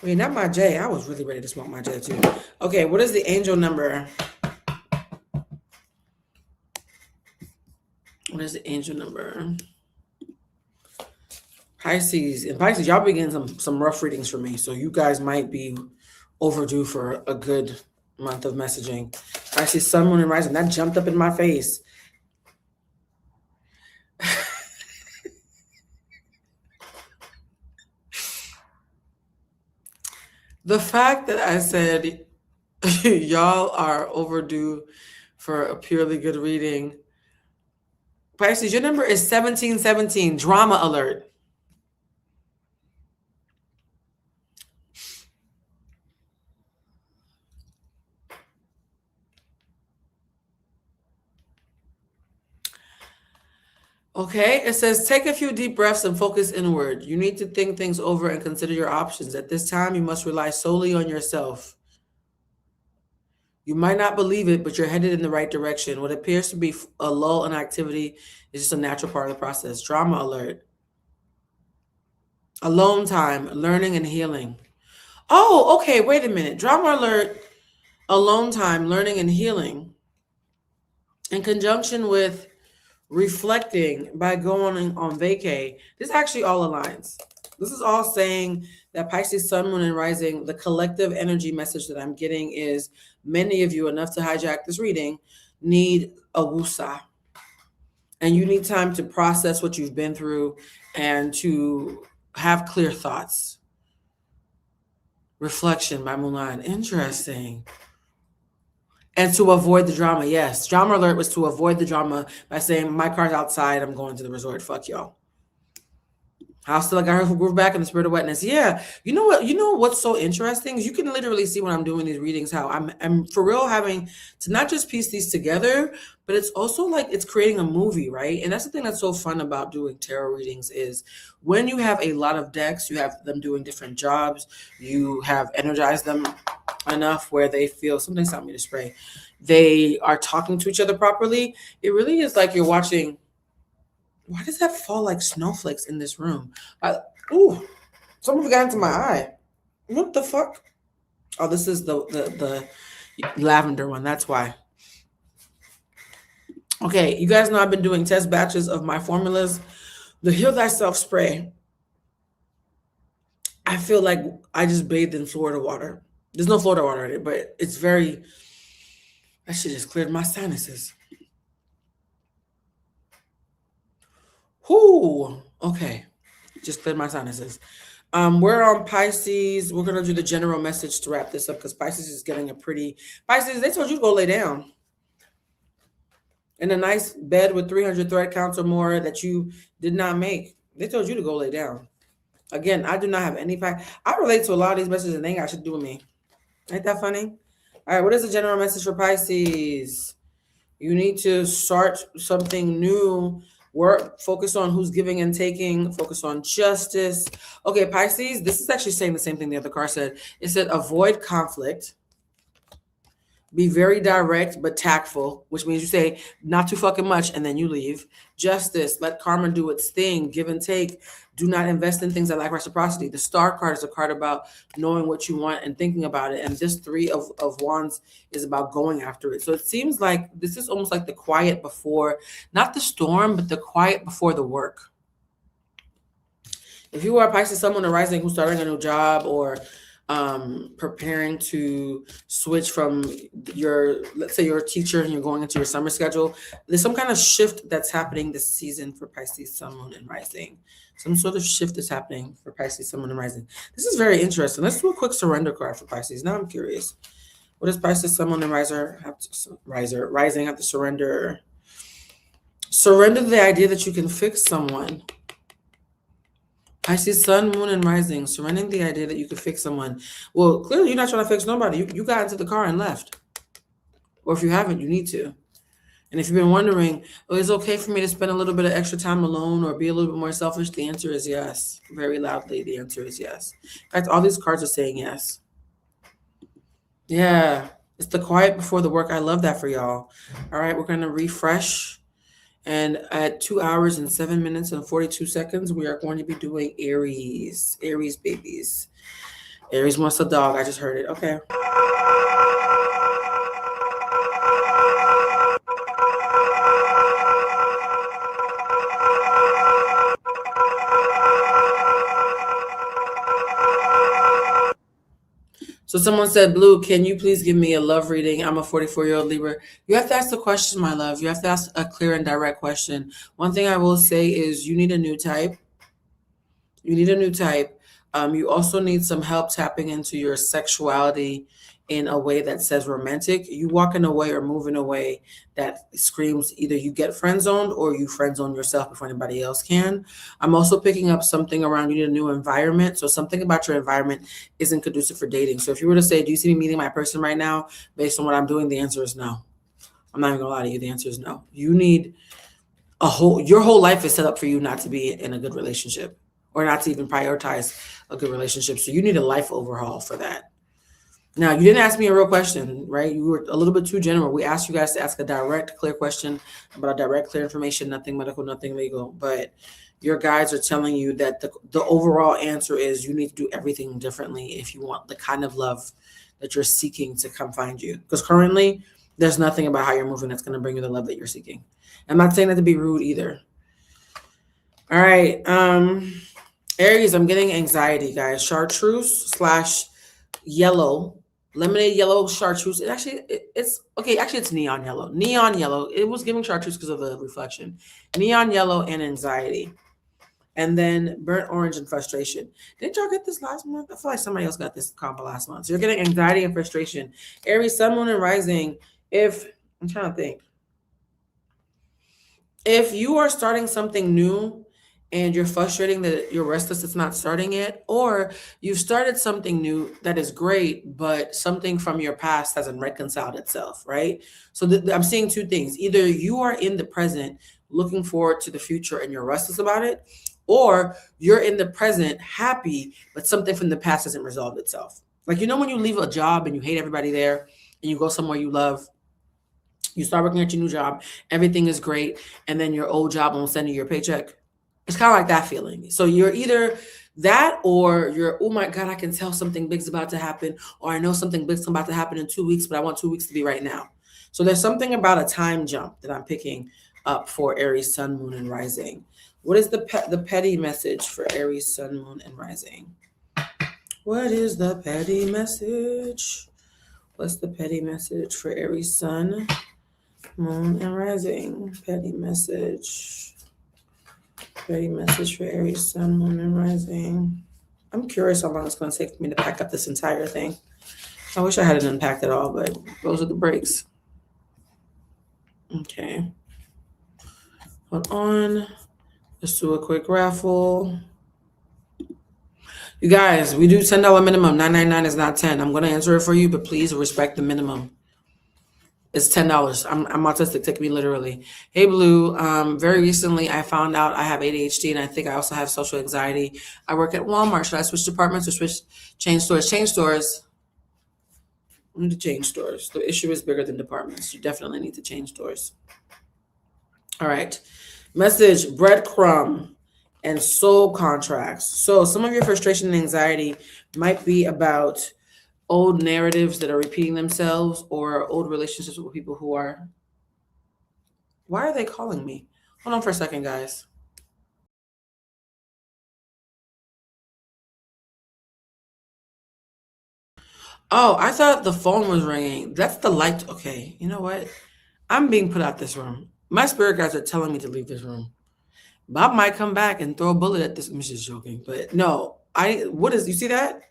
Wait, not my J. I was really ready to smoke my J too. Okay, what is the angel number? What is the angel number? Pisces. And Pisces, y'all be getting some rough readings for me. So you guys might be overdue for a good month of messaging. Pisces, sun, moon, and rising. That jumped up in my face. The fact that I said y'all are overdue for a purely good reading. Pisces, your number is 1717. Drama alert. Okay, it says take a few deep breaths and focus inward. You need to think things over and consider your options. At this time, you must rely solely on yourself. You might not believe it, but you're headed in the right direction. What appears to be a lull in activity is just a natural part of the process. Drama alert. Alone time, learning and healing. Oh, okay, wait a minute. Drama alert, alone time, learning and healing. In conjunction with reflecting by going on vacay. This actually all aligns. This is all saying that Pisces, sun, moon, and rising, the collective energy message that I'm getting is many of you, enough to hijack this reading, need a woosah. And you need time to process what you've been through and to have clear thoughts. Reflection by Mulan. Interesting. And to avoid the drama. Yes. Drama alert was to avoid the drama by saying, my car's outside. I'm going to the resort. Fuck y'all. How still I got her who grew back in the spirit of wetness. Yeah. You know what? You know what's so interesting is you can literally see when I'm doing these readings how I'm for real having to not just piece these together, but it's also like it's creating a movie, right? And that's the thing that's so fun about doing tarot readings is when you have a lot of decks, you have them doing different jobs, you have energized them enough where they feel something's telling me to spray. They are talking to each other properly. It really is like you're watching. Why does that fall like snowflakes in this room? Ooh, something got into my eye. What the fuck? Oh, this is the lavender one. That's why. Okay, you guys know I've been doing test batches of my formulas. The Heal Thyself spray. I feel like I just bathed in Florida water. There's no Florida water in it, but it's very. That shit just cleared my sinuses. Whoo, okay. Just cleared my sinuses. We're on Pisces. We're gonna do the general message to wrap this up because Pisces is getting a pretty Pisces. They told you to go lay down in a nice bed with 300 thread counts or more that you did not make. They told you to go lay down. Again, I do not have any I relate to a lot of these messages and they ain't got shit to do with me. Ain't that funny? All right, what is the general message for Pisces? You need to start something new. Work, focus on who's giving and taking, focus on justice. Okay, Pisces, this is actually saying the same thing the other card said. It said avoid conflict. Be very direct but tactful, which means you say not too fucking much and then you leave. Justice, let karma do its thing. Give and take. Do not invest in things that lack reciprocity. The Star card is a card about knowing what you want and thinking about it. And this Three of Wands is about going after it. So it seems like this is almost like the quiet before, not the storm, but the quiet before the work. If you are Pisces, someone arising who's starting a new job or preparing to switch from let's say you're a teacher and you're going into your summer schedule, there's some kind of shift that's happening this season for Pisces, Sun, Moon, and Rising. Some sort of shift is happening for Pisces, Sun, Moon, and Rising. This is very interesting. Let's do a quick surrender card for Pisces. Now I'm curious. What does Pisces, Sun, Moon, and Rising have to surrender? Surrender the idea that you can fix someone. Pisces, Sun, Moon, and Rising, surrendering the idea that you could fix someone. Well, clearly you're not trying to fix nobody. You got into the car and left. Or if you haven't, you need to. And if you've been wondering, oh, is it okay for me to spend a little bit of extra time alone or be a little bit more selfish? The answer is yes. Very loudly, the answer is yes. In fact, all these cards are saying yes. Yeah, it's the quiet before the work. I love that for y'all. All right, we're going to refresh. And at 2 hours and 7 minutes and 42 seconds, we are going to be doing Aries. Aries babies. Aries wants a dog. I just heard it. Okay. So someone said, Blue, can you please give me a love reading? I'm a 44-year-old Libra. You have to ask the question, my love. You have to ask a clear and direct question. One thing I will say is you need a new type. You need a new type. You also need some help tapping into your sexuality in a way that says romantic. You walking away or moving away that screams either you get friend zoned or you friend zone yourself before anybody else can. I'm also picking up something around you need a new environment. So something about your environment isn't conducive for dating. So if you were to say, do you see me meeting my person right now? Based on what I'm doing, the answer is no. I'm not even gonna lie to you. The answer is no. You need your whole life is set up for you not to be in a good relationship or not to even prioritize a good relationship. So you need a life overhaul for that. Now, you didn't ask me a real question, right? You were a little bit too general. We asked you guys to ask a direct, clear question about direct, clear information, nothing medical, nothing legal. But your guides are telling you that the overall answer is you need to do everything differently if you want the kind of love that you're seeking to come find you. Because currently, there's nothing about how you're moving that's going to bring you the love that you're seeking. I'm not saying that to be rude either. All right. Aries, I'm getting anxiety, guys. Chartreuse / yellow. Lemonade yellow chartreuse. It's neon yellow. Neon yellow. It was giving chartreuse because of the reflection. Neon yellow and anxiety. And then burnt orange and frustration. Didn't y'all get this last month? I feel like somebody else got this combo last month. So you're getting anxiety and frustration. Aries, Sun, Moon, and Rising. I'm trying to think. If you are starting something new and you're frustrating that you're restless it's not starting yet, or you've started something new that is great, but something from your past hasn't reconciled itself, right? So I'm seeing two things. Either you are in the present looking forward to the future and you're restless about it, or you're in the present happy, but something from the past hasn't resolved itself. Like, when you leave a job and you hate everybody there and you go somewhere you love, you start working at your new job, everything is great, and then your old job won't send you your paycheck. It's kind of like that feeling. So you're either that, or you're, oh my God, I can tell something big's about to happen, or I know something big's about to happen in 2 weeks, but I want 2 weeks to be right now. So there's something about a time jump that I'm picking up for Aries, Sun, Moon, and Rising. What is the petty message for Aries, Sun, Moon, and Rising? What is the petty message? What's the petty message for Aries, Sun, Moon, and Rising? Petty message. Petty message for Aries, Sun, Moon, and Rising. I'm curious how long it's going to take me to pack up this entire thing. I wish I hadn't unpacked it all, but those are the breaks. Okay. Hold on. Let's do a quick raffle. You guys, we do $10 minimum. $9.99 is not $10. I'm going to answer it for you, but please respect the minimum. It's $10. I'm autistic. Take me literally. Hey, Blue. Very recently, I found out I have ADHD, and I think I also have social anxiety. I work at Walmart. Should I switch departments or change stores? Change stores. I need to change stores. The issue is bigger than departments. You definitely need to change stores. All right. Message, breadcrumb, and soul contracts. So some of your frustration and anxiety might be about old narratives that are repeating themselves, or old relationships with people who are... Why are they calling me? Hold on for a second, guys. Oh, I thought the phone was ringing. That's the light. Okay, you know what? I'm being put out this room. My spirit guides are telling me to leave this room. Bob might come back and throw a bullet at this. I'm just joking, but no. You see that?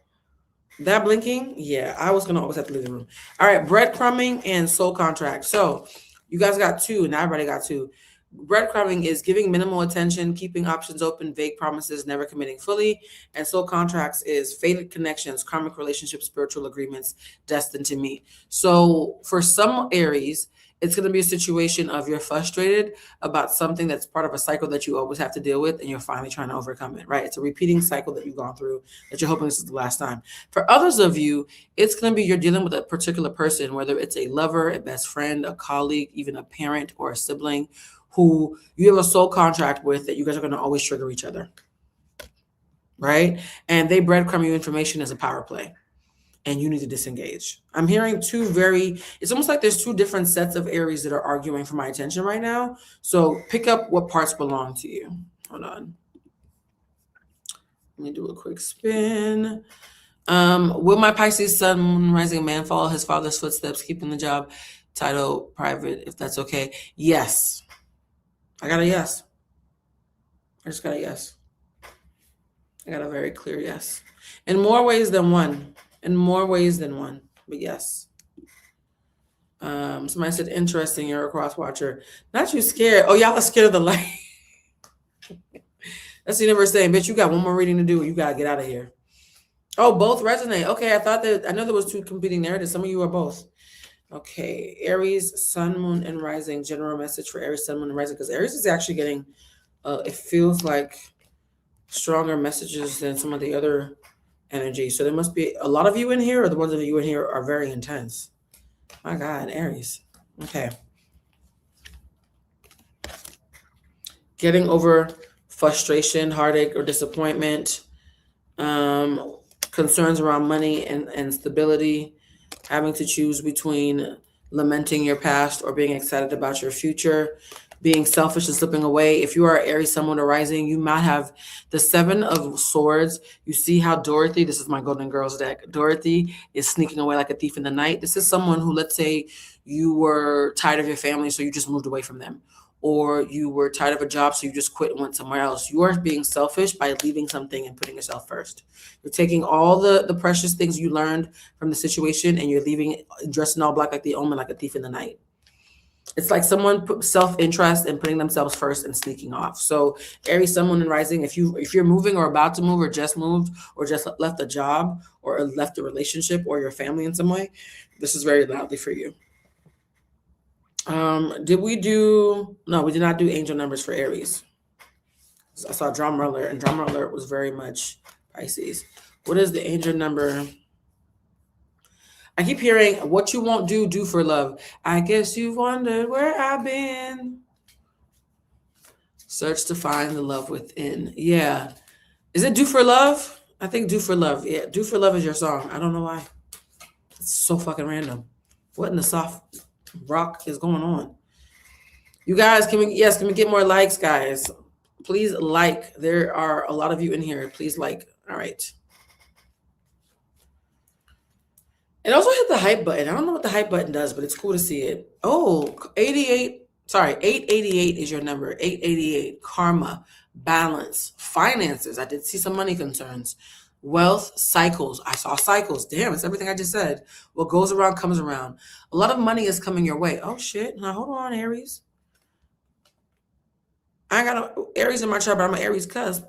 That blinking? Yeah, I was gonna always have to leave the room. All right, breadcrumbing and soul contract. So you guys got two, and everybody got two. Breadcrumbing is giving minimal attention, keeping options open, vague promises, never committing fully. And soul contracts is fated connections, karmic relationships, spiritual agreements, destined to meet. So for some Aries, it's going to be a situation of you're frustrated about something that's part of a cycle that you always have to deal with, and you're finally trying to overcome it, right? It's a repeating cycle that you've gone through that you're hoping this is the last time. For others of you, it's going to be you're dealing with a particular person, whether it's a lover, a best friend, a colleague, even a parent or a sibling, who you have a soul contract with that you guys are going to always trigger each other, right? And they breadcrumb you information as a power play, and you need to disengage. I'm hearing it's almost like there's two different sets of Aries that are arguing for my attention right now. So pick up what parts belong to you. Hold on. Let me do a quick spin. Will my Pisces Sun, Moon, Rising man follow his father's footsteps, keeping the job title private, if that's okay? Yes. I got a yes. I just got a yes. I got a very clear yes. In more ways than one. But yes. Somebody said, interesting, you're a cross watcher. Not you scared. Oh, y'all are scared of the light. That's the universe saying, bitch, you got one more reading to do. You got to get out of here. Oh, both resonate. Okay, I know there was two competing narratives. Some of you are both. Okay, Aries, Sun, Moon, and Rising. General message for Aries, Sun, Moon, and Rising. Because Aries is actually getting, it feels like stronger messages than some of the other energy. So there must be a lot of you in here, or the ones of you in here are very intense. My God, Aries. Okay. Getting over frustration, heartache, or disappointment. Concerns around money and stability. Having to choose between lamenting your past or being excited about your future. Being selfish and slipping away. If you are Aries, Sun, Moon, or Rising, you might have the Seven of Swords. You see how Dorothy, this is my Golden Girls deck, Dorothy is sneaking away like a thief in the night. This is someone who, let's say you were tired of your family, so you just moved away from them. Or you were tired of a job, so you just quit and went somewhere else. You are being selfish by leaving something and putting yourself first. You're taking all the precious things you learned from the situation, and you're leaving dressed in all black like the Omen, like a thief in the night. It's like someone put self-interest and putting themselves first and sneaking off. So Aries, someone in rising, if you're moving or about to move or just moved or just left a job or left a relationship or your family in some way, this is very loudly for you. Did we do? No, we did not do angel numbers for Aries. So I saw drama alert, and drama alert was very much Pisces. What is the angel number? I keep hearing what you won't do for love. I guess you've wondered where I've been. Search to find the love within. Yeah. Is it do for love? I think do for love. Yeah, do for love is your song. I don't know why. It's so fucking random. What in the soft rock is going on? You guys, can we get more likes, guys? Please like. There are a lot of you in here. Please like. All right. It also hit the hype button. I don't know what the hype button does, but it's cool to see it. Oh, 888 is your number. 888, karma, balance, finances. I did see some money concerns. Wealth, cycles. I saw cycles. Damn, it's everything I just said. What goes around comes around. A lot of money is coming your way. Oh, shit. Now, hold on, Aries. I got Aries in my chart, but I'm an Aries cusp.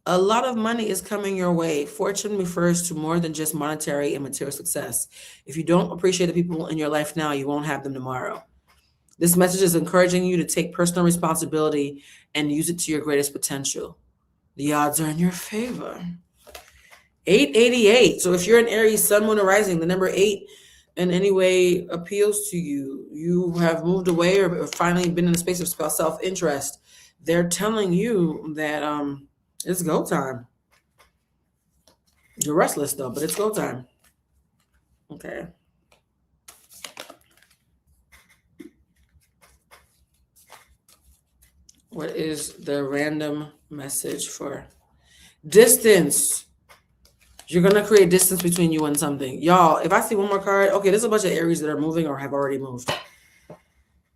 A lot of money is coming your way. Fortune refers to more than just monetary and material success. If you don't appreciate the people in your life now, you won't have them tomorrow. This message is encouraging you to take personal responsibility and use it to your greatest potential. The odds are in your favor. 888. So if you're an Aries, Sun, Moon, or Rising, the number 8 in any way appeals to you. You have moved away or finally been in a space of self-interest. They're telling you that it's go time. You're restless though, but it's go time. Okay. What is the random message for distance? You're going to create distance between you and something. Y'all, if I see one more card, okay, there's a bunch of Aries that are moving or have already moved.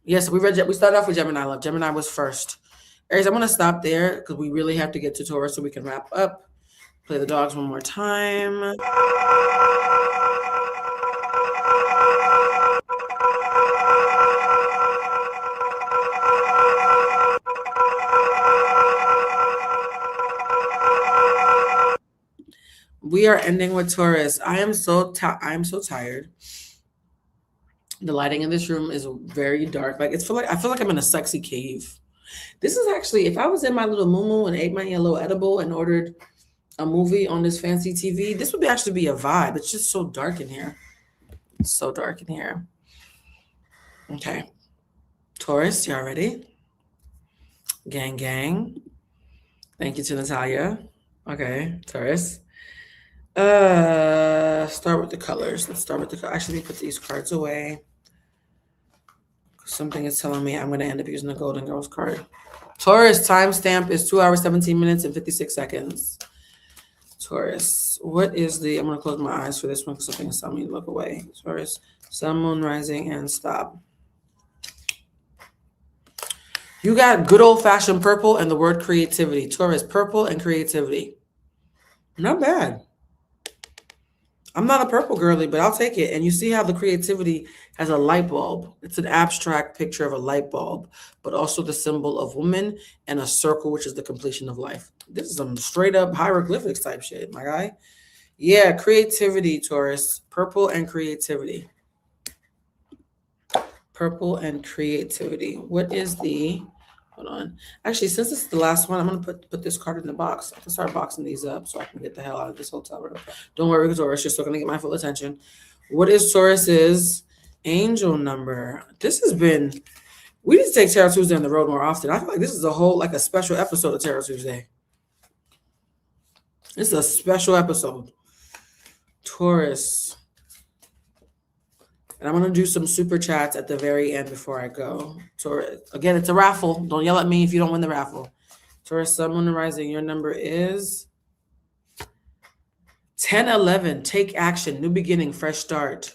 Yes, we started off with Gemini love. Gemini was first. Aries, I'm going to stop there because we really have to get to Taurus so we can wrap up. Play the dogs one more time. We are ending with Taurus. I am so tired. The lighting in this room is very dark. I feel like I'm in a sexy cave. This is actually, if I was in my little moo and ate my yellow edible and ordered a movie on this fancy TV, this would actually be a vibe. It's just so dark in here. It's so dark in here. Okay. Taurus, y'all ready? Gang, gang. Thank you to Natalia. Okay, Taurus. Start with the colors. Let's start with the colors. Actually, put these cards away. Something is telling me I'm going to end up using the Golden Girls card. Taurus, timestamp is 2 hours, 17 minutes, and 56 seconds. Taurus, what is I'm going to close my eyes for this one because something is telling me to look away. Taurus, Sun, Moon, Rising, and stop. You got good old-fashioned purple and the word creativity. Taurus, purple and creativity. Not bad. I'm not a purple girly, but I'll take it. And you see how the creativity has a light bulb. It's an abstract picture of a light bulb, but also the symbol of woman and a circle, which is the completion of life. This is some straight up hieroglyphics type shit, my guy. Yeah, creativity, Taurus. Purple and creativity. Purple and creativity. What is hold on. Actually, since this is the last one, I'm going to put this card in the box. I can start boxing these up so I can get the hell out of this hotel room. Don't worry, Taurus. You're still going to get my full attention. What is Taurus's angel number? We need to take Tarot Tuesday on the road more often. I feel like this is a special episode of Tarot Tuesday. This is a special episode. Taurus. And I'm going to do some super chats at the very end before I go. Taurus. Again, it's a raffle. Don't yell at me if you don't win the raffle. Taurus, Sun, Moon, and Rising. Your number is 1011. Take action. New beginning. Fresh start.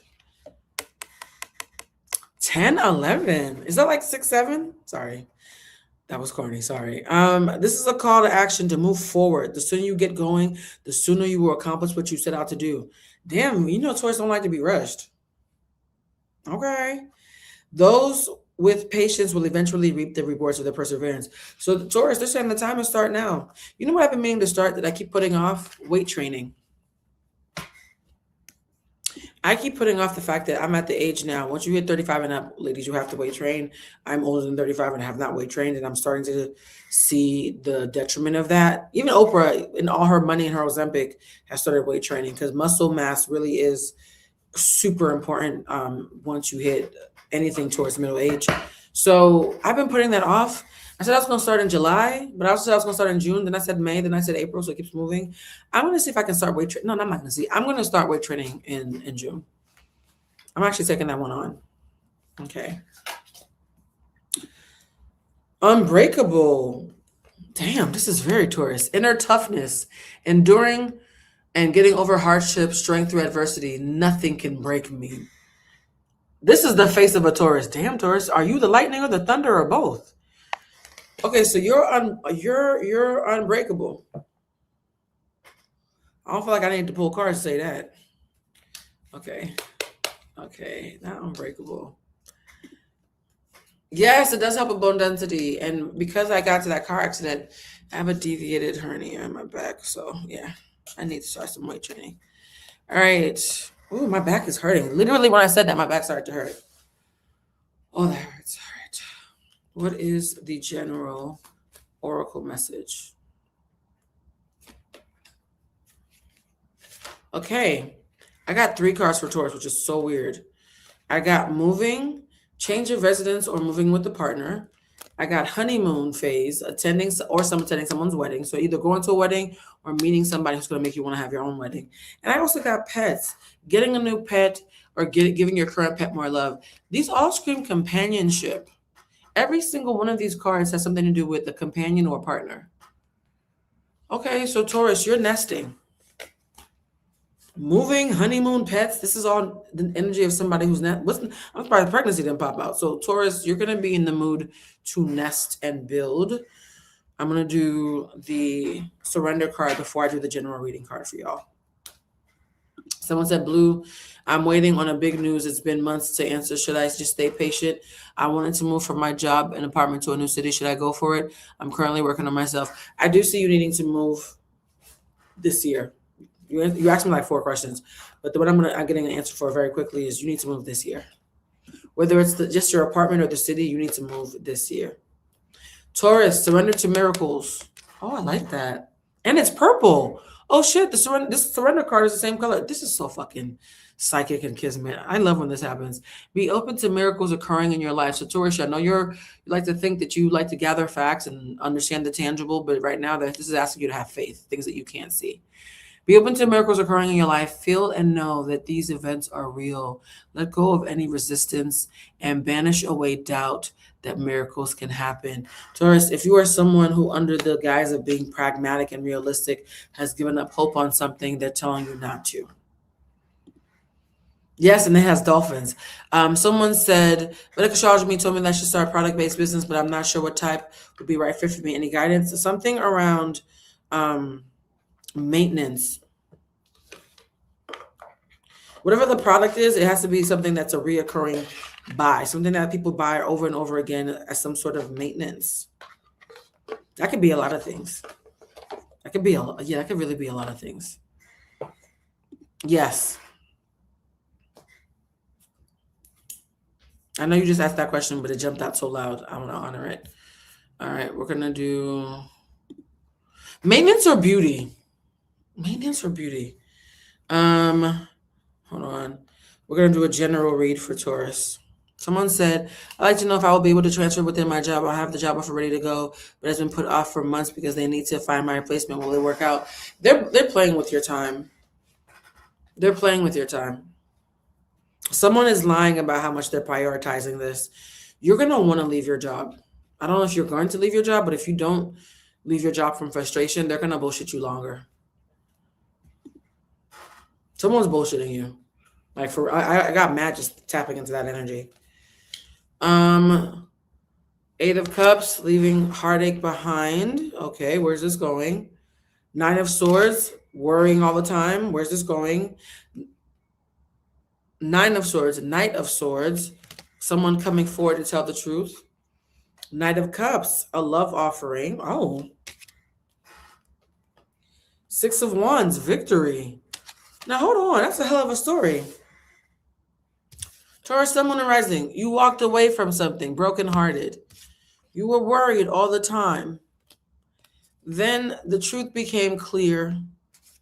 1011. Is that like 6-7? Sorry. That was corny. Sorry. This is a call to action to move forward. The sooner you get going, the sooner you will accomplish what you set out to do. Damn, Taurus don't like to be rushed. Okay. Those with patience will eventually reap the rewards of their perseverance. So the Taurus, they're saying the time is start now. You know what I've been meaning to start that I keep putting off? Weight training. I keep putting off the fact that I'm at the age now. Once you hit 35 and up, ladies, you have to weight train. I'm older than 35 and have not weight trained, and I'm starting to see the detriment of that. Even Oprah, in all her money and her Ozempic, has started weight training because muscle mass really is super important once you hit anything towards middle age. So I've been putting that off. I said I was going to start in July, but I also said I was going to start in June. Then I said May. Then I said April. So it keeps moving. I'm going to see if I can start weight training. No, I'm not going to see. I'm going to start weight training in June. I'm actually taking that one on. Okay. Unbreakable. Damn, this is very Taurus. Inner toughness, enduring and getting over hardship, strength through adversity. Nothing can break me. This is the face of a Taurus. Damn, Taurus, are you the lightning or the thunder or both? Okay, so you're unbreakable. I don't feel like I need to pull cards to say that. Okay, not unbreakable. Yes, it does help with bone density, and because I got to that car accident, I have a deviated hernia in my back. So yeah, I need to start some weight training. All right. Ooh, my back is hurting. Literally, when I said that, my back started to hurt. Oh, that hurts. All right. What is the general oracle message? Okay. I got 3 cards for Taurus, which is so weird. I got moving, change of residence, or moving with a partner. I got honeymoon phase, attending someone's wedding. So either going to a wedding or meeting somebody who's going to make you want to have your own wedding. And I also got pets, getting a new pet or giving your current pet more love. These all scream companionship. Every single one of these cards has something to do with a companion or partner. Okay, so Taurus, you're nesting. Moving, honeymoon, pets. This is all the energy of somebody who's I'm surprised pregnancy didn't pop out. So Taurus, you're going to be in the mood to nest and build. I'm going to do the surrender card before I do the general reading card for y'all. Someone said, Blue, I'm waiting on a big news. It's been months to answer. Should I just stay patient? I wanted to move from my job and apartment to a new city. Should I go for it? I'm currently working on myself. I do see you needing to move this year. You asked me like 4 questions, but the one I'm getting an answer for very quickly is you need to move this year. Whether it's just your apartment or the city, you need to move this year. Taurus, surrender to miracles. Oh, I like that. And it's purple. Oh shit, this surrender card is the same color. This is so fucking psychic and kismet. I love when this happens. Be open to miracles occurring in your life. So Taurus, I know you like to think that you like to gather facts and understand the tangible, but right now this is asking you to have faith, things that you can't see. Be open to miracles occurring in your life. Feel and know that these events are real. Let go of any resistance and banish away doubt that miracles can happen. Taurus, if you are someone who, under the guise of being pragmatic and realistic, has given up hope on something, they're telling you not to. Yes, and it has dolphins. Someone said, Vedic astrology told me that I should start a product-based business, but I'm not sure what type would be right fit for me. Any guidance? Something around maintenance. Whatever the product is, it has to be something that's a reoccurring buy, something that people buy over and over again as some sort of maintenance. That could be a lot of things. That could really be a lot of things. Yes. I know you just asked that question, but it jumped out so loud. I want to honor it. All right, we're gonna do maintenance or beauty. Maintenance or beauty? Hold on. We're going to do a general read for Taurus. Someone said, I'd like to know if I will be able to transfer within my job. I have the job offer ready to go, but it's been put off for months because they need to find my replacement. Will it work out? They're playing with your time. They're playing with your time. Someone is lying about how much they're prioritizing this. You're going to want to leave your job. I don't know if you're going to leave your job, but if you don't leave your job from frustration, they're going to bullshit you longer. Someone's bullshitting you. Like I got mad just tapping into that energy. 8 of Cups, leaving heartache behind. Okay, where's this going? 9 of Swords, worrying all the time. Where's this going? 9 of Swords, Knight of Swords, Someone coming forward to tell the truth. Knight of Cups, a love offering. Oh. Six of Wands, victory. Now hold on, that's a hell of a story. Taurus, Sun, Moon, and Rising. You walked away from something brokenhearted. You were worried all the time. Then the truth became clear.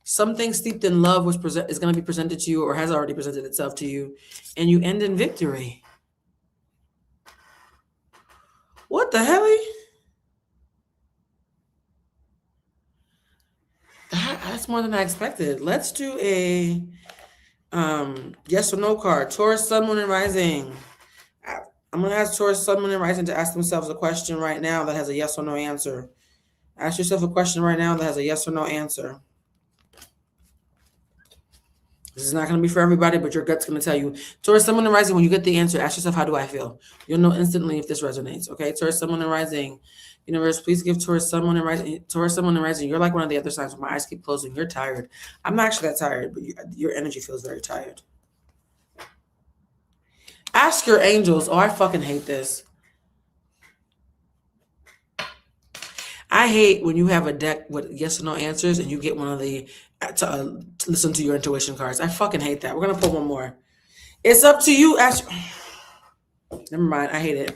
Something steeped in love is going to be presented to you or has already presented itself to you, and you end in victory. What the hell? That's more than I expected. Let's do a yes or no card. Taurus, Sun, Moon, and Rising. I'm going to ask Taurus, Sun, Moon, and Rising to ask themselves a question right now that has a yes or no answer. Ask yourself a question right now that has a yes or no answer. This is not going to be for everybody, but your gut's going to tell you. Taurus, Sun, Moon, and Rising, when you get the answer, ask yourself, how do I feel? You'll know instantly if this resonates, okay? Taurus, Sun, Moon, and Rising. Universe, please give Taurus, Sun, Moon, and Rising. Taurus, Sun, Moon, and Rising. You're like one of the other signs where my eyes keep closing. You're tired. I'm not actually that tired, but your energy feels very tired. Ask your angels. Oh, I fucking hate this. I hate when you have a deck with yes or no answers and you get one of the to listen to your intuition cards. I fucking hate that. We're going to pull one more. It's up to you. Never mind. I hate it.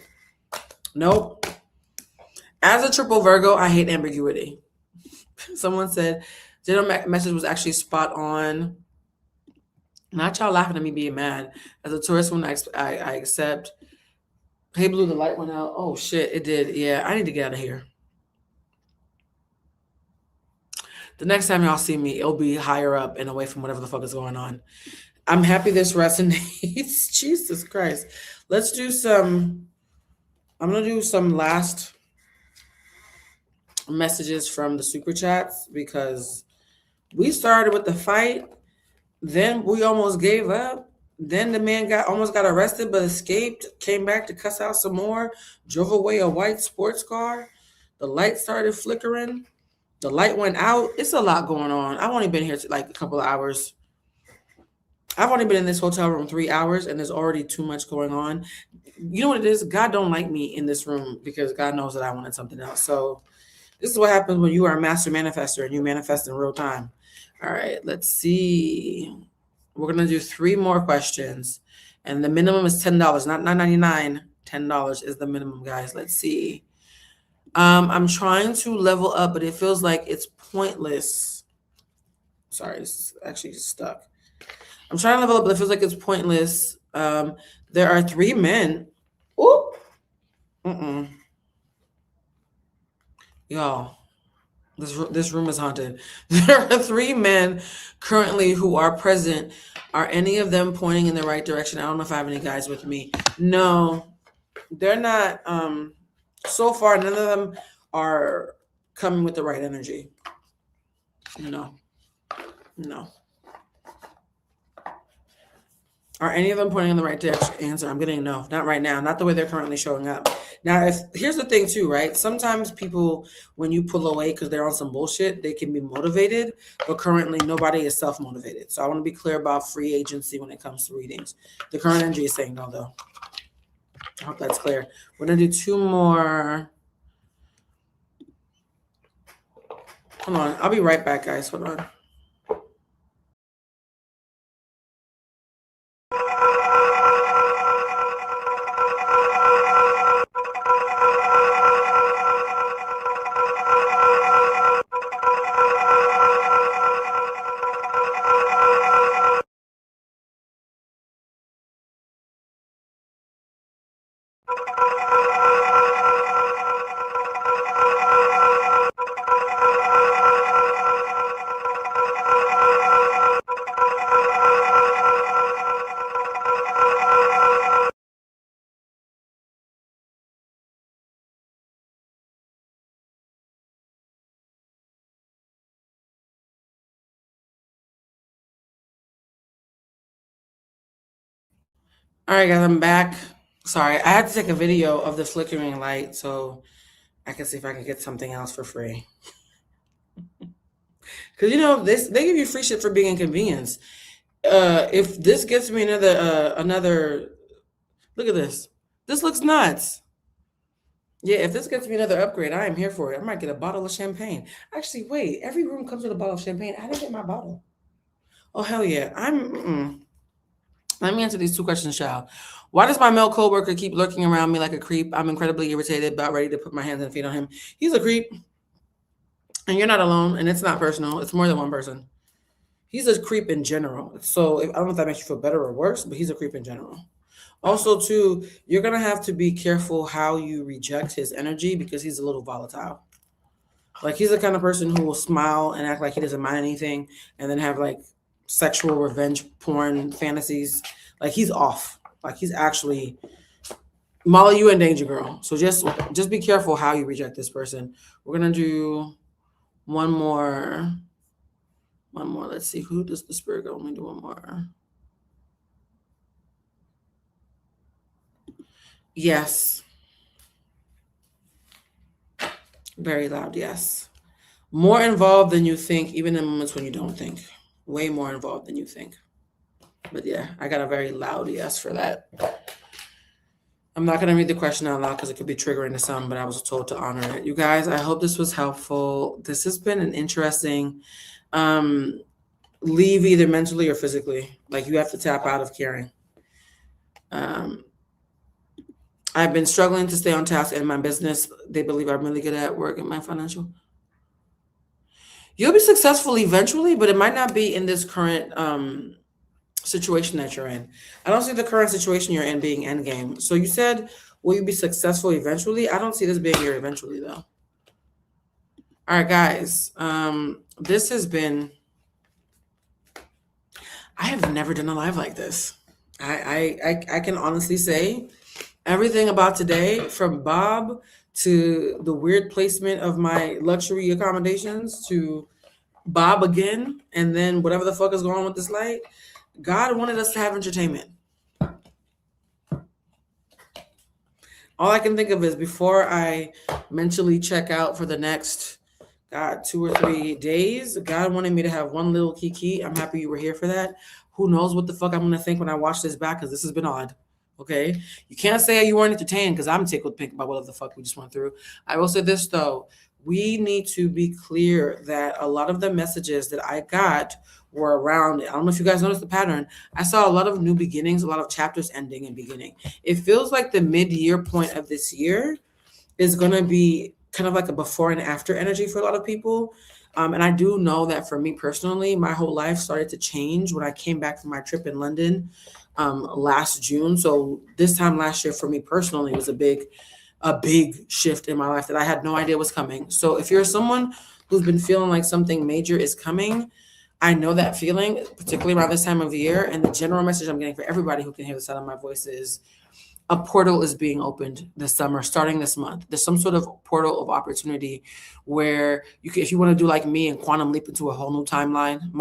Nope. As a triple Virgo, I hate ambiguity. Someone said, general message was actually spot on. Not y'all laughing at me being mad. As a Taurus, when I accept. Hey, Blue, the light went out. Oh, shit, it did. Yeah, I need to get out of here. The next time y'all see me, it'll be higher up and away from whatever the fuck is going on. I'm happy this resonates. Jesus Christ. Let's do some, I'm going to do some last messages from the super chats because we started with the fight. Then we almost gave up. Then the man almost got arrested but escaped, came back to cuss out some more, drove away a white sports car. The light started flickering. The light went out. It's a lot going on. I've only been here like a couple of hours. I've only been in this hotel room 3 hours, and there's already too much going on. You know what it is? God don't like me in this room because God knows that I wanted something else. So this is what happens when you are a master manifester and you manifest in real time. All right, let's see. We're going to do 3 more questions, and the minimum is $10, not $9.99. $10 is the minimum, guys. Let's see. I'm trying to level up, but it feels like it's pointless. Sorry, it's actually stuck. I'm trying to level up, but it feels like it's pointless. There are 3 men. Ooh. Y'all, this room is haunted. There are 3 men currently who are present. Are any of them pointing in the right direction? I don't know if I have any guys with me. No, they're not. So far, none of them are coming with the right energy. No. Are any of them pointing in the right direction? Answer, I'm getting no. Not right now. Not the way they're currently showing up. Now, here's the thing too, right? Sometimes people, when you pull away because they're on some bullshit, they can be motivated, but currently nobody is self-motivated. So I want to be clear about free agency when it comes to readings. The current energy is saying no, though. I hope that's clear. We're going to do 2 more. Hold on. I'll be right back, guys. Hold on. All right, guys, I'm back. Sorry, I had to take a video of the flickering light so I can see if I can get something else for free. Because, you know, they give you free shit for being inconvenienced. If this gets me another, look at this. This looks nuts. Yeah, if this gets me another upgrade, I am here for it. I might get a bottle of champagne. Actually, wait, every room comes with a bottle of champagne. I didn't get my bottle. Oh, hell yeah. Let me answer these two questions, child. Why does my male coworker keep lurking around me like a creep? I'm incredibly irritated, about ready to put my hands and feet on him. He's a creep, and you're not alone, and it's not personal. It's more than one person. He's a creep in general. So I don't know if that makes you feel better or worse, but he's a creep in general. Also, too, you're going to have to be careful how you reject his energy because he's a little volatile. Like, he's the kind of person who will smile and act like he doesn't mind anything and then have, like, sexual revenge porn fantasies. Like, he's off. Like, he's actually... Molly, you in danger, girl. So just be careful how you reject this person. We're going to do one more. One more. Let's see. Who does the spirit go? Let me do one more. Yes. Very loud, yes. More involved than you think, even in moments when you don't think. Way more involved than you think. But yeah, I got a very loud yes for that. I'm not going to read the question out loud because it could be triggering to some, but I was told to honor it. You guys, I hope this was helpful. This has been an interesting leave either mentally or physically. Like, you have to tap out of caring. I've been struggling to stay on task in my business. They believe I'm really good at work and my financial. You'll be successful eventually, but it might not be in this current situation that you're in. I don't see the current situation you're in being endgame. So you said, will you be successful eventually? I don't see this being here eventually, though. All right, guys. This has been... I have never done a live like this. I can honestly say... Everything about today, from Bob to the weird placement of my luxury accommodations to Bob again, and then whatever the fuck is going on with this light, God wanted us to have entertainment. All I can think of is before I mentally check out for the next, 2 or 3 days, God wanted me to have one little kiki. I'm happy you were here for that. Who knows what the fuck I'm going to think when I watch this back, because this has been odd. Okay, you can't say you weren't entertained because I'm tickled pink about what the fuck we just went through. I will say this though, we need to be clear that a lot of the messages that I got were around. I don't know if you guys noticed the pattern. I saw a lot of new beginnings, a lot of chapters ending and beginning. It feels like the mid-year point of this year is going to be kind of like a before and after energy for a lot of people. And I do know that for me personally, my whole life started to change when I came back from my trip in London last June. So this time last year for me personally was a big shift in my life that I had no idea was coming. So if you're someone who's been feeling like something major is coming, I know that feeling, particularly around this time of year. And the general message I'm getting for everybody who can hear the sound of my voice is a portal is being opened this summer, starting this month. There's some sort of portal of opportunity where you can, if you want to do like me and quantum leap into a whole new timeline.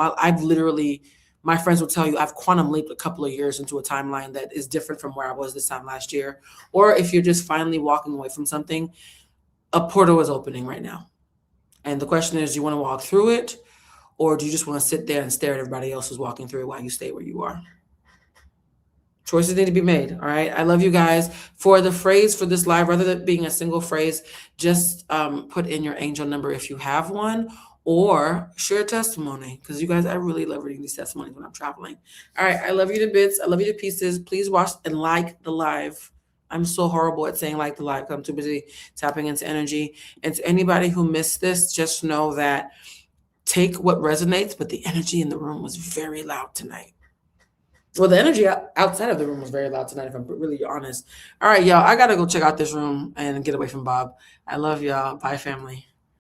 My friends will tell you I've quantum leaped a couple of years into a timeline that is different from where I was this time last year. Or if you're just finally walking away from something, a portal is opening right now. And the question is, do you want to walk through it? Or do you just want to sit there and stare at everybody else who's walking through it while you stay where you are? Choices need to be made. All right. I love you guys. For the phrase for this live, rather than being a single phrase, just put in your angel number if you have one, or share a testimony. Because you guys, I really love reading these testimonies when I'm traveling. All right. I love you to bits. I love you to pieces. Please watch and like the live. I'm so horrible at saying like the live. I'm too busy tapping into energy. And to anybody who missed this, just know that take what resonates, but the energy in the room was very loud tonight. Well, the energy outside of the room was very loud tonight, if I'm really honest. All right, y'all, I got to go check out this room and get away from Bob. I love y'all. Bye, family.